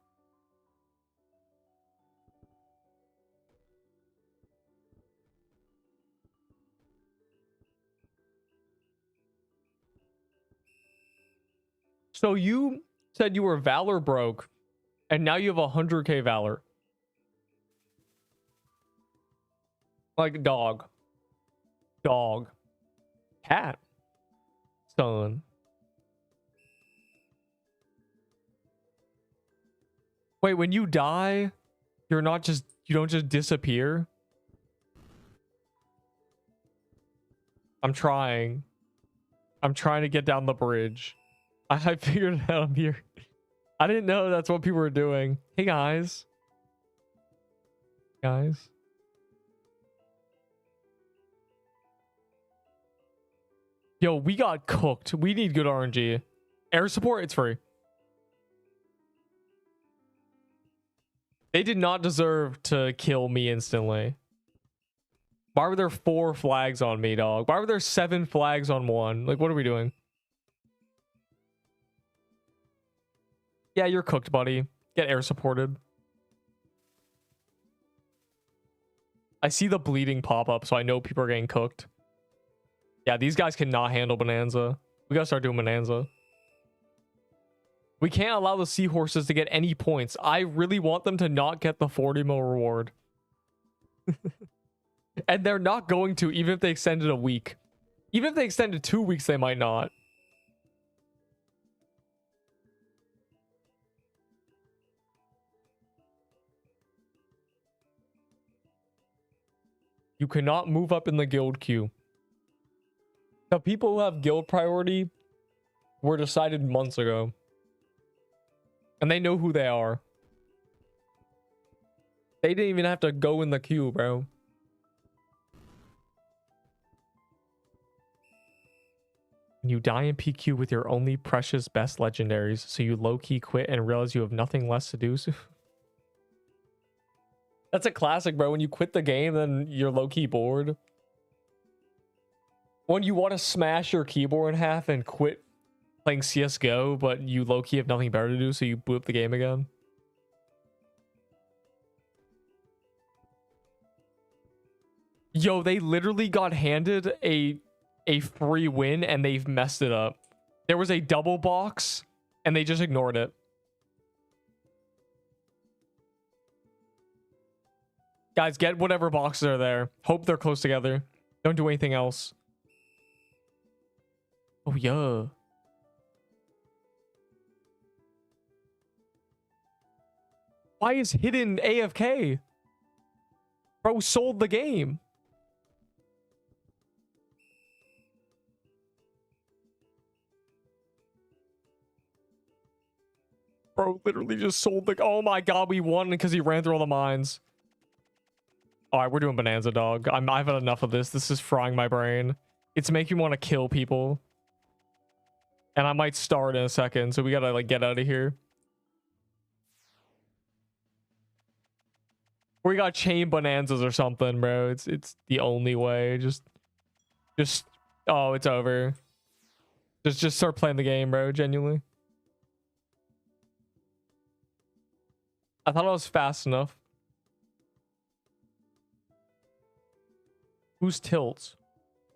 So you said you were Valor broke, and now you have 100k Valor. Like dog. Dog. Cat. Son. Wait, when you die, you don't just disappear? I'm trying to get down the bridge. I figured it out. I'm here. I didn't know that's what people were doing. Hey guys. Yo, we got cooked. We need good RNG. Air support, it's free. They did not deserve to kill me instantly. Why were there 4 flags on me, dog? Why were there 7 flags on one? Like, what are we doing? Yeah, you're cooked, buddy. Get air supported. I see the bleeding pop up, so I know people are getting cooked. Yeah, these guys cannot handle Bonanza. We gotta start doing Bonanza. We can't allow the seahorses to get any points. I really want them to not get the 40 mil reward. And they're not going to, even if they extended a week. Even if they extended 2 weeks, they might not. You cannot move up in the guild queue. The people who have guild priority were decided months ago. And they know who they are. They didn't even have to go in the queue, bro. You die in PQ with your only precious best legendaries, so you low-key quit and realize you have nothing less to do. That's a classic, bro. When you quit the game, then you're low-key bored. When you want to smash your keyboard in half and quit playing CSGO, but you low-key have nothing better to do, so you boot up the game again. Yo, they literally got handed a free win and they've messed it up. There was a double box and they just ignored it. Guys, get whatever boxes are there. Hope they're close together. Don't do anything else. Oh, yeah. Why is Hidden AFK? Bro sold the game. Bro literally just sold the... Oh my god, we won because he ran through all the mines. Alright, we're doing Bonanza, dog. I've had enough of this. This is frying my brain. It's making me want to kill people. And I might start in a second, so we gotta, like, get out of here. We got chain bonanzas or something, bro. It's the only way. Just... Oh, it's over. Just start playing the game, bro. Genuinely. I thought I was fast enough. Who's Tilt?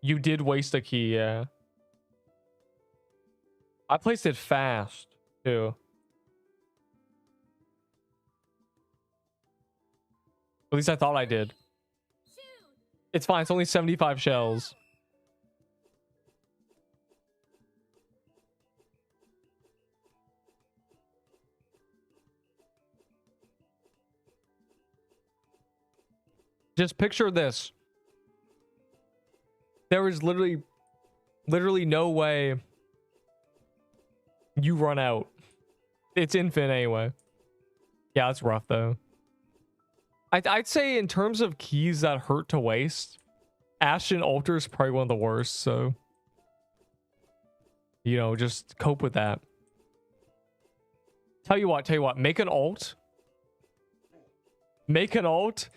You did waste a key, yeah. I placed it fast, too. At least I thought I did. It's fine. It's only 75 shells. Just picture this. There is literally no way you run out. It's infinite anyway. Yeah, it's rough though. I'd say in terms of keys that hurt to waste, Ashen Altar is probably one of the worst. So, you know, just cope with that. Tell you what, make an alt. Make an alt.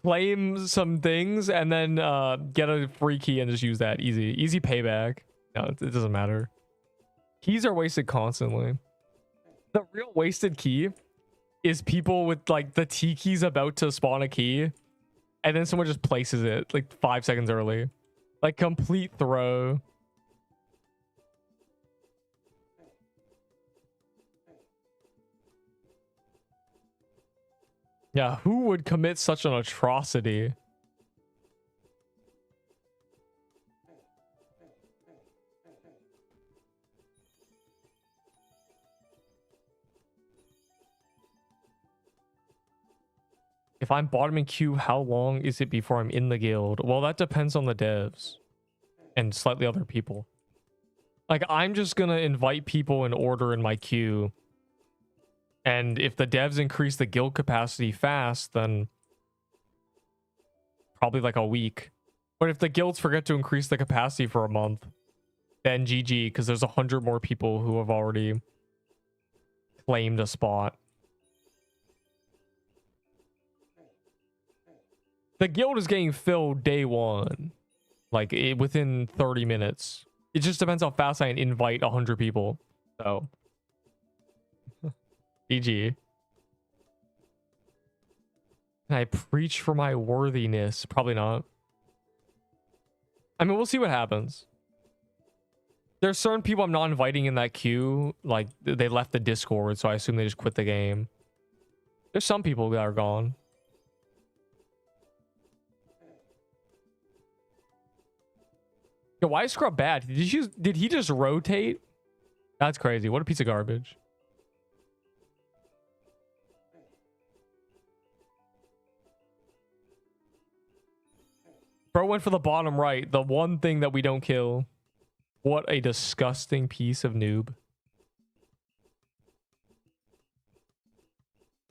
Claim some things and then get a free key and just use that. Easy payback. No, it doesn't matter. Keys are wasted constantly. The real wasted key is people with like the T keys about to spawn a key and then someone just places it like 5 seconds early. Like complete throw. Yeah, who would commit such an atrocity? If I'm bottoming queue, how long is it before I'm in the guild? Well, that depends on the devs and slightly other people. Like, I'm just gonna invite people in order in my queue. And if the devs increase the guild capacity fast, then probably like a week. But if the guilds forget to increase the capacity for a month, then GG, because there's 100 more people who have already claimed a spot. The guild is getting filled day one, like within 30 minutes. It just depends how fast I can invite 100 people. So... GG. Can I preach for my worthiness? Probably not. I mean, we'll see what happens. There's certain people I'm not inviting in that queue. Like, they left the Discord, so I assume they just quit the game. There's some people that are gone. Yo, why is Scrub bad? Did he just rotate? That's crazy. What a piece of garbage. Bro went for the bottom right. The one thing that we don't kill. What a disgusting piece of noob.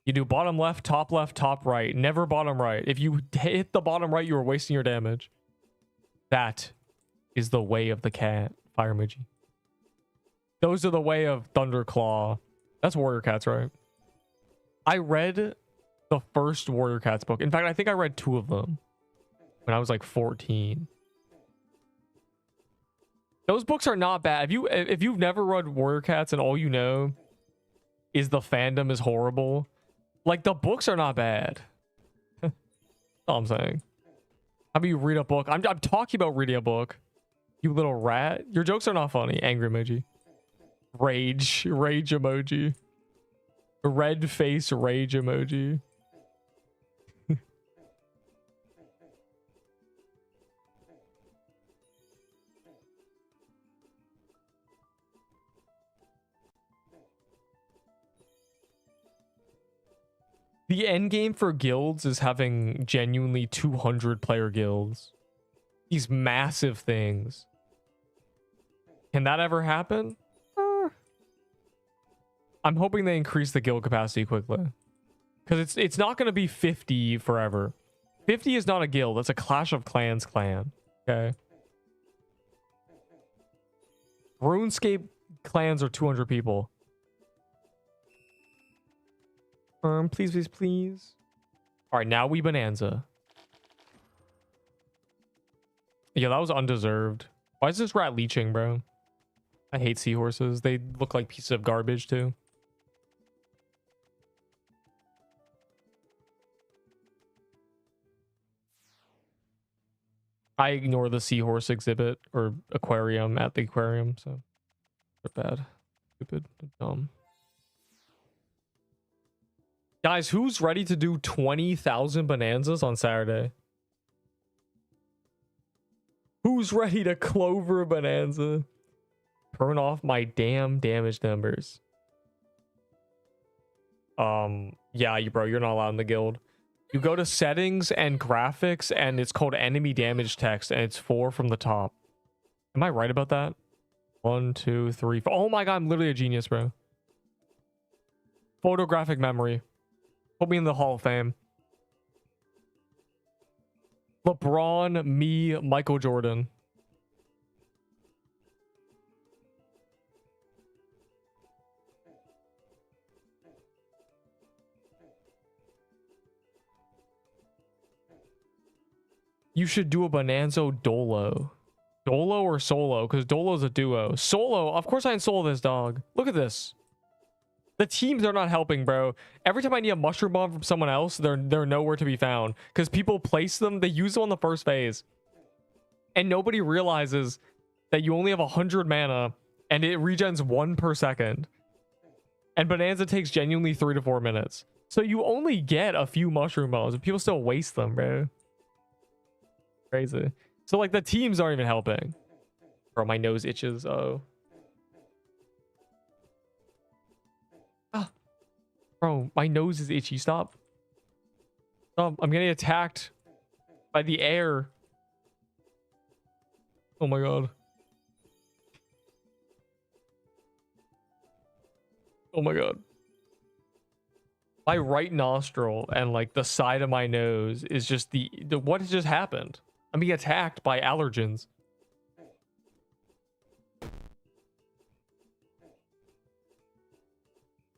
You do bottom left, top right. Never bottom right. If you hit the bottom right, you are wasting your damage. That is the way of the cat. Fire emoji. Those are the way of Thunderclaw. That's Warrior Cats, right? I read the first Warrior Cats book. In fact, I think I read 2 of them when I was like 14. Those books are not bad. If you've never read Warrior Cats and all you know is the fandom is horrible, like the books are not bad. That's all I'm saying. How about you read a book? I'm talking about reading a book. You little rat. Your jokes are not funny. Angry emoji. Rage emoji. Red face rage emoji. The end game for guilds is having genuinely 200 player guilds. These massive things. Can that ever happen? I'm hoping they increase the guild capacity quickly. Because it's not going to be 50 forever. 50 is not a guild. That's a Clash of Clans clan. Okay. RuneScape clans are 200 people. Please, please, please. All right, now we bonanza. Yeah, that was undeserved. Why is this rat leeching, bro? I hate seahorses. They look like pieces of garbage, too. I ignore the seahorse exhibit or aquarium at the aquarium, so they're bad. Stupid. Dumb. Guys, who's ready to do 20,000 bonanzas on Saturday? Who's ready to clover bonanza? Turn off my damn damage numbers. Yeah, bro, you're not allowed in the guild. You go to settings and graphics, and it's called enemy damage text, and it's 4 from the top. Am I right about that? 1, 2, 3, 4. Oh my god, I'm literally a genius, bro. Photographic memory. Put me in the Hall of Fame. LeBron, me, Michael Jordan. You should do a Bonanza Dolo. Dolo or solo? Because Dolo's a duo. Solo? Of course I can solo this dog. Look at this. The teams are not helping, bro. Every time I need a mushroom bomb from someone else, they're nowhere to be found. Because people place them, they use them on the first phase. And nobody realizes that you only have 100 mana and it regens 1 per second. And Bonanza takes genuinely 3 to 4 minutes. So you only get a few mushroom bombs, and people still waste them, bro. Crazy. So like the teams aren't even helping. Bro, my nose itches. Oh. Ah. Bro, my nose is itchy. Stop. Stop. I'm getting attacked by the air. Oh my god. Oh my god. My right nostril and like the side of my nose is just the what has just happened? I'm being attacked by allergens.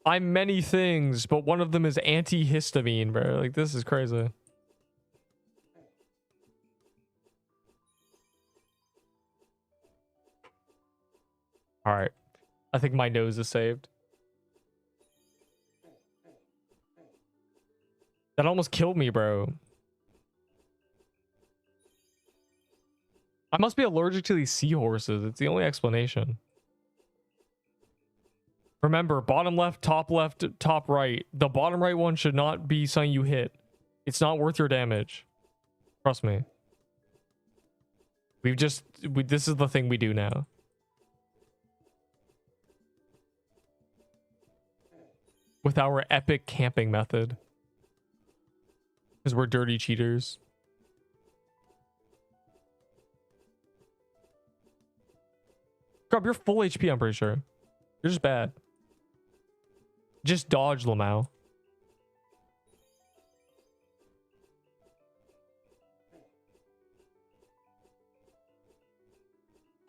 I'm many things, but one of them is antihistamine, bro. Like, this is crazy. All right. I think my nose is saved. That almost killed me, bro. I must be allergic to these seahorses. It's the only explanation. Remember, bottom left, top right. The bottom right one should not be something you hit. It's not worth your damage. Trust me. This is the thing we do now. With our epic camping method. Because we're dirty cheaters. Grub, you're full HP, I'm pretty sure. You're just bad. Just dodge, Lamau.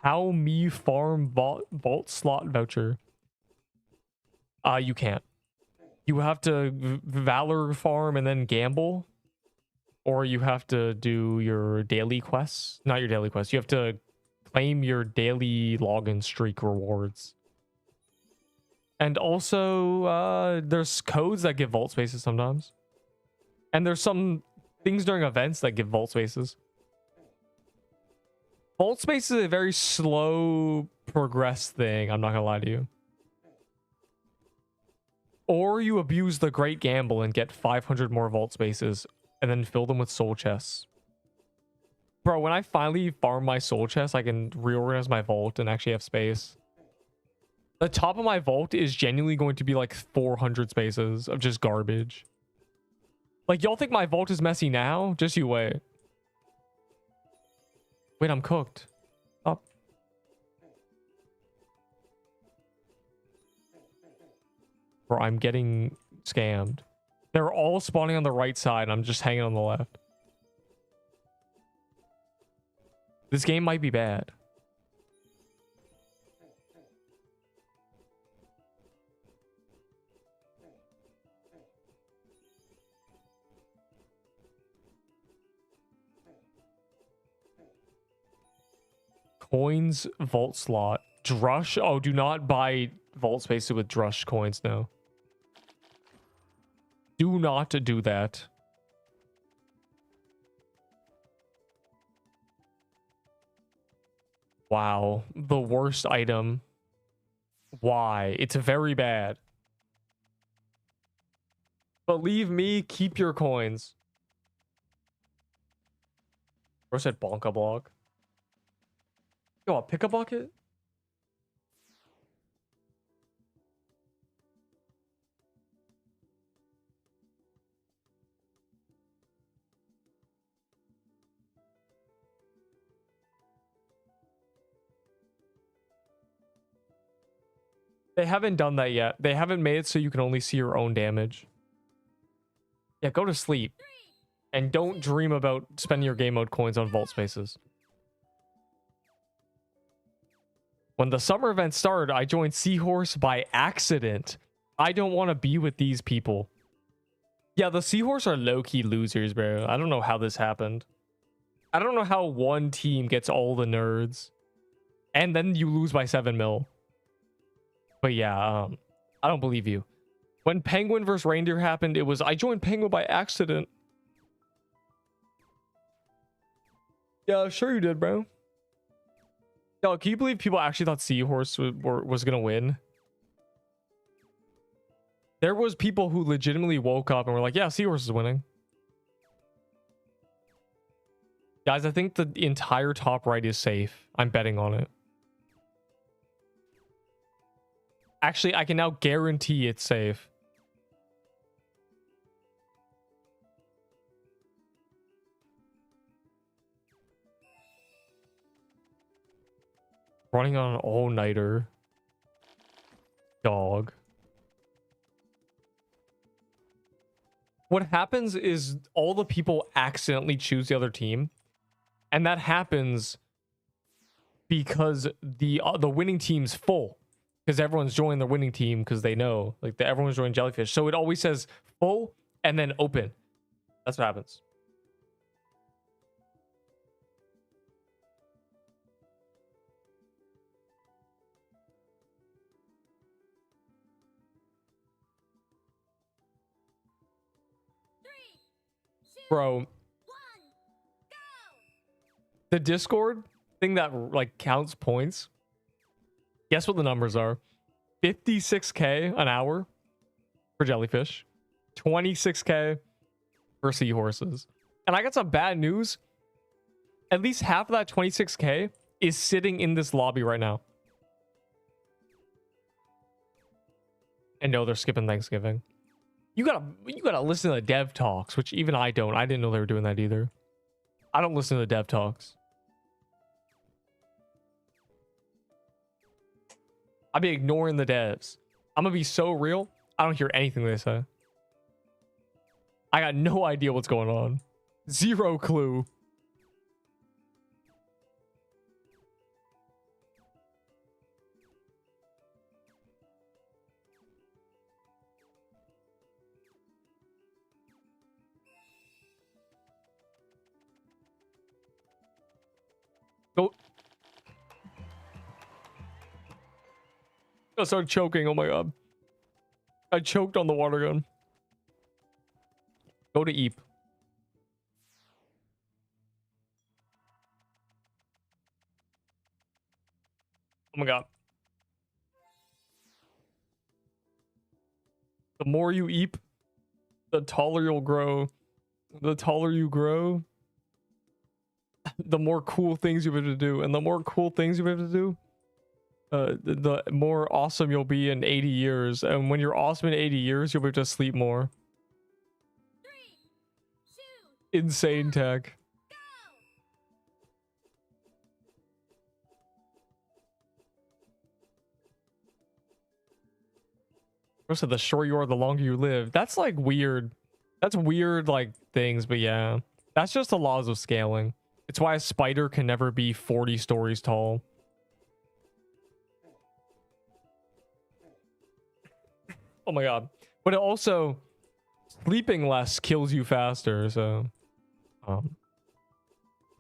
How me farm vault slot voucher. You can't. You have to valor farm and then gamble, or you have to do your daily quests. Not your daily quests. You have to claim your daily login streak rewards. And also, there's codes that give vault spaces sometimes. And there's some things during events that give vault spaces. Vault space is a very slow progress thing, I'm not gonna lie to you. Or you abuse the great gamble and get 500 more vault spaces and then fill them with soul chests. Bro, when I finally farm my soul chests, I can reorganize my vault and actually have space. The top of my vault is genuinely going to be like 400 spaces of just garbage. Like, y'all think my vault is messy now? Just you wait. Wait, I'm cooked. Up. Bro, I'm getting scammed. They're all spawning on the right side, and I'm just hanging on the left. This game might be bad. Coins, vault slot. Drush? Oh, do not buy vault spaces with Drush coins, no. Do not do that. Wow, the worst item. Why? It's very bad. Believe me, keep your coins. Bro said bonka block. Yo, pick a bucket? They haven't done that yet. They haven't made it so you can only see your own damage. Yeah, go to sleep. And don't dream about spending your game mode coins on vault spaces. When the summer event started, I joined Seahorse by accident. I don't want to be with these people. Yeah, the Seahorse are low-key losers, bro. I don't know how this happened. I don't know how one team gets all the nerds. And then you lose by 7 mil. But yeah, I don't believe you. When Penguin versus Reindeer happened, it was, I joined Penguin by accident. Yeah, sure you did, bro. Yo, can you believe people actually thought Seahorse was gonna win? There was people who legitimately woke up and were like, yeah, Seahorse is winning. Guys, I think the entire top right is safe. I'm betting on it. Actually, I can now guarantee it's safe. Running on an all-nighter. Dog. What happens is all the people accidentally choose the other team. And that happens because the winning team's full. Because everyone's joining the winning team because they know. Like, everyone's joining Jellyfish. So it always says full and then open. That's what happens. Bro, the Discord thing that like counts points. Guess what the numbers are? 56k an hour for Jellyfish, 26k for Seahorses. And I got some bad news. At least half of that 26k is sitting in this lobby right now. And no, they're skipping Thanksgiving. You gotta listen to the dev talks, which even I don't. I didn't know they were doing that either. I don't listen to the dev talks. I'll be ignoring the devs. I'm gonna be so real. I don't hear anything they say. I got no idea what's going on. Zero clue. I started choking. Oh my god. I choked on the water gun. Go to Eep. Oh my god. The more you Eep, the taller you'll grow. The taller you grow, the more cool things you have to do. And the more cool things you have to do, the more awesome you'll be in 80 years. And when you're awesome in 80 years, you'll be able to sleep more. 3, 2, Insane tech. go! Also, the shorter you are, the longer you live. That's like weird. That's weird, like things, but yeah. That's just the laws of scaling. It's why a spider can never be 40 stories tall. Oh my god. But it also, sleeping less kills you faster, so you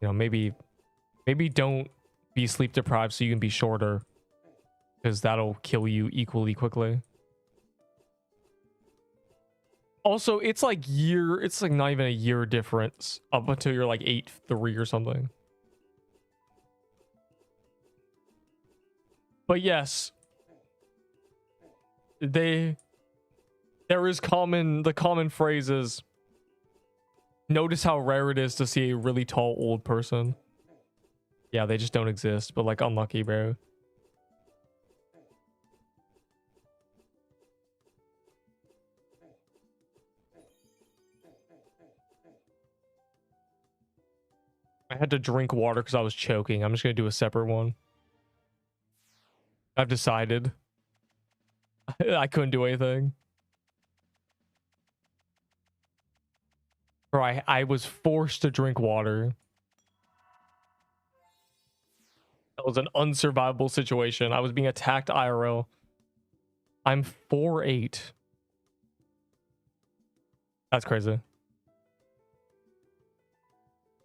know, maybe don't be sleep deprived so you can be shorter, because that'll kill you equally quickly. Also, it's like not even a year difference up until you're like 8'3" or something. But yes, the common phrase is, notice how rare it is to see a really tall old person. Yeah, they just don't exist, but like unlucky, bro. I had to drink water because I was choking. I'm just going to do a separate one. I've decided. I couldn't do anything. Bro, I was forced to drink water. That was an unsurvivable situation. I was being attacked IRL. I'm 4'8". That's crazy.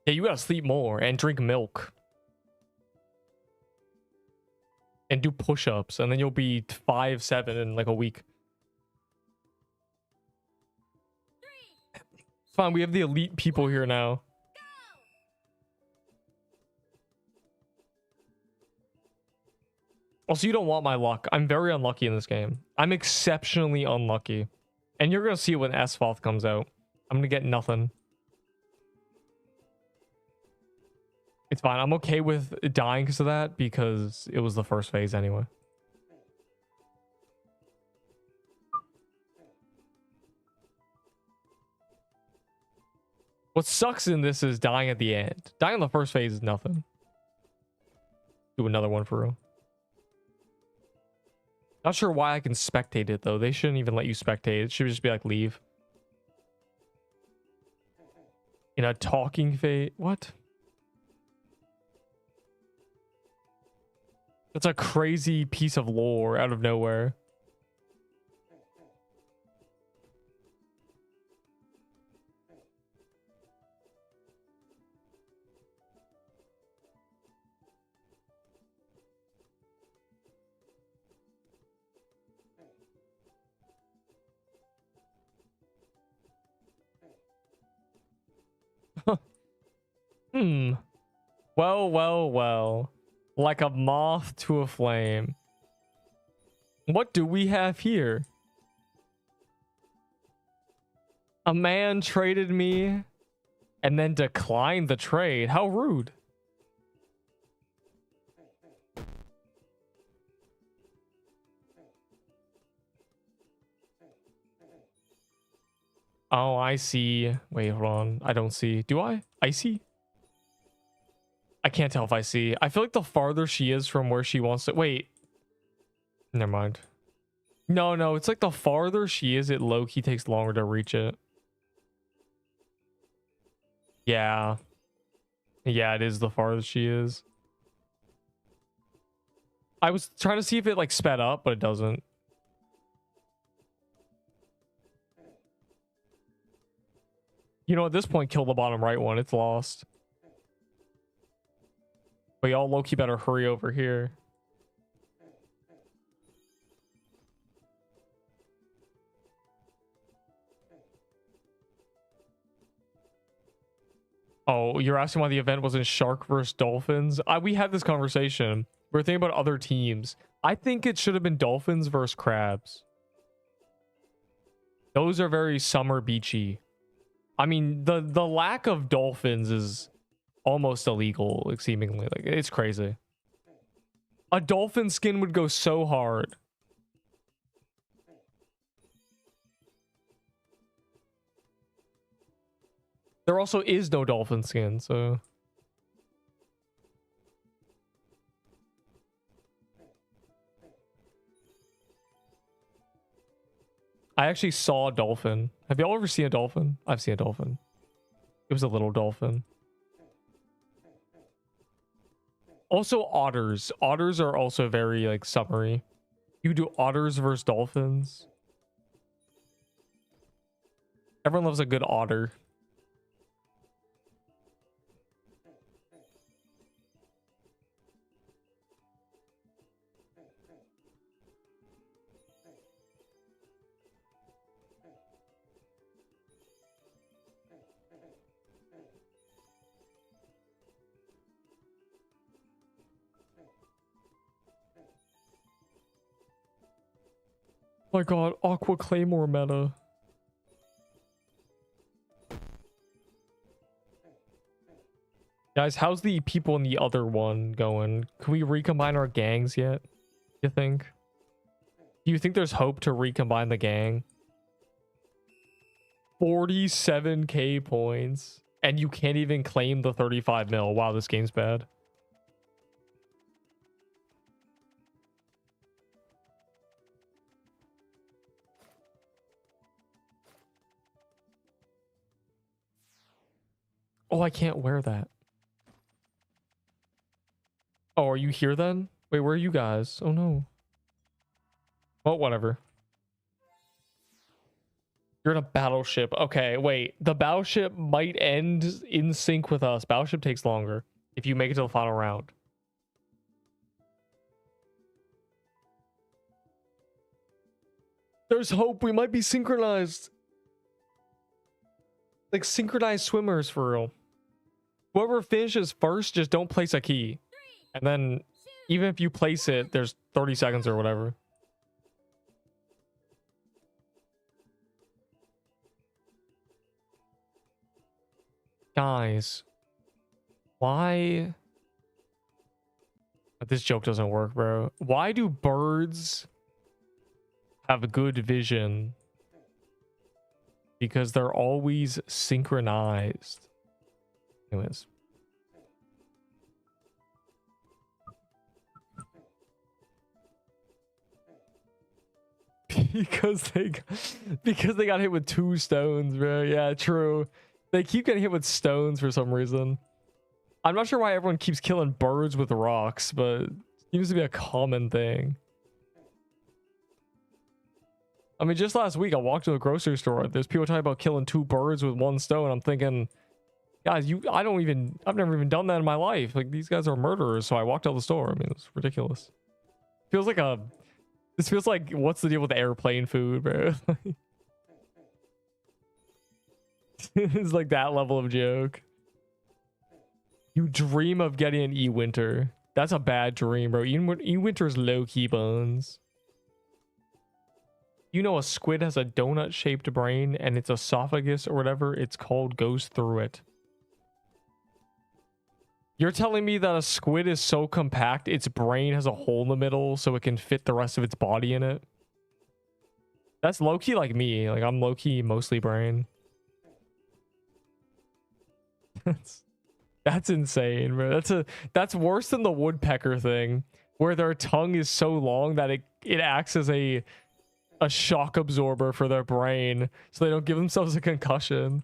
Yeah, you gotta sleep more and drink milk. And do push-ups, and then you'll be 5'7" in like a week. 3, It's fine, we have the elite people here now. go! Also, you don't want my luck. I'm very unlucky in this game. I'm exceptionally unlucky. And you're gonna see when Asphalth comes out. I'm gonna get nothing. It's fine. I'm okay with dying because of that, because it was the first phase anyway. What sucks in this is dying at the end. Dying in the first phase is nothing. Do another one for real. Not sure why I can spectate it though. They shouldn't even let you spectate. It should just be like leave. In a talking phase. What? That's a crazy piece of lore out of nowhere. Well. Like a moth to a flame. What do we have here? A man traded me and then declined the trade. How rude. Oh, I see. Wait, hold on. I don't see. Do I? I see. I can't tell if I see. I feel like the farther she is from where she wants to... Wait. Never mind. No. It's like the farther she is, it low-key takes longer to reach it. Yeah. Yeah, it is the farthest she is. I was trying to see if it like sped up, but it doesn't. You know, at this point, kill the bottom right one. It's lost. But y'all low-key better hurry over here. Oh, you're asking why the event wasn't shark versus dolphins? We had this conversation. We're thinking about other teams. I think it should have been dolphins versus crabs. Those are very summer beachy. I mean, the lack of dolphins is almost illegal, like, seemingly. Like, it's crazy. A dolphin skin would go so hard. There also is no dolphin skin, so... I actually saw a dolphin. Have y'all ever seen a dolphin? I've seen a dolphin. It was a little dolphin. Also otters. Otters are also very, like, summery. You do otters versus dolphins. Everyone loves a good otter. Oh my god, Aqua Claymore meta. Guys, how's the people in the other one going? Can we recombine our gangs yet? You think? Do you think there's hope to recombine the gang? 47k points. And you can't even claim the 35 mil. Wow, this game's bad. Oh, I can't wear that. Oh, are you here then? Wait, where are you guys? Oh no. Well, whatever. You're in a battleship. Okay, wait. The battleship might end in sync with us. Battleship takes longer if you make it to the final round. There's hope. We might be synchronized. Like synchronized swimmers for real. Whoever finishes first, just don't place a key. And then even if you place it, there's 30 seconds or whatever. Guys, why? This joke doesn't work, bro. Why do birds have good vision? Because they're always synchronized. Anyways. because they got hit with 2 stones, bro. Yeah, true. They keep getting hit with stones for some reason. I'm not sure why everyone keeps killing birds with rocks, but it seems to be a common thing. I mean, just last week I walked to a grocery store. There's people talking about killing 2 birds with 1 stone. I'm thinking, guys, I've never even done that in my life. Like, these guys are murderers. So I walked out the store. I mean, it's ridiculous. This feels like, what's the deal with airplane food, bro? It's like that level of joke. You dream of getting an E-Winter. That's a bad dream, bro. E-Winter's low-key buns. You know, a squid has a donut-shaped brain and its esophagus or whatever it's called goes through it. You're telling me that a squid is so compact its brain has a hole in the middle so it can fit the rest of its body in it? That's low-key like me. Like, I'm low-key mostly brain. That's insane, bro. That's worse than the woodpecker thing, where their tongue is so long that it acts as a shock absorber for their brain, so they don't give themselves a concussion.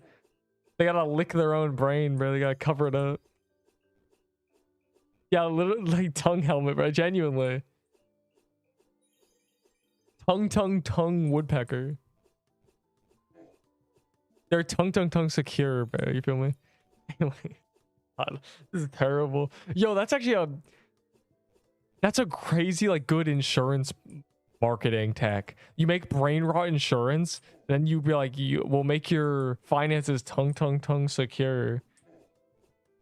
They gotta lick their own brain, bro. They gotta cover it up. Yeah, literally, like tongue helmet, bro. Genuinely. Tongue woodpecker. They're tongue secure, bro. You feel me? God, this is terrible. Yo, that's actually that's a crazy, like, good insurance marketing tech. You make brain rot insurance, then you be like, we'll make your finances tongue secure.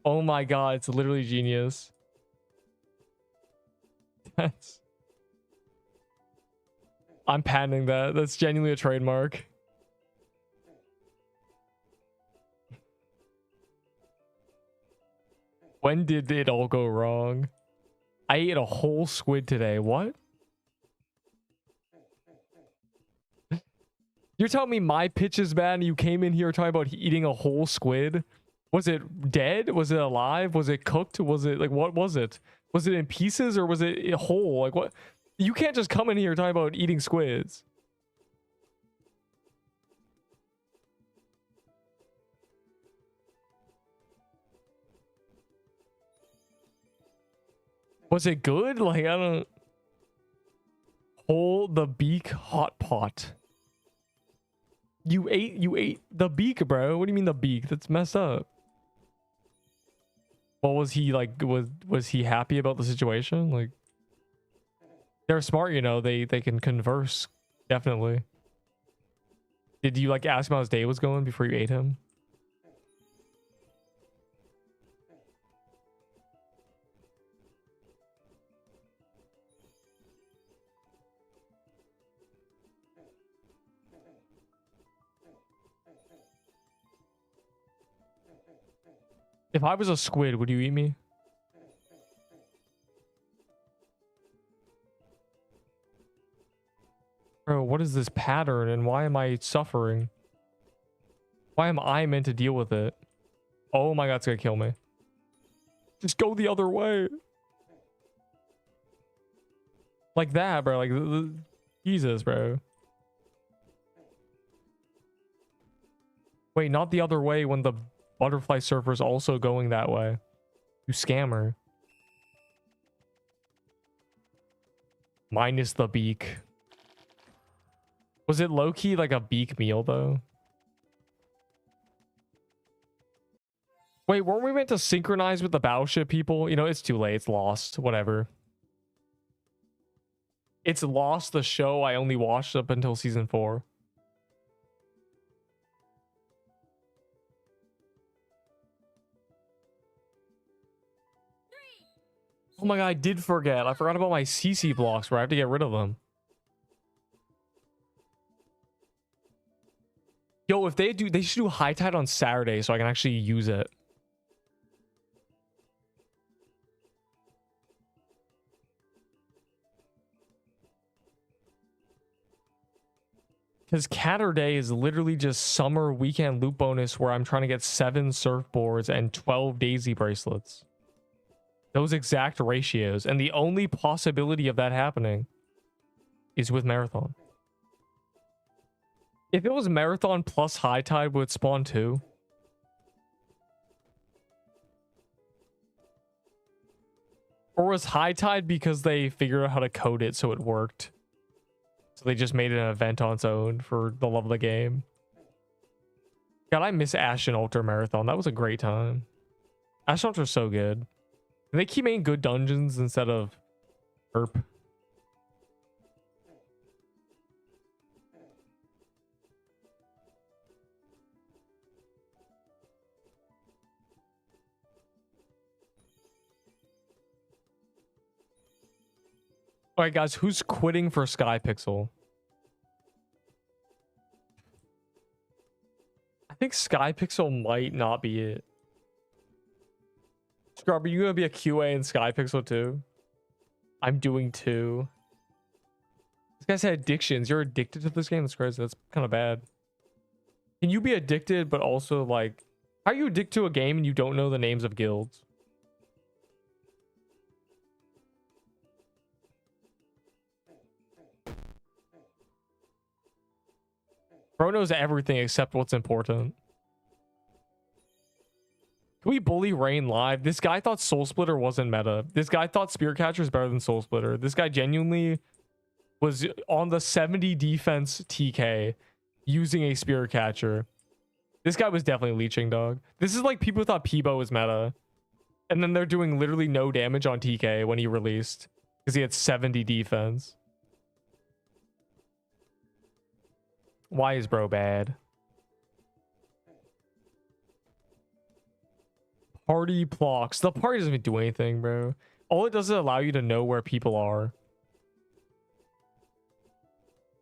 Oh my god, it's literally genius. That's... I'm patenting that. That's genuinely a trademark. When did it all go wrong? I ate a whole squid today. What? You're telling me my pitch is bad and you came in here talking about eating a whole squid? Was it dead? Was it alive? Was it cooked? Was it like, what was it? Was it in pieces or was it whole? Like what? You can't just come in here talking about eating squids. Was it good? Like, I don't... Whole the beak hot pot. You ate the beak, bro. What do you mean the beak? That's messed up. What was he like? Was he happy about the situation? Like, they're smart, you know. They can converse. Definitely. Did you like ask him how his day was going before you ate him? If I was a squid, would you eat me? Bro, what is this pattern and why am I suffering? Why am I meant to deal with it? Oh my god, it's gonna kill me. Just go the other way. Like that, bro. Like, Jesus, bro. Wait, not the other way when the butterfly surfer is also going that way. You scammer. Minus the beak. Was it low-key like a beak meal, though? Wait, weren't we meant to synchronize with the battleship people? You know, it's too late. It's lost. Whatever. It's lost the show I only watched up until season 4. Oh my god, I did forget. I forgot about my CC blocks where I have to get rid of them. Yo, if they should do high tide on Saturday so I can actually use it. Because Catter Day is literally just summer weekend loot bonus where I'm trying to get 7 surfboards and 12 daisy bracelets. Those exact ratios. And the only possibility of that happening is with Marathon. If it was Marathon plus High Tide, would it spawn 2? Or was High Tide because they figured out how to code it so it worked? So they just made it an event on its own for the love of the game. God, I miss Ashen Ultra Marathon. That was a great time. Ashen Ultra's so good. And they keep making good dungeons instead of Nerp. All right, guys, who's quitting for Skypixel? I think Skypixel might not be it. Scrub, are you gonna be a QA in Skypixel too? I'm doing 2. This guy said addictions. You're addicted to this game? That's crazy. That's kind of bad. Can you be addicted, but also like, how are you addicted to a game and you don't know the names of guilds? Bro knows everything except what's important. Can we bully Rain live? This guy thought Soul Splitter wasn't meta. This guy thought Spear Catcher is better than Soul Splitter. This guy genuinely was on the 70 defense TK using a Spear Catcher. This guy was definitely leeching, dog. This is like people thought Peebo was meta. And then they're doing literally no damage on TK when he released. Because he had 70 defense. Why is bro bad? Party blocks. The party doesn't even do anything, bro. All it does is allow you to know where people are.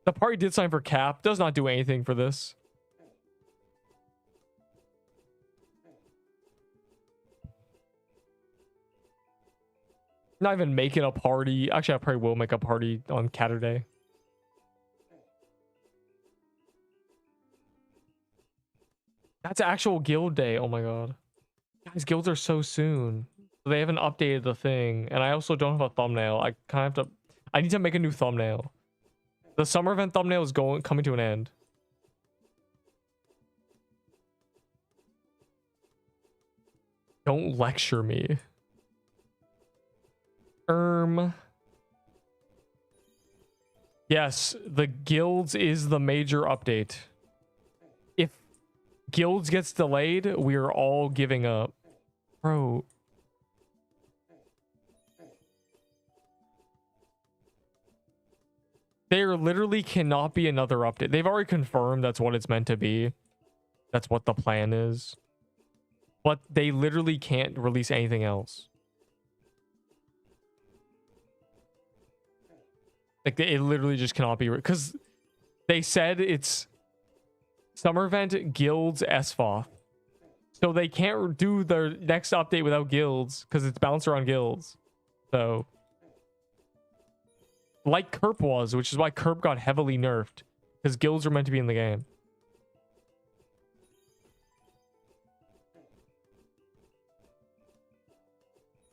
The party did sign for cap. Does not do anything for this. Not even making a party. Actually, I probably will make a party on Catterday. That's actual guild day. Oh my god. Guys, guilds are so soon. They haven't updated the thing. And I also don't have a thumbnail. I kind of have to... I need to make a new thumbnail. The summer event thumbnail is coming to an end. Don't lecture me. Yes, the guilds is the major update. If guilds gets delayed, we are all giving up. Bro. There literally cannot be another update. They've already confirmed that's what it's meant to be. That's what the plan is. But they literally can't release anything else. Like, it literally just cannot be... Because they said it's summer event, guilds, SFOF. So they can't do their next update without guilds because it's bounced around guilds. So... Like Kerp was, which is why Kerp got heavily nerfed. Because guilds are meant to be in the game.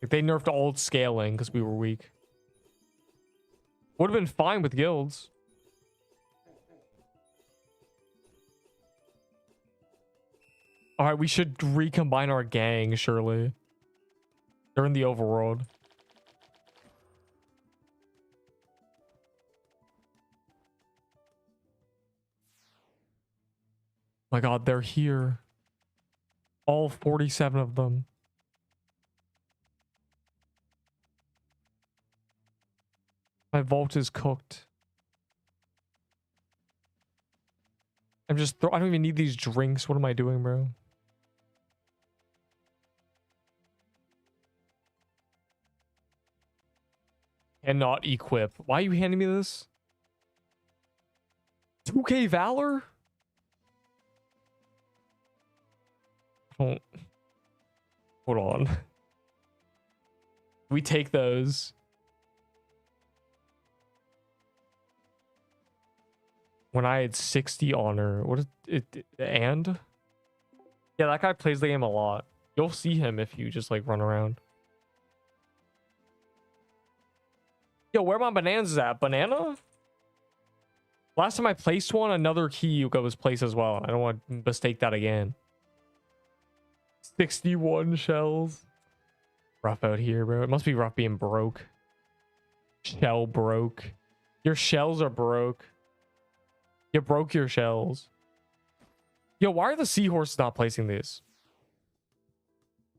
Like, they nerfed all scaling because we were weak. Would have been fine with guilds. Alright, we should recombine our gang, surely. They're in the overworld. My god, they're here. All 47 of them. My vault is cooked. I'm just I don't even need these drinks. What am I doing, bro? Cannot equip. Why are you handing me this? 2K Valor? Don't. Hold on. We take those. When I had 60 honor. What is it? And? Yeah, that guy plays the game a lot. You'll see him if you just like run around. Yo, where my bananas at? Banana? Last time I placed one, another key was placed as well. I don't want to mistake that again. 61 shells. Rough out here, bro. It must be rough being broke. Shell broke. Your shells are broke. You broke your shells. Yo, why are the seahorses not placing these?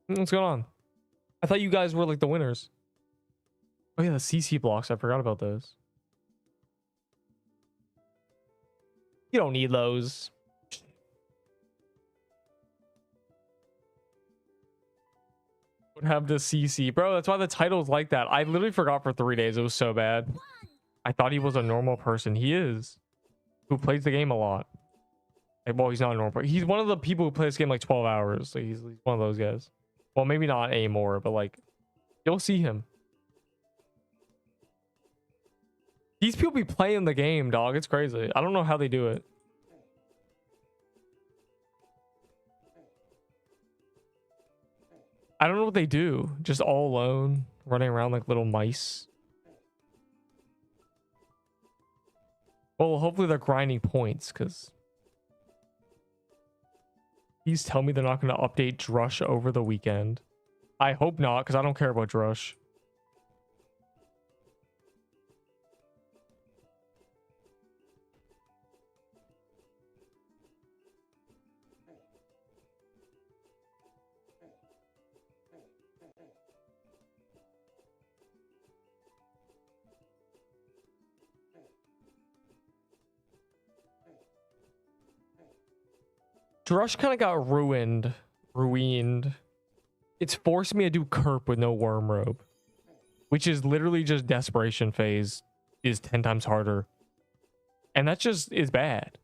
What's going on? I thought you guys were like the winners. Oh yeah, the CC blocks. I forgot about those. You don't need those. Would have the CC. Bro, that's why the title's like that. I literally forgot for 3 days. It was so bad. I thought he was a normal person. He is. Who plays the game a lot. Like, well, he's not a normal person. He's one of the people who play this game like 12 hours. Like, he's one of those guys. Well, maybe not anymore, but like, you'll see him. These people be playing the game, dog. It's crazy. I don't know how they do it. I don't know what they do. Just all alone, running around like little mice. Well, hopefully they're grinding points, because... Please tell me they're not going to update Drush over the weekend. I hope not, because I don't care about Drush. Drush kind of got ruined. It's forced me to do Kerp with no worm robe, which is literally just desperation phase is 10 times harder. And that just is bad.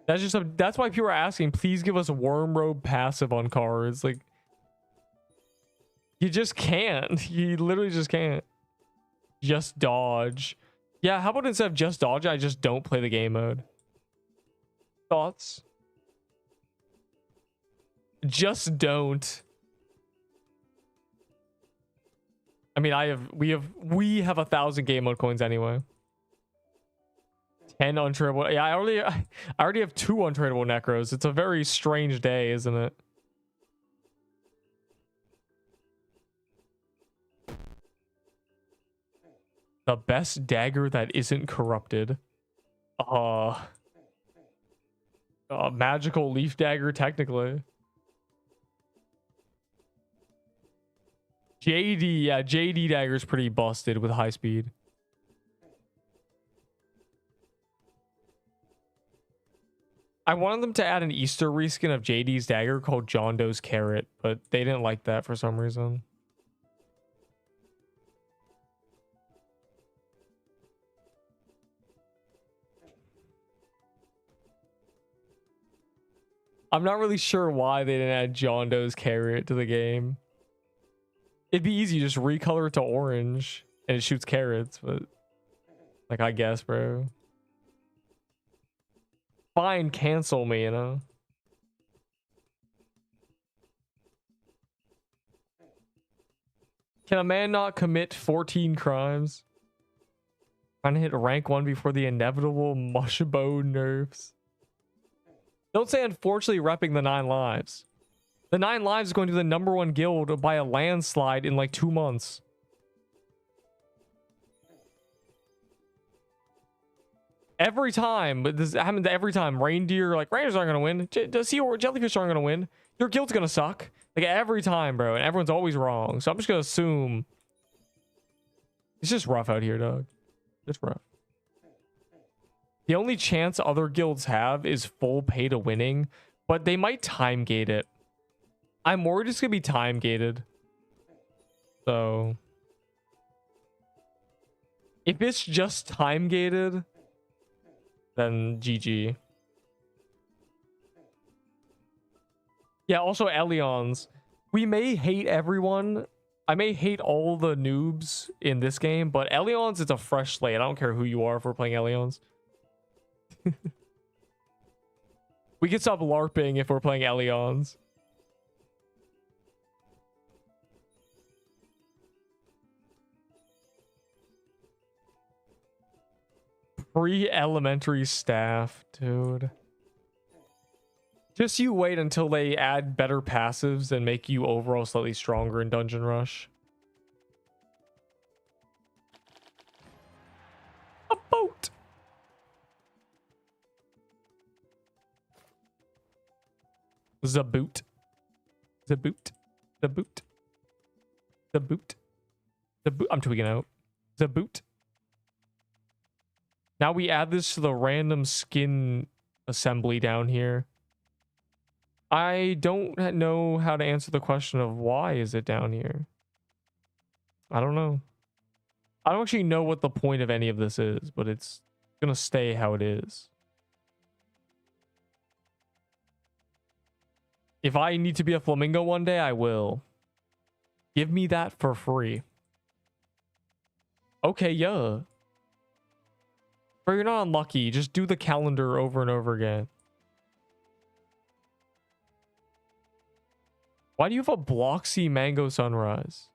That's why people are asking, please give us worm robe passive on cards. Like, you just can't. You literally just can't. Just dodge. Yeah, how about instead of just dodge, I just don't play the game mode? Thoughts? Just don't. I mean, we have 1,000 game mode coins anyway. 10 untradeable. Yeah, I already have 2 untradeable necros. It's a very strange day, isn't it? The best dagger that isn't corrupted. Magical leaf dagger, technically. JD, yeah, JD dagger's pretty busted with high speed. I wanted them to add an Easter reskin of JD's dagger called John Doe's Carrot, but they didn't like that for some reason. I'm not really sure why they didn't add John Doe's Carrot to the game. It'd be easy, just recolor it to orange and it shoots carrots, but like, I guess, bro. Fine, cancel me, you know? Can a man not commit 14 crimes? Trying to hit rank 1 before the inevitable mushbone nerfs. Don't say unfortunately repping the 9 lives. The 9 lives is going to the #1 guild by a landslide in like 2 months. Every time, but this happens every time. Reindeers aren't gonna win. Jellyfish aren't gonna win. Your guild's gonna suck. Like every time, bro. And everyone's always wrong. So I'm just gonna assume. It's just rough out here, dog. It's rough. The only chance other guilds have is full pay to winning, but they might time gate it. I'm worried it's gonna be time gated. So if it's just time gated, then GG. Yeah, also Elions. We may hate everyone. I may hate all the noobs in this game, but Elions, it's a fresh slate. I don't care who you are if we're playing Elions. We can stop LARPing if we're playing Elions. Pre-elementary staff, dude. Just you wait until they add better passives and make you overall slightly stronger in Dungeon Rush. A boat! Zaboot. Zaboot. Zaboot. Zaboot. Zaboot. I'm tweaking out. Zaboot. Now we add this to the random skin assembly down here. I don't know how to answer the question of why is it down here. I don't know. I don't actually know what the point of any of this is, but it's gonna stay how it is. If I need to be a flamingo one day, I will. Give me that for free. Okay, yeah. Bro, you're not unlucky. Just do the calendar over and over again. Why do you have a Bloxy Mango Sunrise?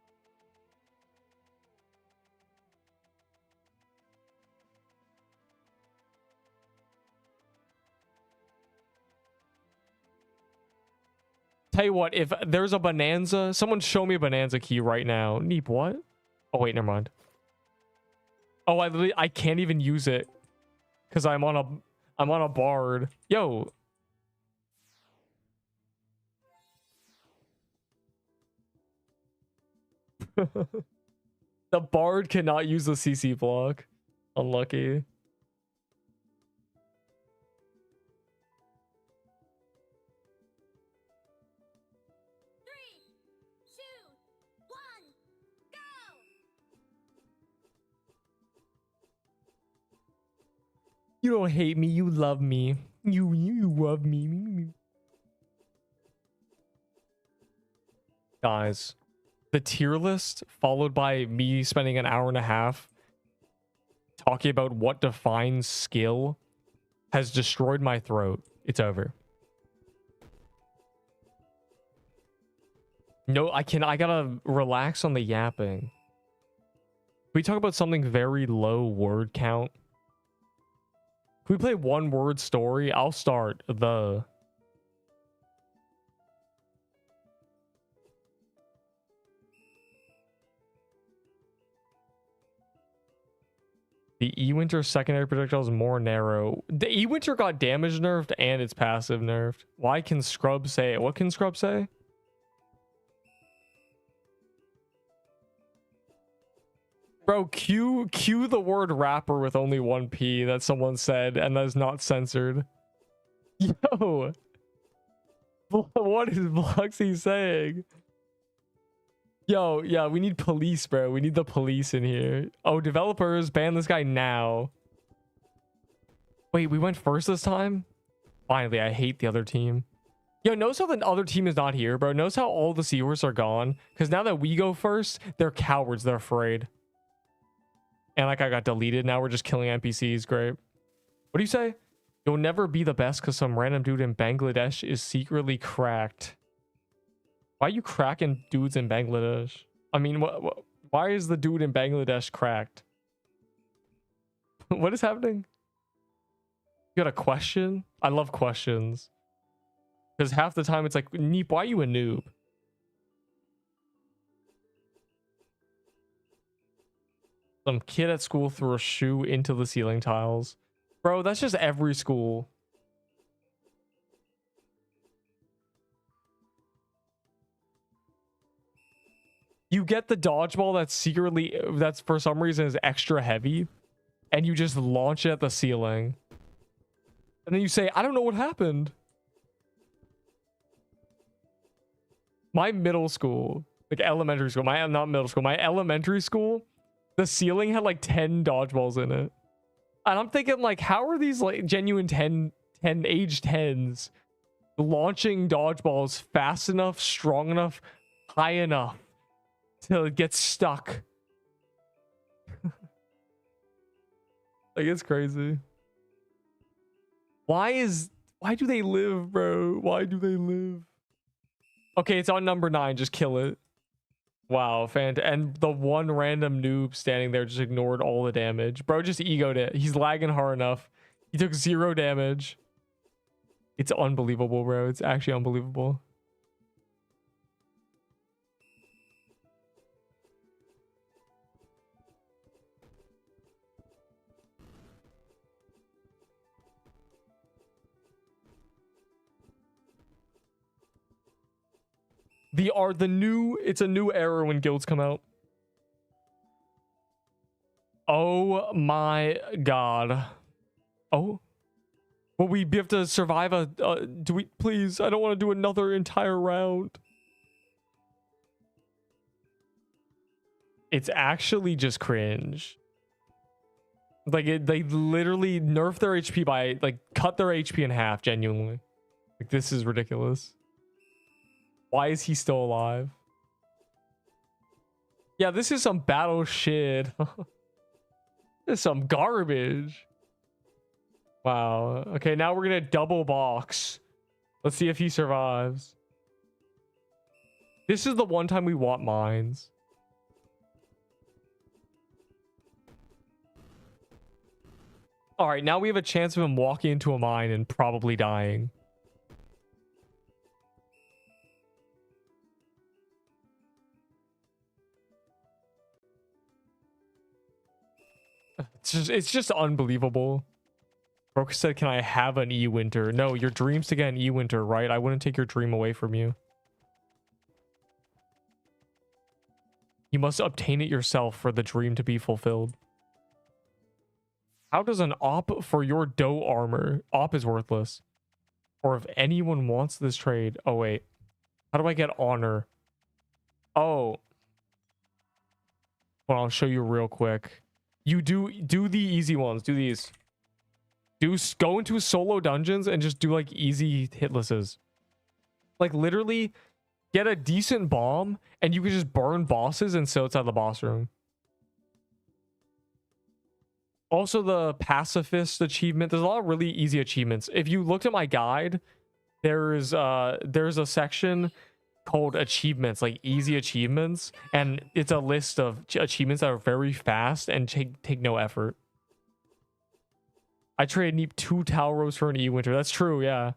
Tell you what, if there's a Bonanza, someone show me a Bonanza key right now. Neep, what? Oh, wait, never mind. Oh, I can't even use it because I'm on a bard. Yo. The bard cannot use the CC block. Unlucky. You don't hate me, you love me. You love me. Guys, the tier list followed by me spending an hour and a half talking about what defines skill has destroyed my throat. It's over. No, I gotta relax on the yapping. Can we talk about something very low word count? Can we play one word story? I'll start the E-Winter secondary projectile is more narrow. The E-Winter got damage nerfed and its passive nerfed. Why can Scrub say it? What can Scrub say? Bro, cue the word rapper with only one P that someone said and that is not censored. Yo! What is Bloxy saying? Yo, yeah, we need police, bro. We need the police in here. Oh, developers, ban this guy now. Wait, we went first this time? Finally, I hate the other team. Yo, notice how the other team is not here, bro. Notice how all the Seahorse are gone. Because now that we go first, they're cowards. They're afraid. And like I got deleted. Now we're just killing NPCs. Great. What do you say? You'll never be the best because some random dude in Bangladesh is secretly cracked. Why are you cracking dudes in Bangladesh? I mean, why is the dude in Bangladesh cracked? What is happening? You got a question? I love questions. Because half the time it's like, Neep, why are you a noob? Some kid at school threw a shoe into the ceiling tiles. Bro, that's just every school. You get the dodgeball that's for some reason is extra heavy, and you just launch it at the ceiling. And then you say, I don't know what happened. My middle school, like elementary school, not middle school, my elementary school, the ceiling had like 10 dodgeballs in it. And I'm thinking, like, how are these like genuine 10 age 10s launching dodgeballs fast enough, strong enough, high enough till it gets stuck? Like, it's crazy. Why do they live, bro? Why do they live? Okay, it's on number 9. Just kill it. Wow, and the one random noob standing there just ignored all the damage. Bro just egoed it. He's lagging hard enough. He took 0 damage. It's unbelievable, bro. It's actually unbelievable. It's a new era when guilds come out. Oh my god. Oh, well, we have to survive do we please? I don't want to do another entire round. It's actually just cringe. Like they literally nerf their HP by like cut their HP in half. Genuinely, like this is ridiculous. Why is he still alive? Yeah, this is some battle shit. This is some garbage. Wow. Okay, now we're gonna double box. Let's see if he survives. This is the one time we want mines. All right, now we have a chance of him walking into a mine and probably dying. It's just unbelievable. Broke said, can I have an E-Winter? No, your dream's to get an E-Winter, right? I wouldn't take your dream away from you. You must obtain it yourself for the dream to be fulfilled. How does an op for your dough armor? Op is worthless. Or if anyone wants this trade. Oh, wait. How do I get honor? Oh. Well, I'll show you real quick. You do the easy ones. Do these. Go into solo dungeons and just do like easy hitlesses. Like literally get a decent bomb and you can just burn bosses and so it's out of the boss room. Also the pacifist achievement, there's a lot of really easy achievements. If you looked at my guide, there's a section called achievements, like easy achievements, and it's a list of achievements that are very fast and take no effort. I traded Neep 2 Tower Rows for an E-Winter. That's true, yeah.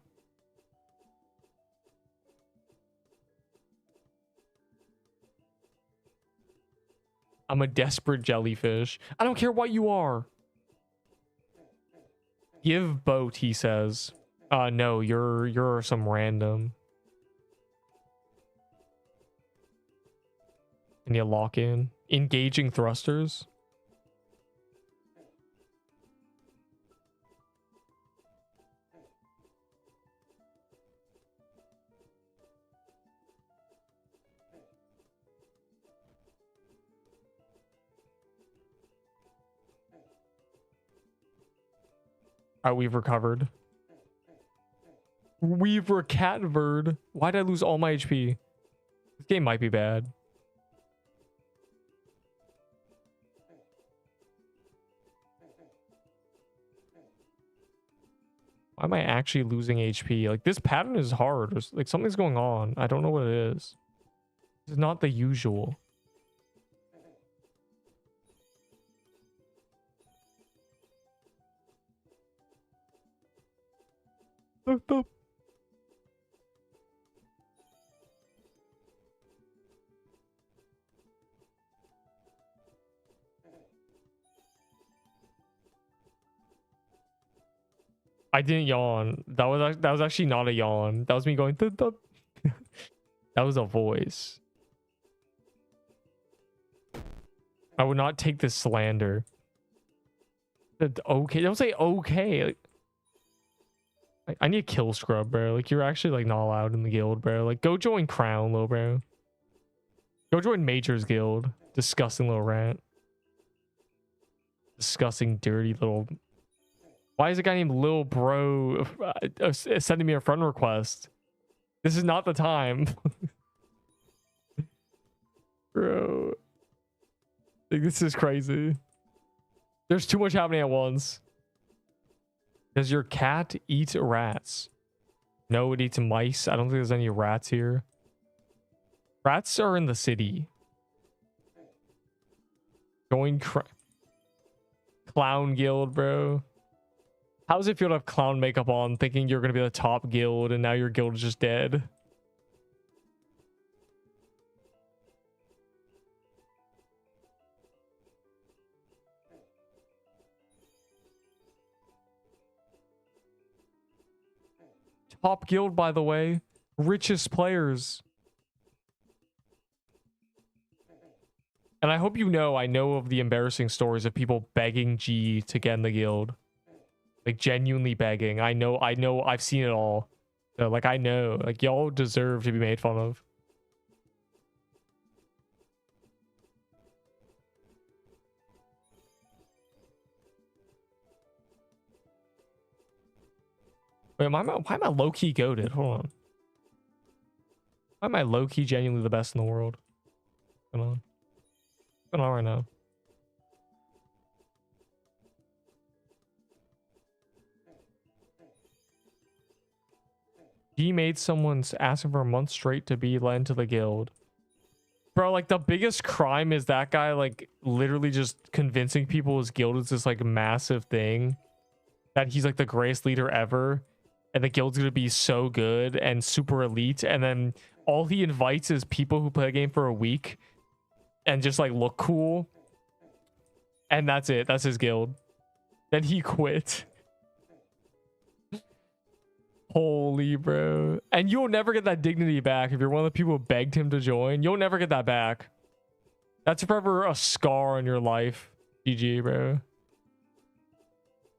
I'm a desperate jellyfish. I don't care what you are. Give boat, he says. No, you're some random. Can you lock in? Engaging thrusters? Alright, we've recovered. We've recovered. Why did I lose all my HP? This game might be bad. Why am I actually losing HP? Like, this pattern is hard. There's, like, something's going on. I don't know what it is. It's not the usual. Boop, boop. I didn't yawn. That was actually not a yawn. That was me going. Thup, thup. That was a voice. I would not take this slander. Okay, don't say okay. Like, I need a kill scrub, bro. Like, you're actually like not allowed in the guild, bro. Like, go join Crown, little bro. Go join Major's guild. Disgusting little rant. Disgusting, dirty little. Why is a guy named Lil Bro sending me a friend request? This is not the time. Bro. Like, this is crazy. There's too much happening at once. Does your cat eat rats? No, it eats mice. I don't think there's any rats here. Rats are in the city. Join Clown Guild, bro. How does it feel to have clown makeup on, thinking you're going to be the top guild, and now your guild is just dead? Top guild, by the way. Richest players. And I hope you know, I know of the embarrassing stories of people begging G to get in the guild. Like, genuinely begging. I know, I've seen it all. So, like, I know. Like, y'all deserve to be made fun of. Wait, why am I low-key goated? Hold on. Why am I low-key genuinely the best in the world? What's going on? What's going on right now? He made someone asking for a month straight to be led into the guild. Bro, like, the biggest crime is that guy, like, literally just convincing people his guild is this, like, massive thing. That he's, like, the greatest leader ever. And the guild's gonna be so good and super elite. And then all he invites is people who play the game for a week. And just, like, look cool. And that's it. That's his guild. Then he quit. Holy bro. And you'll never get that dignity back if you're one of the people who begged him to join. You'll never get that back. That's forever a scar on your life. GG, bro.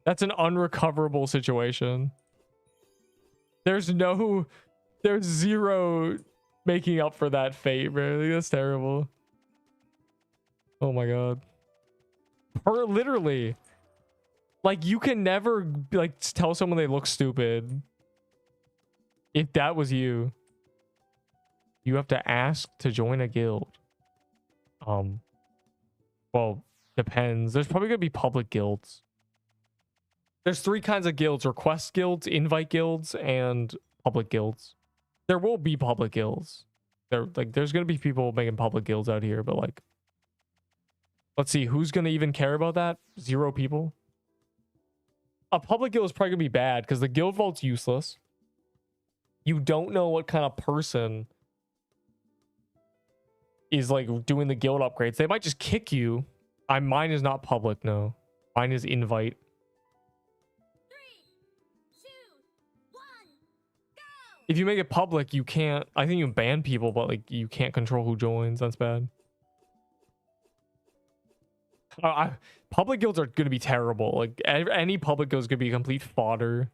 That's an unrecoverable situation. There's zero making up for that fate, bro. Like, that's terrible. Oh my god. Literally. Like, you can never like tell someone they look stupid. If that was you, you have to ask to join a guild. Well, depends. There's probably gonna be public guilds. There's 3 kinds of guilds: request guilds, invite guilds, and public guilds. There will be public guilds. There's gonna be people making public guilds out here, but like, let's see, who's gonna even care about that? 0 people. A public guild is probably gonna be bad because the guild vault's useless. You don't know what kind of person is like doing the guild upgrades. They might just kick you. Mine is not public, no. Mine is invite. 3, 2, 1, go! If you make it public, you can't. I think you can ban people, but like you can't control who joins. That's bad. Public guilds are going to be terrible. Like any public guild is going to be complete fodder.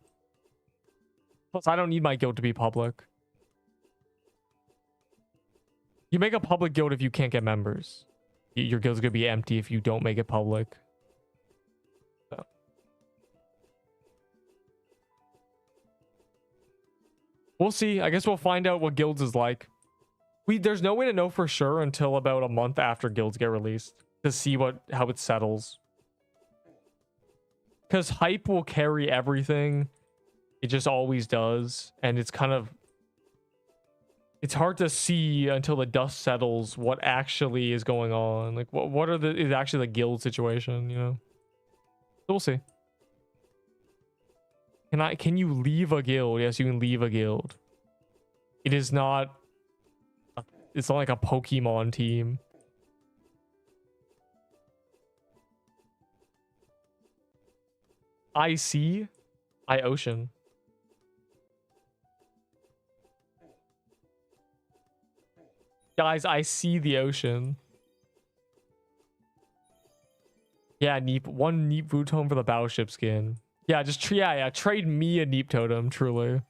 Plus, I don't need my guild to be public. You make a public guild if you can't get members. Your guild's going to be empty if you don't make it public. So. We'll see. I guess we'll find out what guilds is like. There's no way to know for sure until about a month after guilds get released to see how it settles. Because hype will carry everything. It just always does. And it's kind of... It's hard to see until the dust settles what actually is going on. Like, what is actually the guild situation, you know? So we'll see. Can you leave a guild? Yes, you can leave a guild. It is not... It's not like a Pokemon team. Ocean. Guys, I see the ocean. Yeah, Neep. 1 Neep food tome for the battleship skin. Yeah, just trade me a Neep totem, truly.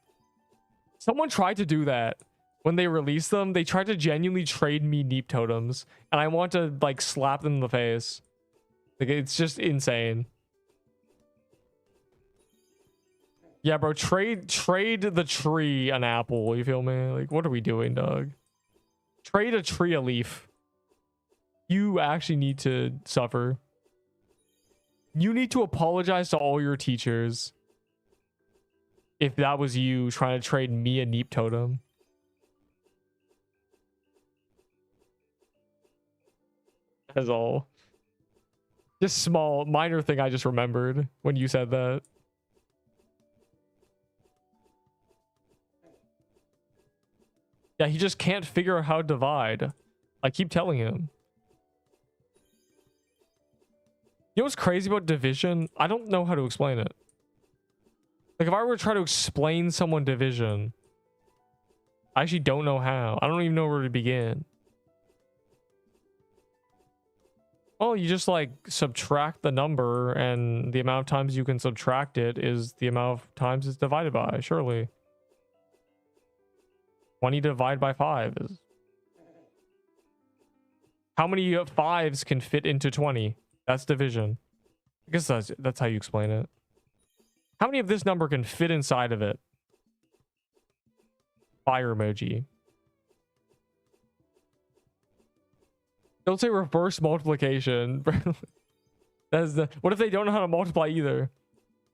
Someone tried to do that. When they released them, they tried to genuinely trade me Neep totems. And I want to, like, slap them in the face. Like, it's just insane. Yeah, bro, trade the tree an apple, you feel me? Like, what are we doing, dog? Trade a tree a leaf. You actually need to suffer. You need to apologize to all your teachers. If that was you trying to trade me a Neep totem. That's all. Just small, minor thing I just remembered when you said that. Yeah, he just can't figure out how to divide. I keep telling him. You know what's crazy about division? I don't know how to explain it. Like, if I were to try to explain someone division, I actually don't know how. I don't even know where to begin. Well, you just, like, subtract the number, and the amount of times you can subtract it is the amount of times it's divided by, surely. 20 divided by 5 is... How many 5s can fit into 20? That's division. I guess that's how you explain it. How many of this number can fit inside of it? Fire emoji. Don't say reverse multiplication. What if they don't know how to multiply either?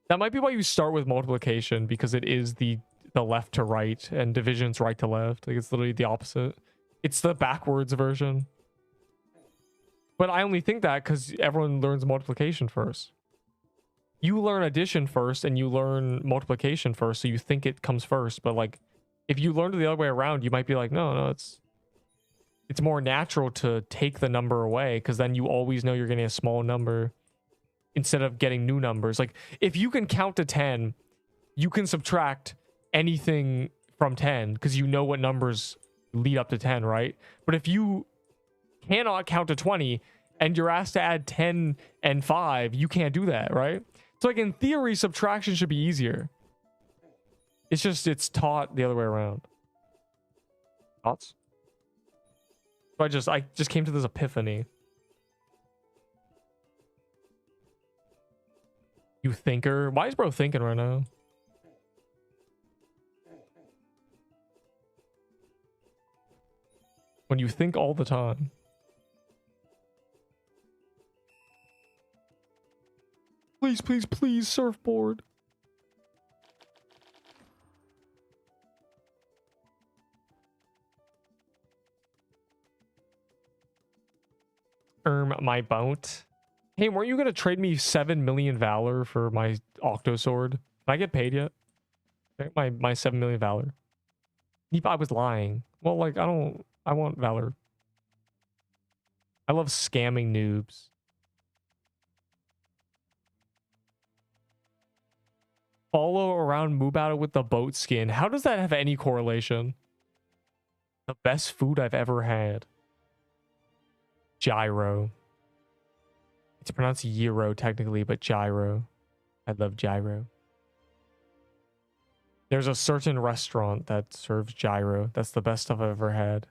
That might be why you start with multiplication, because it is the left to right and division's right to left. Like, it's literally the opposite. It's the backwards version. But I only think that because everyone learns multiplication first. You learn addition first and you learn multiplication first, so you think it comes first. But like, if you learn it the other way around, you might be like, no, it's more natural to take the number away, because then you always know you're getting a small number instead of getting new numbers. Like, if you can count to 10, you can subtract anything from 10 because you know what numbers lead up to 10, right? But if you cannot count to 20 and you're asked to add 10 and 5, you can't do that, right? So like, in theory, subtraction should be easier. It's just, it's taught the other way around. Thoughts? So I just came to this epiphany. You thinker. Why is bro thinking right now? When you think all the time. Please, please, please, surfboard. My boat. Hey, weren't you gonna trade me 7 million valor for my octo sword? Can I get paid yet? My 7 million valor. I was lying. Well, like, I want valor. I love scamming noobs. Follow around Moo Battle with the boat skin. How does that have any correlation? The best food I've ever had. Gyro. It's pronounced gyro technically, but gyro. I love gyro. There's a certain restaurant that serves gyro. That's the best stuff I've ever had.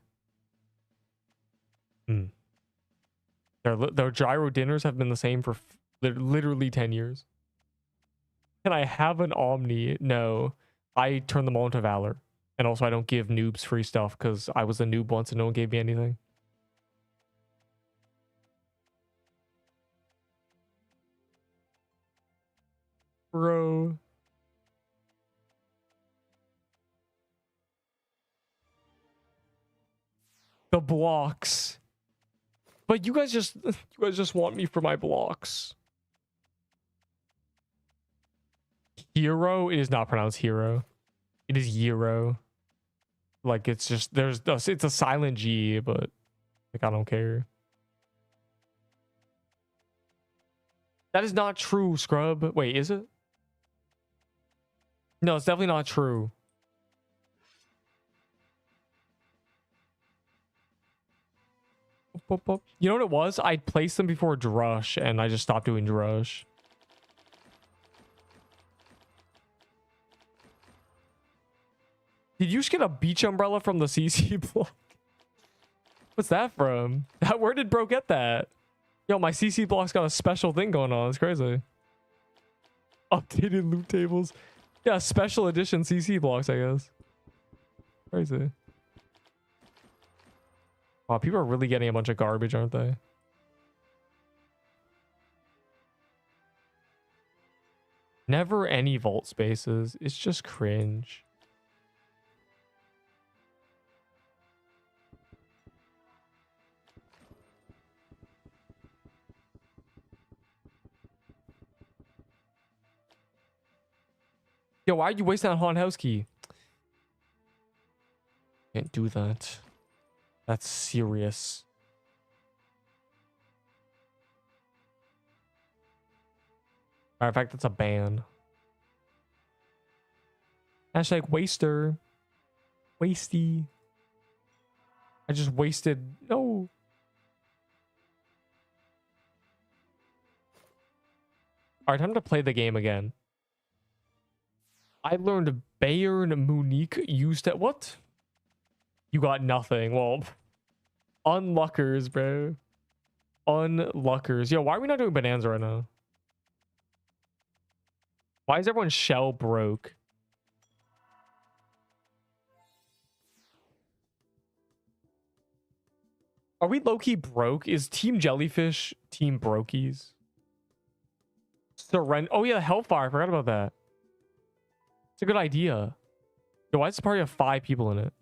Their gyro dinners have been the same for literally 10 years. Can I have an Omni? No. I turn them all into Valor. And also I don't give noobs free stuff because I was a noob once and no one gave me anything. Bro. The blocks. But you guys just want me for my blocks. Hero? It is not pronounced hero. It is Euro. Like it's just it's a silent G, but like I don't care. That is not true, Scrub. Wait, is it? No, it's definitely not true. You know what it was? I placed them before Drush and I just stopped doing Drush. Did you just get a beach umbrella from the CC block? What's that from? Where did bro get that? Yo, my CC block's got a special thing going on. It's crazy. Updated loot tables. Yeah, special edition CC blocks, I guess. Crazy. Wow, people are really getting a bunch of garbage, aren't they? Never any vault spaces. It's just cringe. Yo, why are you wasting that haunted house key? Can't do that. That's serious. Matter of fact, that's a ban. Hashtag waster. Wasty. I just wasted. No. Alright, time to play the game again. I learned Bayern Munich used it. What? You got nothing. Well, unluckers, bro. Unluckers. Yo, why are we not doing Bonanza right now? Why is everyone shell broke? Are we low-key broke? Is Team Jellyfish Team Brokies? Surrender. Oh yeah, Hellfire. I forgot about that. It's a good idea. Yo, why does the party have 5 people in it?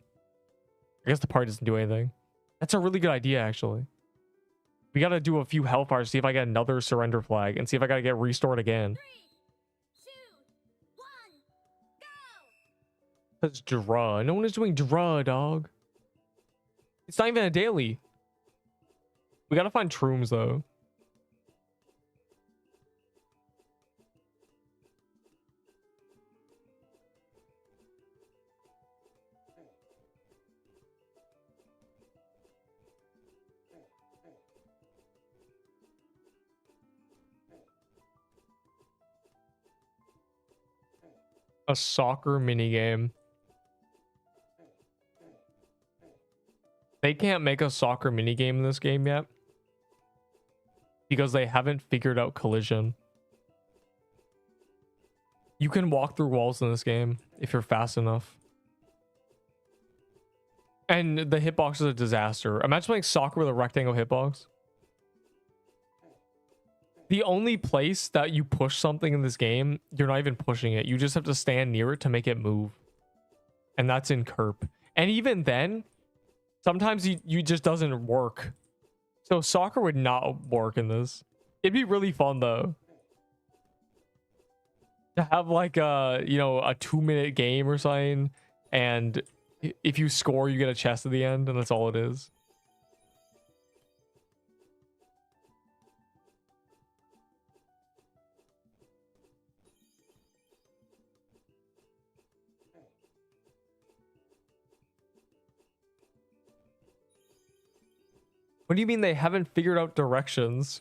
I guess the party doesn't do anything. That's a really good idea, actually. We gotta do a few Hellfires, see if I get another surrender flag, and see if I gotta get restored again. 3, 2, 1, go! That's draw. No one is doing draw, dog. It's not even a daily. We gotta find shrooms, though. A soccer minigame. They can't make a soccer minigame in this game yet because they haven't figured out collision. You can walk through walls in this game if you're fast enough. And the hitbox is a disaster. Imagine playing soccer with a rectangle hitbox. The only place that you push something in this game, you're not even pushing it. You just have to stand near it to make it move. And that's in Kerp. And even then, sometimes you just doesn't work. So soccer would not work in this. It'd be really fun though. To have like a, you know, a 2-minute game or something, and if you score, you get a chest at the end, and that's all it is. What do you mean they haven't figured out directions?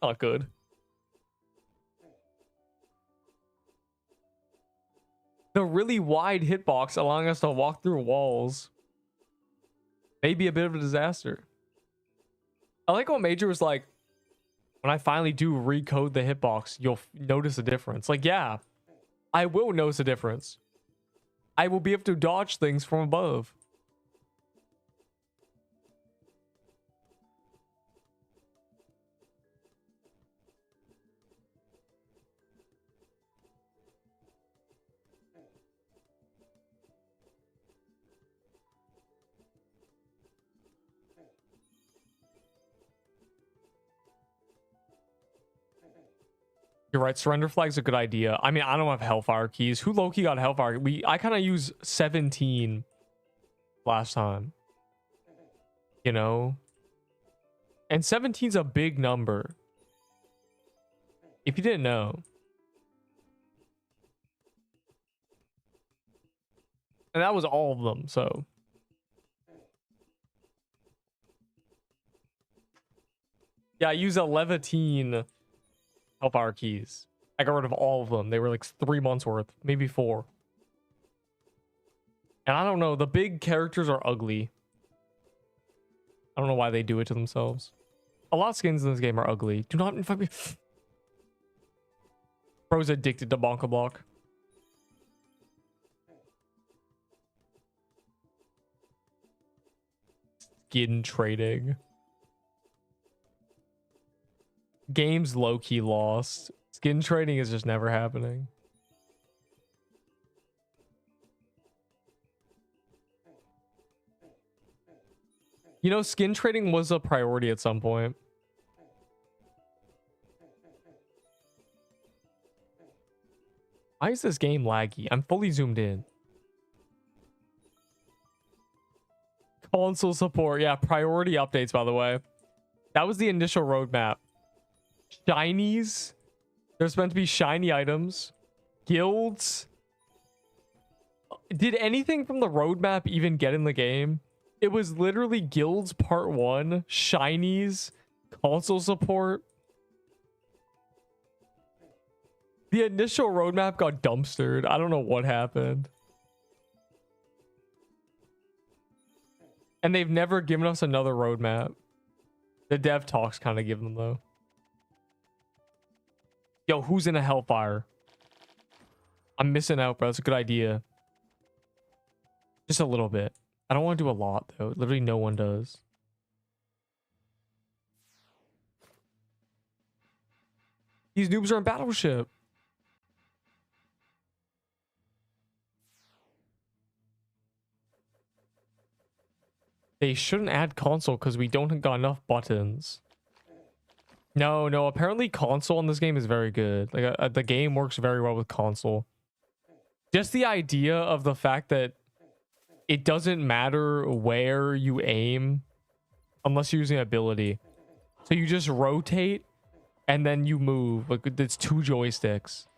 Not good. The really wide hitbox allowing us to walk through walls may be a bit of a disaster. I like how Major was like, when I finally do recode the hitbox, you'll notice a difference. Like, yeah, I will notice a difference. I will be able to dodge things from above. You're right. Surrender flag's a good idea. I mean, I don't have Hellfire keys. Who low-key got Hellfire? I kind of used 17 last time. You know? And 17's a big number. If you didn't know. And that was all of them, so. Yeah, I used a Levitine Hellfire keys. I got rid of all of them. They were like 3 months worth, maybe 4. And I don't know, the big characters are ugly. I don't know why they do it to themselves. A lot of skins in this game are ugly. Do not fuck me. Bro's addicted to Bonka Block. Skin trading. Game's low-key lost. Skin trading is just never happening. You know, skin trading was a priority at some point. Why is this game laggy? I'm fully zoomed in. Console support. Yeah, priority updates, by the way. That was the initial roadmap. Shinies. There's meant to be shiny items. Guilds. Did anything from the roadmap even get in the game? It was literally guilds part 1, shinies, console support. The initial roadmap got dumpstered. I don't know what happened. And they've never given us another roadmap. The dev talks kind of give them though. Yo, who's in a Hellfire? I'm missing out, bro. That's a good idea. Just a little bit. I don't want to do a lot, though. Literally no one does. These noobs are in Battleship. They shouldn't add console because we don't got enough buttons. No, apparently console in this game is very good. Like the game works very well with console. Just the idea of the fact that it doesn't matter where you aim unless you're using ability. So you just rotate and then you move. Like it's 2 joysticks.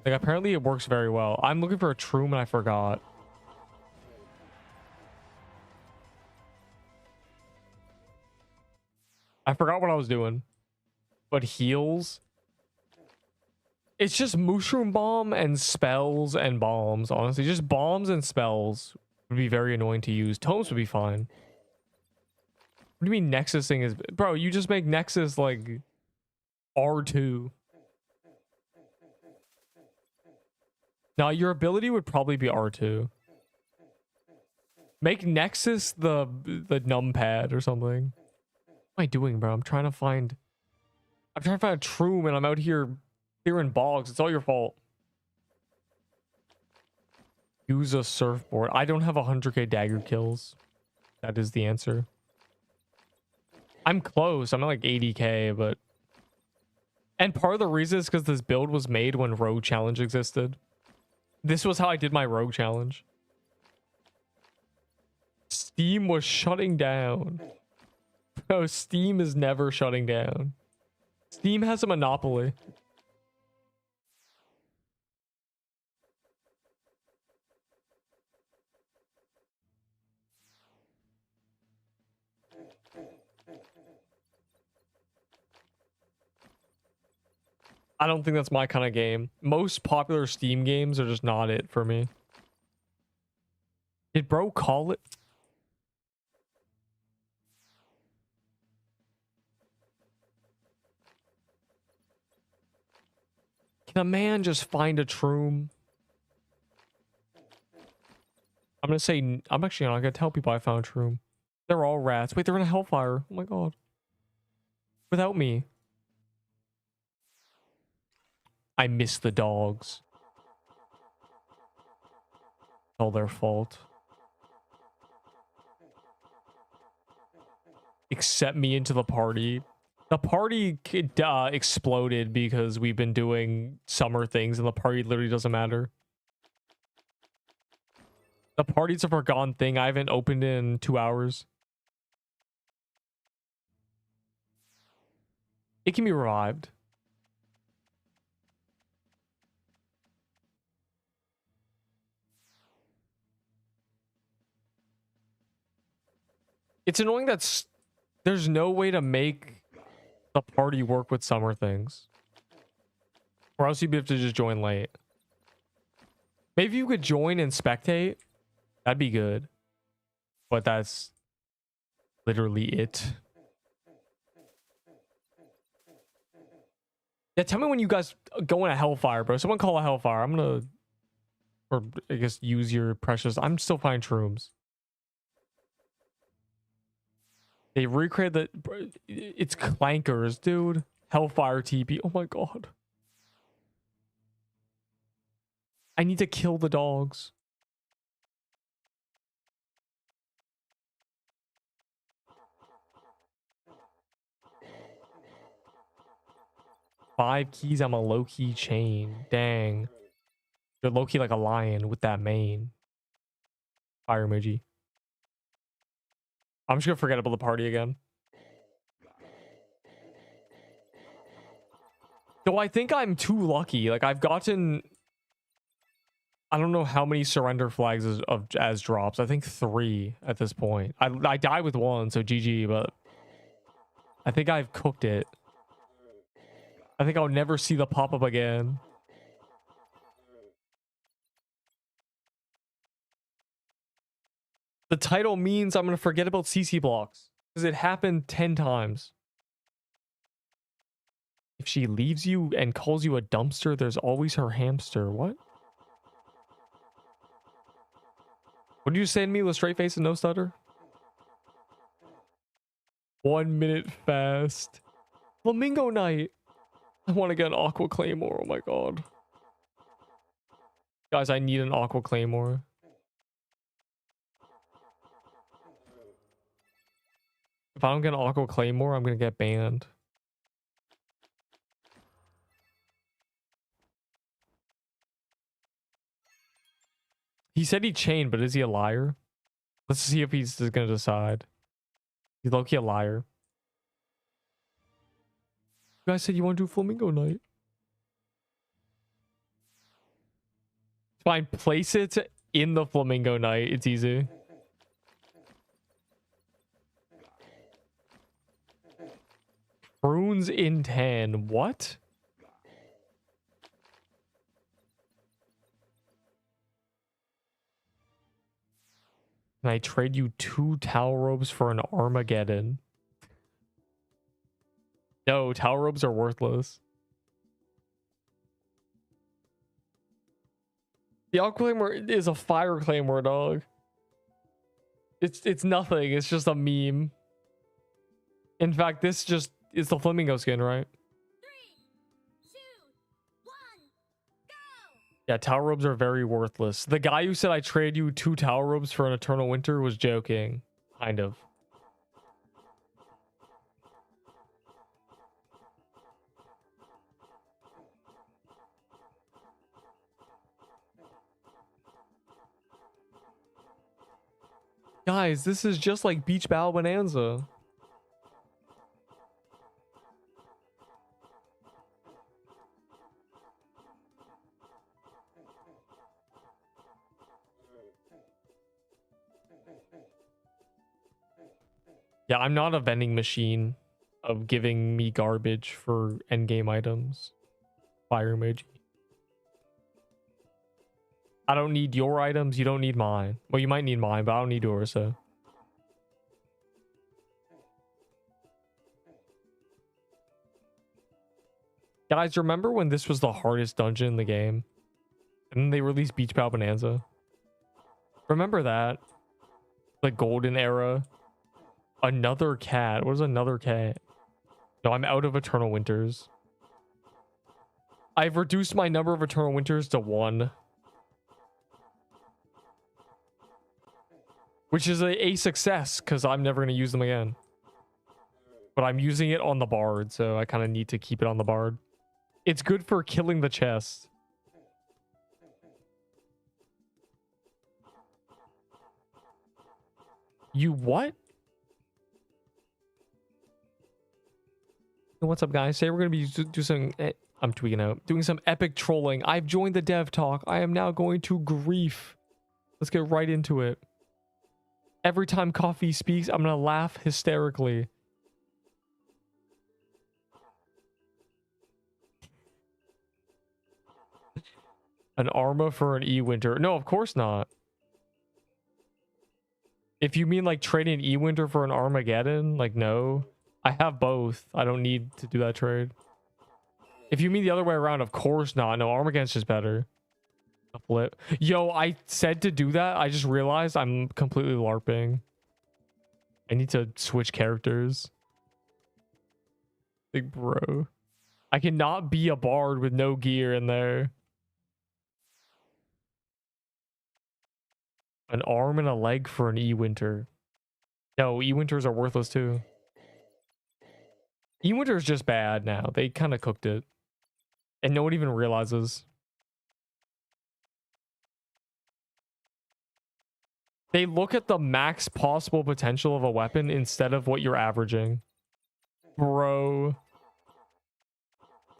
Like apparently it works very well. I'm looking for a Troom and I forgot. I forgot what I was doing. But heals. It's just mushroom bomb and spells and bombs, honestly. Just bombs and spells would be very annoying to use. Tomes would be fine. What do you mean Nexus thing is... Bro, you just make Nexus like R2. Now, your ability would probably be R2. Make Nexus the numpad or something. What am I doing, bro? I'm trying to find a Troom and I'm out here clearing bogs. It's all your fault. Use a surfboard. I don't have 100k dagger kills. That is the answer. I'm close. I'm at like 80k, but... And part of the reason is because this build was made when Rogue Challenge existed. This was how I did my Rogue Challenge. Steam was shutting down. No, Steam is never shutting down. Steam has a monopoly. I don't think that's my kind of game. Most popular Steam games are just not it for me. Did bro call it? Can a man just find a Troom? I'm gonna say, I'm actually not gonna tell people I found a Troom. They're all rats. Wait, they're in a Hellfire. Oh my god. Without me. I miss the dogs. All their fault. Accept me into the party. The party exploded because we've been doing summer things and the party literally doesn't matter. The party's a forgotten thing. I haven't opened in 2 hours. It can be revived. It's annoying that there's no way to make the party work with summer things. Or else you'd have to just join late. Maybe you could join and spectate. That'd be good. But that's literally it. Yeah, tell me when you guys go in a Hellfire, bro. Someone call a Hellfire. I'm gonna... Or I guess use your precious... I'm still finding Shrooms. They recreated the... It's clankers, dude. Hellfire TP. Oh my god. I need to kill the dogs. Five keys, I'm a low-key chain. Dang. You're low-key like a lion with that mane. Fire emoji. I'm just gonna forget about the party again. So I think I'm too lucky. Like I've gotten... I don't know how many surrender flags as drops. I think 3 at this point. I died with 1, so GG, but... I think I've cooked it. I think I'll never see the pop-up again. The title means I'm going to forget about CC blocks. Because it happened 10 times. If she leaves you and calls you a dumpster, there's always her hamster. What? What did you say to me with a straight face and no stutter? 1 minute fast. Flamingo night. I want to get an Aqua Claymore. Oh my god. Guys, I need an Aqua Claymore. If I don't get an Aqua Claymore, I'm going to get banned. He said he chained, but is he a liar? Let's see if he's going to decide. He's low-key a liar. You guys said you want to do Flamingo night. Fine, place it in the Flamingo night. It's easy. Prunes in 10. What? Can I trade you 2 towel robes for an Armageddon? No, towel robes are worthless. The Alk Claymore is a fire Claymore, dog. It's nothing. It's just a meme. In fact, this just is the flamingo skin, right? 3, 2, 1, go! Yeah, tower robes are very worthless. The guy who said I trade you 2 tower robes for an eternal winter was joking. Kind of. Guys, this is just like Beach Battle Bonanza. Yeah, I'm not a vending machine of giving me garbage for endgame items. Fire emoji. I don't need your items. You don't need mine. Well, you might need mine, but I don't need yours, so. Guys, remember when this was the hardest dungeon in the game? And then they released Beach Battle Bonanza? Remember that? The golden era? Another cat. What is another cat? No, I'm out of Eternal Winters. I've reduced my number of Eternal Winters to 1. Which is a success, because I'm never going to use them again. But I'm using it on the bard, so I kind of need to keep it on the bard. It's good for killing the chest. You what? What's up, guys? Today we're going to be doing some... I'm tweaking out. Doing some epic trolling. I've joined the dev talk. I am now going to grief. Let's get right into it. Every time Coffee speaks, I'm going to laugh hysterically. An Arma for an E-Winter. No, of course not. If you mean like trading an E-Winter for an Armageddon, like no. I have both. I don't need to do that trade. If you mean the other way around, of course not. No, Armageddon's just better. A flip. Yo, I said to do that. I just realized I'm completely LARPing. I need to switch characters. Like, bro. I cannot be a bard with no gear in there. An arm and a leg for an E-Winter. No, E-Winters are worthless too. E-Winter is just bad now. They kind of cooked it. And no one even realizes. They look at the max possible potential of a weapon instead of what you're averaging. Bro.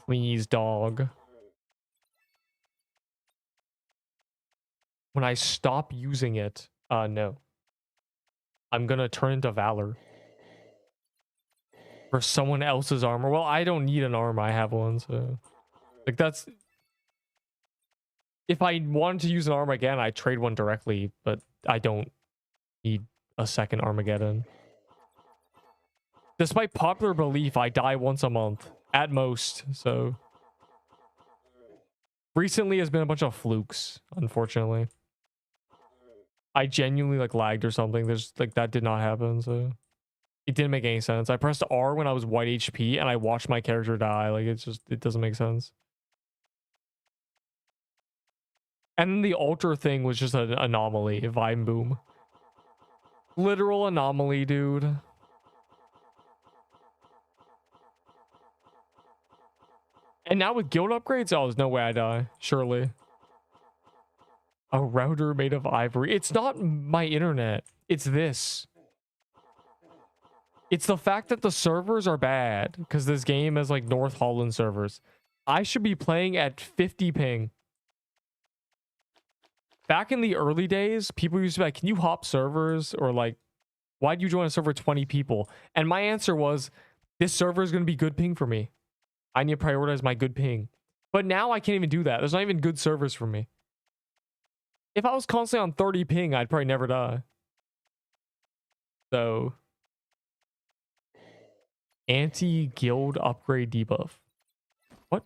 Please, dog. When I stop using it, no. I'm gonna turn into Valor. For someone else's armor. Well, I don't need an armor. I have one, so... Like, that's... If I wanted to use an armor again, I'd trade one directly, but I don't need a second Armageddon. Despite popular belief, I die once a month. At most, so... Recently has been a bunch of flukes, unfortunately. I genuinely, like, lagged or something. There's, like, that did not happen, so... It didn't make any sense. I pressed R when I was white HP, and I watched my character die. Like, it's just... It doesn't make sense. And then the altar thing was just an anomaly. Vine boom. Literal anomaly, dude. And now with guild upgrades, oh, there's no way I die. Surely. A router made of ivory. It's not my internet. It's this. It's the fact that the servers are bad. Because this game is like North Holland servers. I should be playing at 50 ping. Back in the early days, people used to be like, can you hop servers? Or like, why'd you join a server with 20 people? And my answer was, this server is going to be good ping for me. I need to prioritize my good ping. But now I can't even do that. There's not even good servers for me. If I was constantly on 30 ping, I'd probably never die. So, anti-guild upgrade debuff. What?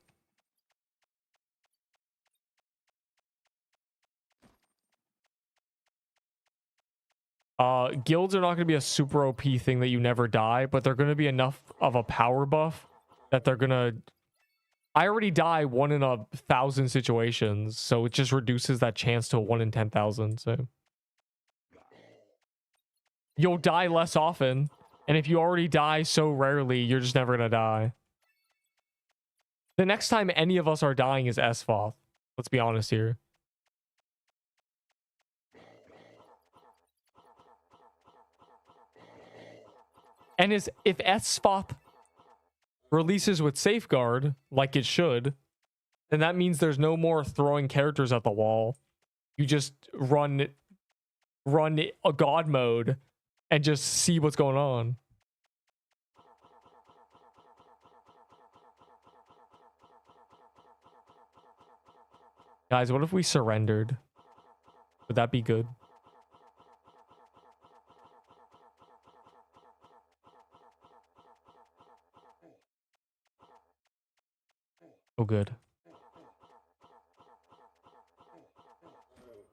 Guilds are not going to be a super OP thing that you never die, but they're going to be enough of a power buff that they're going to... I already die 1 in 1,000 situations, so it just reduces that chance to a 1 in 10,000, so... You'll die less often, and if you already die so rarely, you're just never going to die. The next time any of us are dying is Esfoth. Let's be honest here. And if Esfoth releases with Safeguard, like it should, then that means there's no more throwing characters at the wall. You just run a god mode and just see what's going on. Guys, what if we surrendered? Would that be good? Oh, good.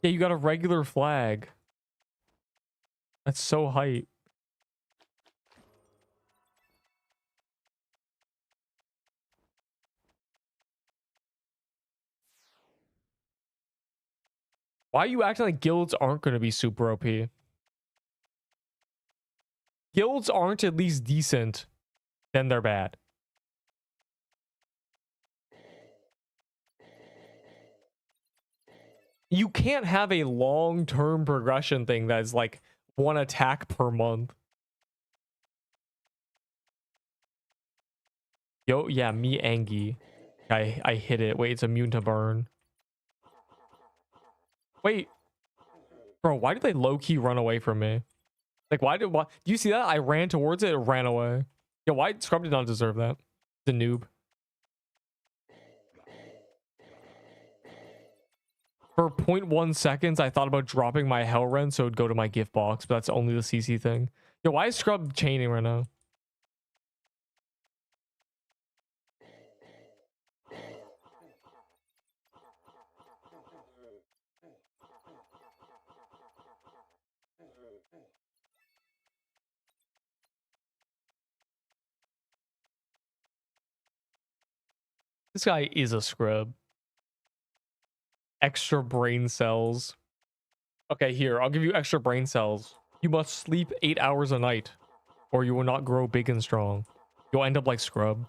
Yeah, you got a regular flag. That's so hype. Why are you acting like guilds aren't going to be super OP? Guilds aren't at least decent, then they're bad. You can't have a long-term progression thing that is like 1 attack per month. Yo, yeah, me Angie. I hit it. Wait, it's immune to burn. Wait. Bro, why did they low-key run away from me? Like, do you see that? I ran towards it, it ran away. Yo, why Scrub did not deserve that? The noob. For 0.1 seconds, I thought about dropping my Hellren so it would go to my gift box, but that's only the CC thing. Yo, why is Scrub chaining right now? This guy is a scrub. Extra brain cells. Okay, here, I'll give you extra brain cells. You must sleep 8 hours a night, or you will not grow big and strong. You'll end up like Scrub.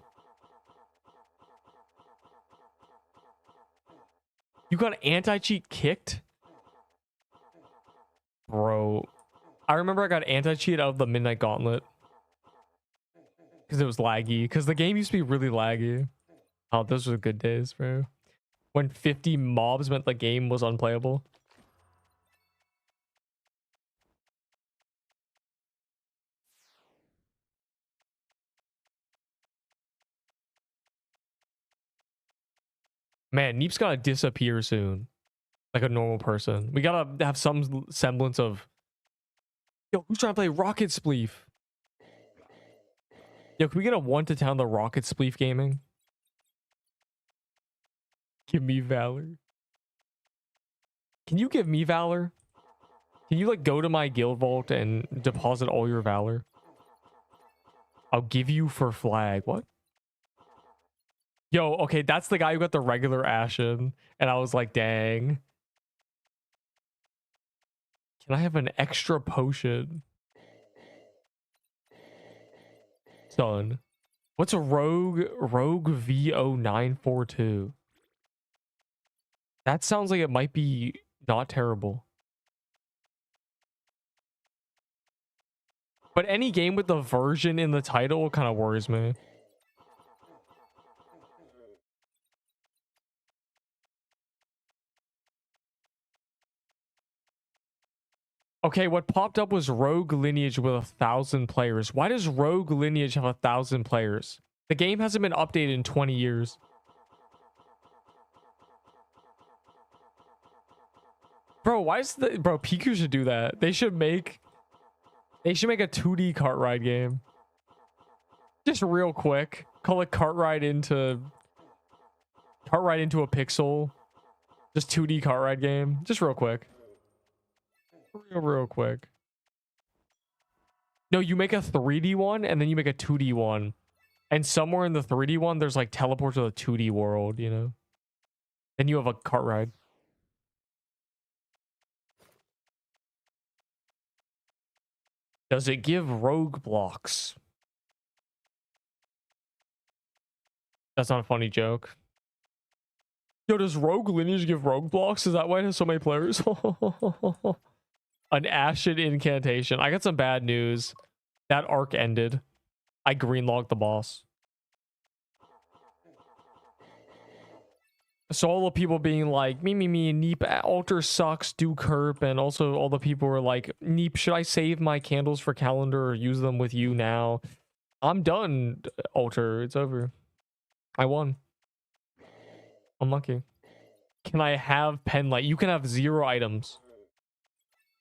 You got anti-cheat kicked? Bro. I remember I got anti-cheat out of the Midnight Gauntlet. Because it was laggy. Because the game used to be really laggy. Oh, those were good days, bro. When 50 mobs meant the game was unplayable. Man, Neep's gotta disappear soon. Like a normal person. We gotta have some semblance of... Yo, who's trying to play Rocket Spleef? Yo, can we get a 1 to town the Rocket Spleef gaming? Give me Valor. Can you give me Valor? Can you like go to my guild vault and deposit all your Valor? I'll give you for flag. What? Yo, okay, that's the guy who got the regular Ashen. And I was like, dang. Can I have an extra potion? Son. What's a rogue VO942? That sounds like it might be not terrible. But any game with the version in the title kind of worries me. Okay, what popped up was Rogue Lineage with 1,000 players. Why does Rogue Lineage have 1,000 players? The game hasn't been updated in 20 years. Bro, why is the... Bro, Piku should do that. They should make a 2D cart ride game. Just real quick. Call it cart ride into a pixel. Just 2D cart ride game. Just real quick. Real quick. No, you make a 3D one and then you make a 2D one. And somewhere in the 3D one, there's like teleport to the 2D world, you know? Then you have a cart ride. Does it give rogue blocks? That's not a funny joke. Yo, does Rogue Lineage give rogue blocks? Is that why it has so many players? An Ashen incantation. I got some bad news. That arc ended. I greenlogged the boss. So all the people being like, me, Neep, altar sucks, do Kerp, and also all the people were like, Neep, should I save my candles for calendar or use them with you now? I'm done, altar. It's over. I won. Unlucky. Can I have penlight? You can have 0 items.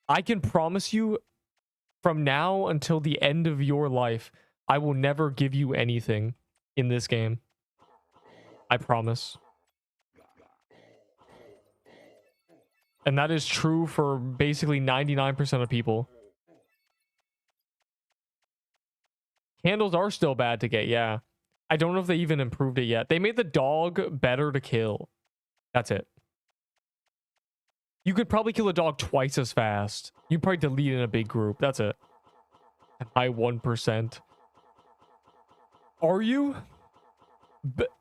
I can promise you from now until the end of your life, I will never give you anything in this game. I promise. And that is true for basically 99% of people. Candles are still bad to get, yeah. I don't know if they even improved it yet. They made the dog better to kill. That's it. You could probably kill a dog twice as fast. You'd probably delete in a big group. That's it. High 1%. Are you?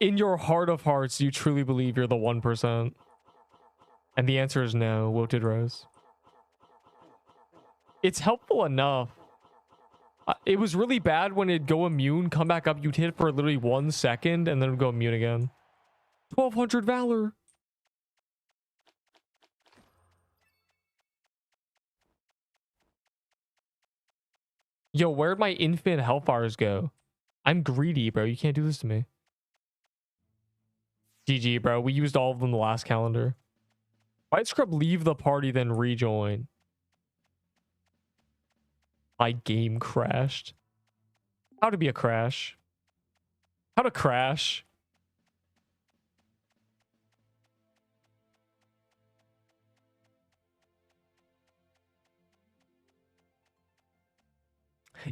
In your heart of hearts, you truly believe you're the 1%? And the answer is no, Wilted Rose. It's helpful enough. It was really bad when it'd go immune, come back up, you'd hit for literally 1 second, and then it'd go immune again. 1200 Valor. Yo, where'd my infinite health bars go? I'm greedy, bro. You can't do this to me. GG, bro. We used all of them the last calendar. White Scrub leave the party, then rejoin. My game crashed. How to be a crash? How to crash?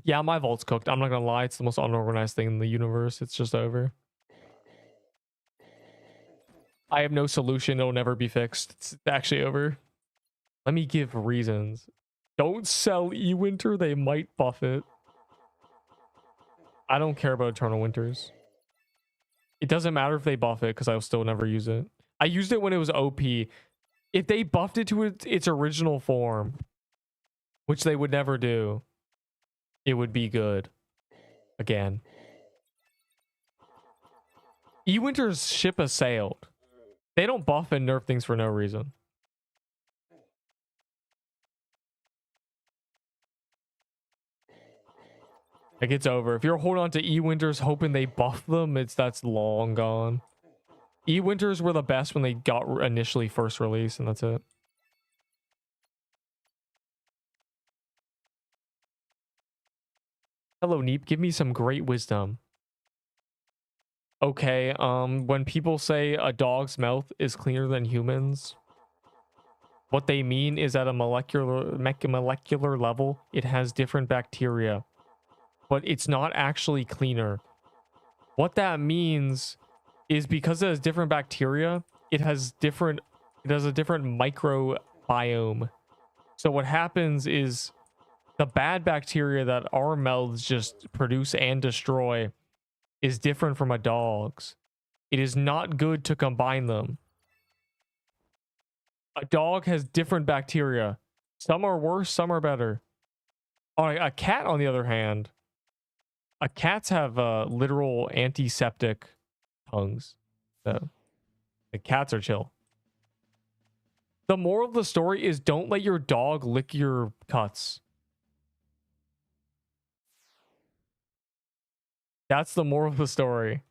Yeah, my vault's cooked. I'm not gonna lie. It's the most unorganized thing in the universe. It's just over. I have no solution. It'll never be fixed. It's actually over. Let me give reasons. Don't sell E-Winter. They might buff it. I don't care about Eternal Winters. It doesn't matter if they buff it because I'll still never use it. I used it when it was OP. If they buffed it to its original form, which they would never do, it would be good. Again. E-Winter's ship has sailed. They don't buff and nerf things for no reason. Like, it's over. If you're holding on to E-Winters hoping they buff them, that's long gone. E-Winters were the best when they got initially first released, and that's it. Hello, Neep. Give me some great wisdom. Okay, when people say a dog's mouth is cleaner than humans, what they mean is at a molecular level, it has different bacteria. But it's not actually cleaner. What that means is because it has different bacteria, it has a different microbiome. So what happens is the bad bacteria that our mouths just produce and destroy is different from a dog's. It is not good to combine them. A dog has different bacteria. Some are worse, some are better. A cat, on the other hand, cats have literal antiseptic tongues. So the cats are chill. The moral of the story is don't let your dog lick your cuts. That's the moral of the story.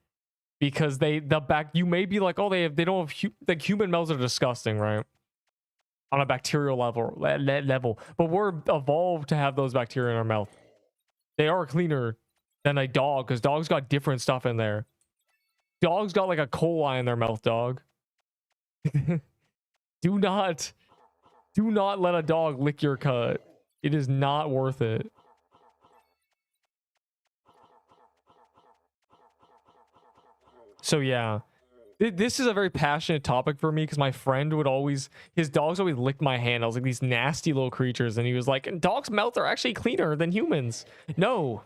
Because you may be like, oh, they don't have like human mouths are disgusting, right? On a bacterial level. But we're evolved to have those bacteria in our mouth. They are cleaner than a dog, because dogs got different stuff in there. Dogs got like a coli in their mouth, dog. Do not let a dog lick your cut. It is not worth it. So yeah, this is a very passionate topic for me because my friend would always, his dogs always licked my hand. I was like, these nasty little creatures. And he was like, dogs' mouths are actually cleaner than humans. No,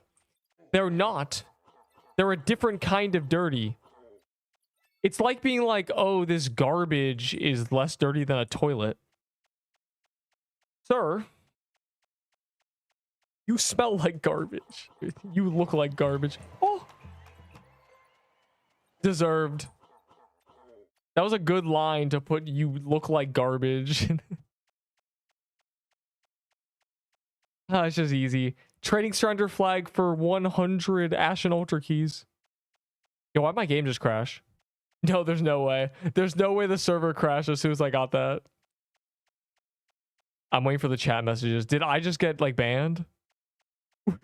they're not. They're a different kind of dirty. It's like being like, oh, this garbage is less dirty than a toilet. Sir, you smell like garbage. You look like garbage. Oh. Deserved. That was a good line to put, you look like garbage. It's just easy. Trading surrender flag for 100 Ashen Ultra keys. Yo, why'd my game just crash? No, there's no way. There's no way the server crashed as soon as I got that. I'm waiting for the chat messages. Did I just get like banned?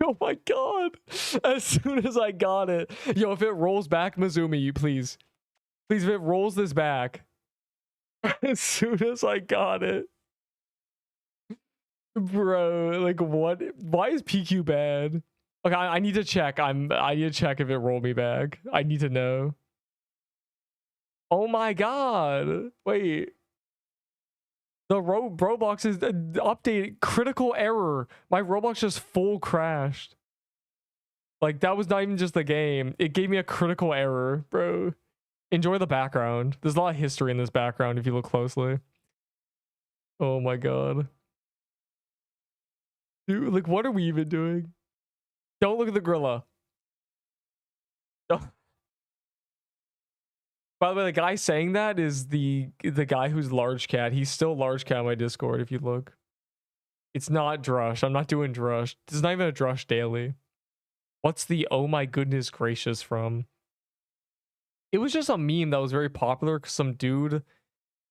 Oh my god. As soon as I got it. Yo, if it rolls back, Mizumi, you please. Please, if it rolls this back. As soon as I got it. Bro, like what? Why is PQ bad? Okay, I need to check. I need to check if it rolled me back. I need to know. Oh my god. Wait. The Roblox is updated. Critical error. My Roblox just full crashed. Like, that was not even just the game. It gave me a critical error, bro. Enjoy the background. There's a lot of history in this background if you look closely. Oh my god. Dude, like, what are we even doing? Don't look at the gorilla. Don't. By the way, the guy saying that is the guy who's large cat. He's still large cat on my Discord if you look. It's not Drush. I'm not doing Drush. There's not even a Drush daily. What's the oh my goodness gracious from? It was just a meme that was very popular because some dude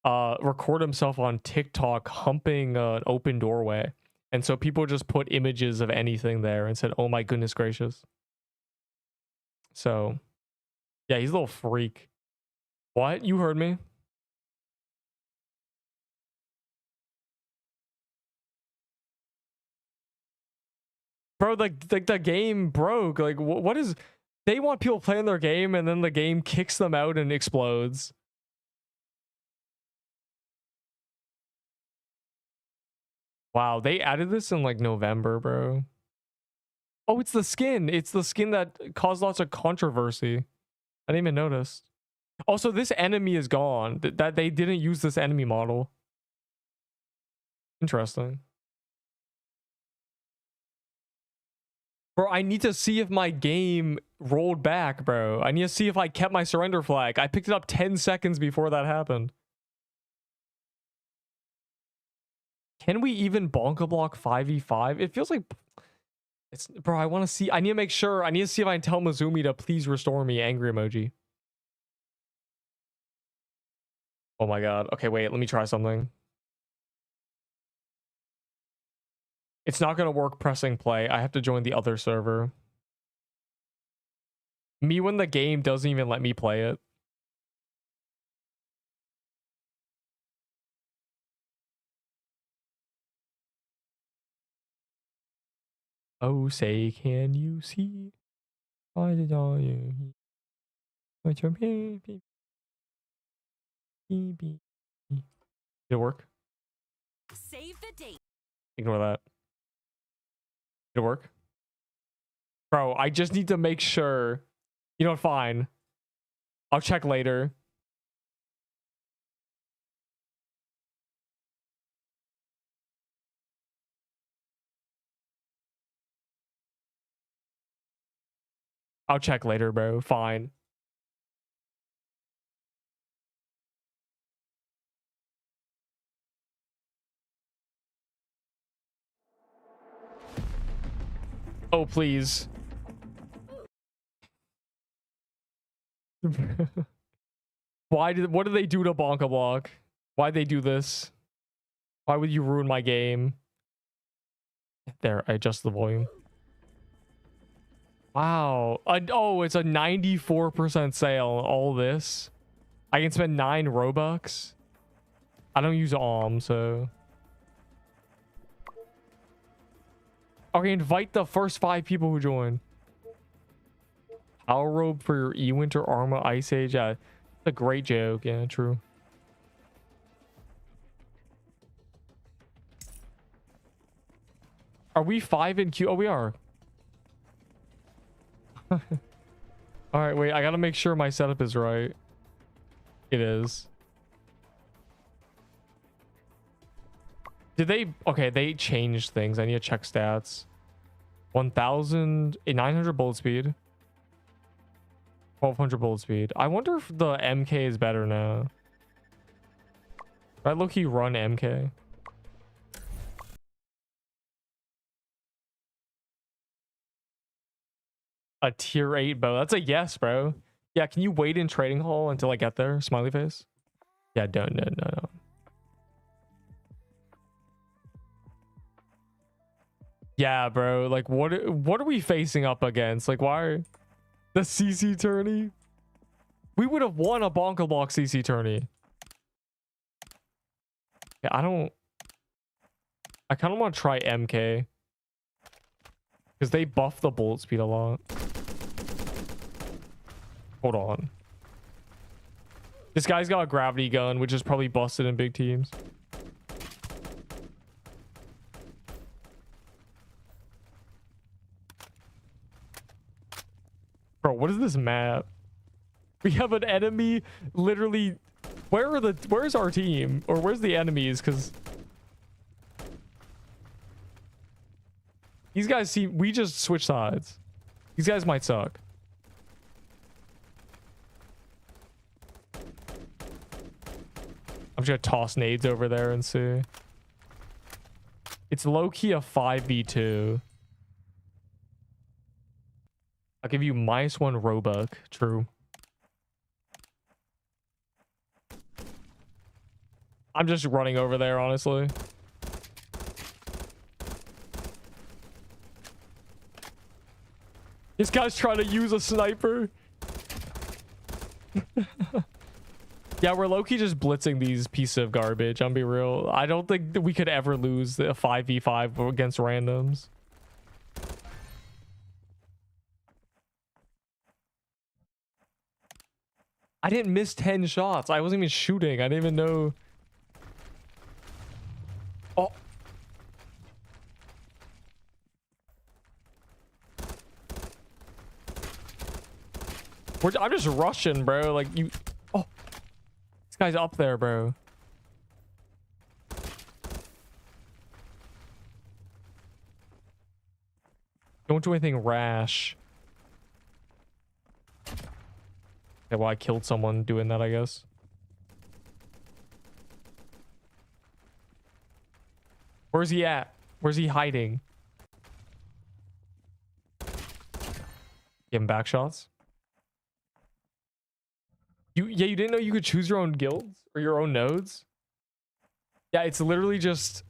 recorded himself on TikTok humping an open doorway. And so people just put images of anything there and said, oh my goodness gracious. So, yeah, he's a little freak. What? You heard me? Bro, like the game broke. Like, what is... They want people playing their game and then the game kicks them out and explodes. Wow, they added this in like November, bro. Oh, it's the skin. It's the skin that caused lots of controversy. I didn't even notice. Also, this enemy is gone. That they didn't use this enemy model. Interesting. Bro, I need to see if my game rolled back, bro. I need to see if I kept my surrender flag. I picked it up 10 seconds before that happened. Can we even bonka block 5v5? It feels like... It's, bro, I want to see... I need to make sure... I need to see if I can tell Mizumi to please restore me. Angry emoji. Oh my god. Okay, wait. Let me try something. It's not going to work pressing play. I have to join the other server. Me when the game doesn't even let me play it. Oh, say, can you see? Why did all you... What's your baby? Did it work? Save the date. Ignore that. Did it work? Bro, I just need to make sure. You know what? Fine. I'll check later. I'll check later, bro. Fine. Oh, please. What did they do to Bonka Block? Why'd they do this? Why would you ruin my game? There, I adjust the volume. Wow. Oh, it's a 94% sale. All this. I can spend 9 Robux. I don't use ALM, so... Okay, invite the first 5 people who join. Power robe for your E-Winter Armor Ice Age. Yeah, it's a great joke. Yeah, true. Are we 5 in queue? Oh, we are. All right, wait. I gotta make sure my setup is right. It is. Did they? Okay, they changed things. I need to check stats. 1,900 bullet speed. 1,200 bullet speed. I wonder if the MK is better now. I low-key run MK. A tier 8 bow. That's a yes, bro. Yeah, can you wait in trading hall until I get there? Smiley face. Yeah, don't. No. Yeah, bro. Like, what are we facing up against? Like, why are the CC tourney? We would have won a Bonka Block CC tourney. Yeah, I kind of want to try MK because they buff the bullet speed a lot. Hold on. This guy's got a gravity gun, which is probably busted in big teams. Bro, what is this map? We have an enemy literally. Where's our team? Or where's the enemies? Because these guys seem, we just switch sides. These guys might suck. I'm just gonna toss nades over there and see. It's low-key a 5v2. I'll give you -1 Roebuck. True. I'm just running over there, honestly. This guy's trying to use a sniper. Yeah, we're low-key just blitzing these pieces of garbage. I'll be real. I don't think that we could ever lose a 5v5 against randoms. I didn't miss 10 shots. I wasn't even shooting. I didn't even know. Oh. I'm just rushing, bro. Like, you... Oh. This guy's up there, bro. Don't do anything rash. Okay, well, I killed someone doing that, I guess. Where's he at? Where's he hiding? Give him back shots. Yeah, you didn't know you could choose your own guilds or your own nodes? Yeah, it's literally just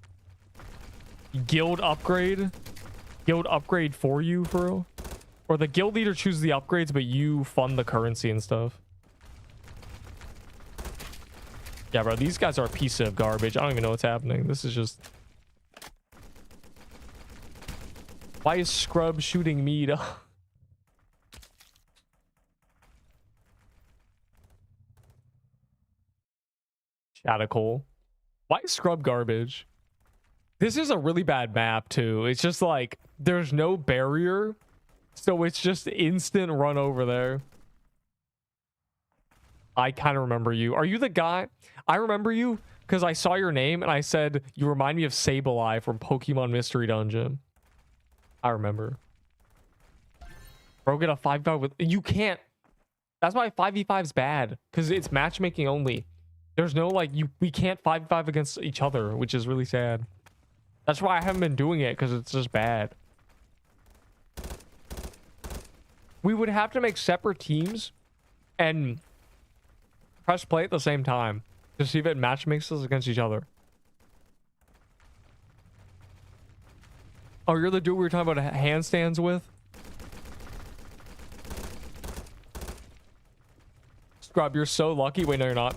guild upgrade. Guild upgrade for you, for real. Or the guild leader chooses the upgrades, but you fund the currency and stuff. Yeah, bro, these guys are a piece of garbage. I don't even know what's happening. This is just... Why is Scrub shooting me? Chaticle. Why is Scrub garbage? This is a really bad map, too. It's just like, there's no barrier. So it's just instant run over there. I kind of remember you. Are you the guy? I remember you because I saw your name and I said, you remind me of Sableye from Pokemon Mystery Dungeon. I remember. Bro, get a 5v5 with... You can't... That's why 5v5 is bad. Because it's matchmaking only. There's no, like... We can't 5v5 against each other, which is really sad. That's why I haven't been doing it, because it's just bad. We would have to make separate teams and press play at the same time to see if it matchmakes us against each other. Oh, you're the dude we were talking about handstands with? Scrub, you're so lucky. Wait, no, you're not.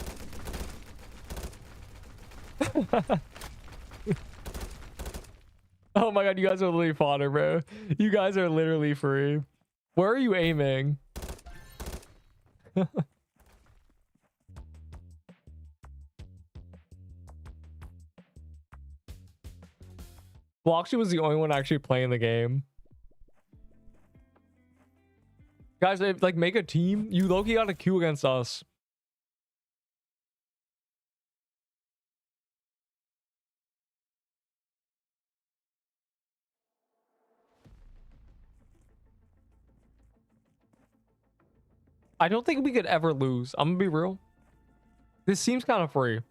Oh my god, you guys are literally fodder, bro. You guys are literally free. Where are you aiming? Bloxy was the only one actually playing the game. Guys, like, make a team. You low-key got a queue against us. I don't think we could ever lose. I'm gonna be real. This seems kind of free.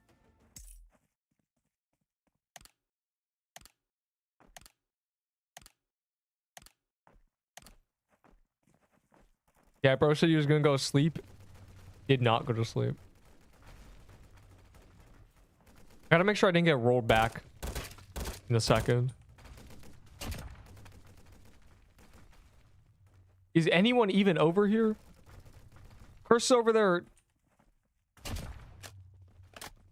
Yeah, bro said he was gonna go to sleep. Did not go to sleep. Gotta make sure I didn't get rolled back in a second. Is anyone even over here? Curse over there.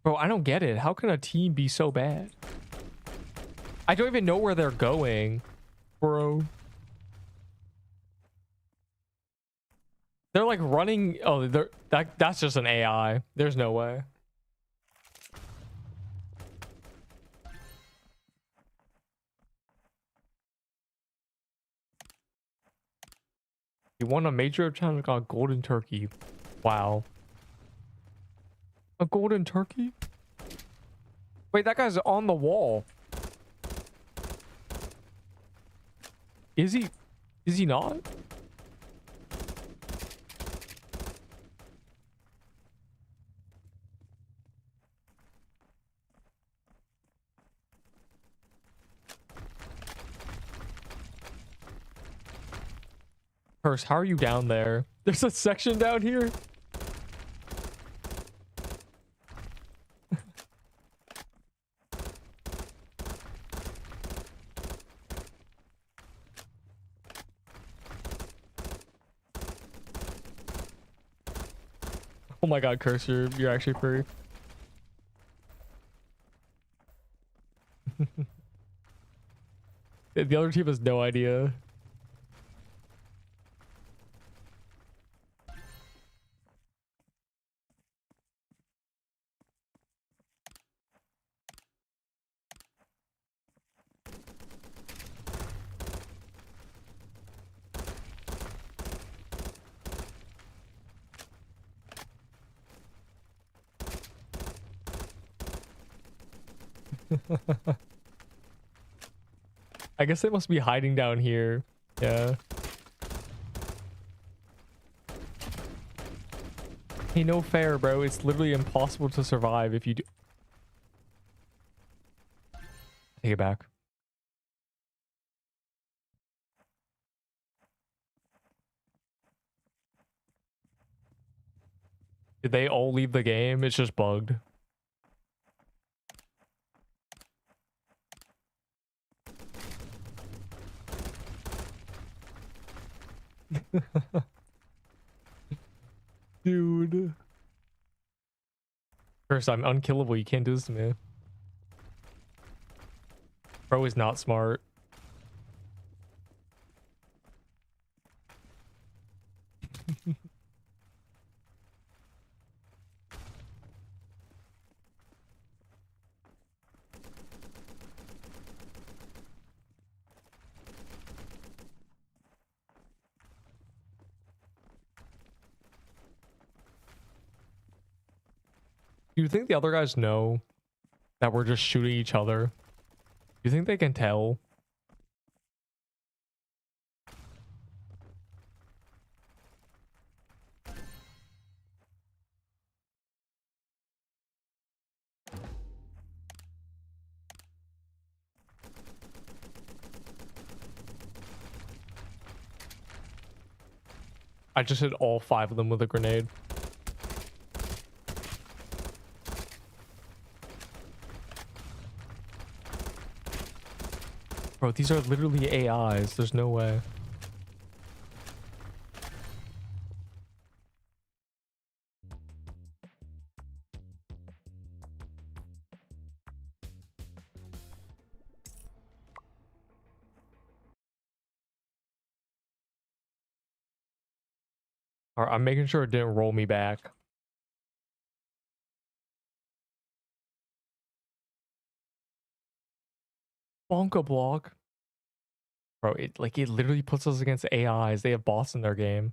Bro, I don't get it. How can a team be so bad? I don't even know where they're going, bro. They're like running. Oh, that's just an AI. There's no way. You won a major challenge called Golden Turkey. Wow. A golden turkey? Wait, that guy's on the wall. Is he? Is he not? First, how are you down there? There's a section down here. Oh my god, Cursor, you're actually free. The other team has no idea. I guess they must be hiding down here. Yeah. Hey, no fair, bro. It's literally impossible to survive if you do. Take it back. Did they all leave the game? It's just bugged. Dude. First, I'm unkillable. You can't do this to me. Bro is not smart. Do you think the other guys know that we're just shooting each other? Do you think they can tell? I just hit all 5 of them with a grenade. Bro, these are literally AIs. There's no way. Alright, I'm making sure it didn't roll me back. Bonka block. Bro, it literally puts us against AIs. They have bots in their game.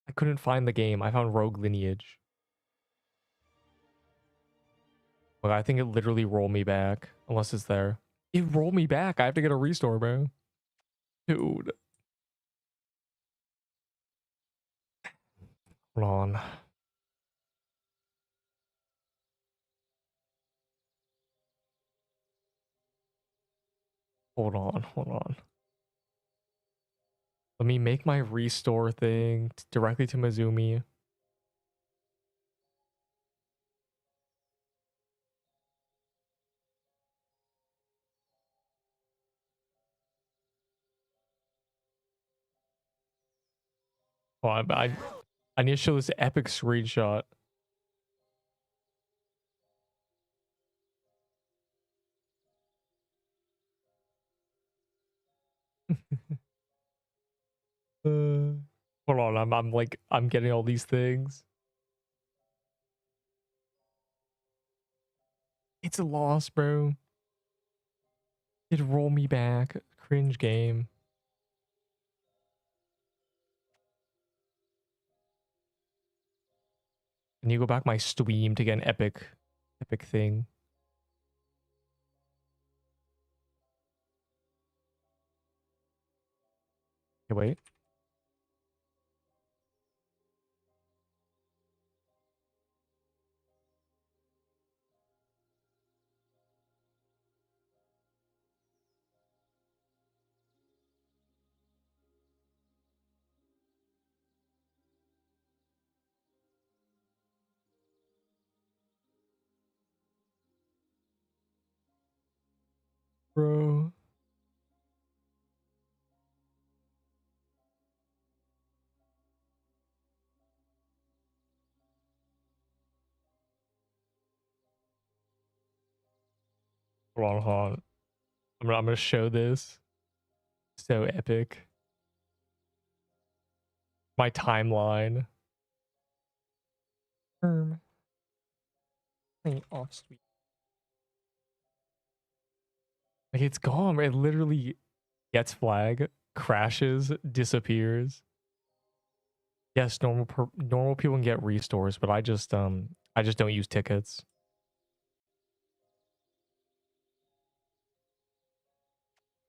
I couldn't find the game. I found Rogue Lineage. But I think it literally rolled me back. Unless it's there. It rolled me back. I have to get a restore, bro. Dude. Hold on. Hold on. Let me make my restore thing directly to Mizumi. Oh, I need to show this epic screenshot. Hold on, I'm getting all these things. It's a loss, bro. It roll me back. Cringe game. Can you go back my stream to get an epic thing? Okay, wait. Bro. Hold on. I'm gonna show this. So epic. My timeline. Off sweet. Like it's gone. It literally gets flag, crashes, disappears. Yes, normal people can get restores, but I just don't use tickets.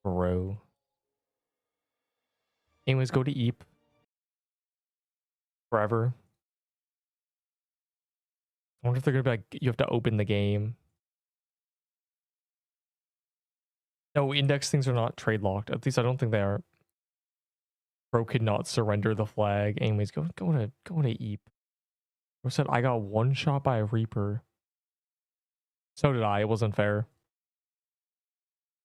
Bro. Anyways, go to Eep. Forever. I wonder if they're gonna be like, you have to open the game. No, index things are not trade locked. At least I don't think they are. Bro could not surrender the flag. Anyways, go to Eep. Bro said I got one shot by a Reaper. So did I. It wasn't fair.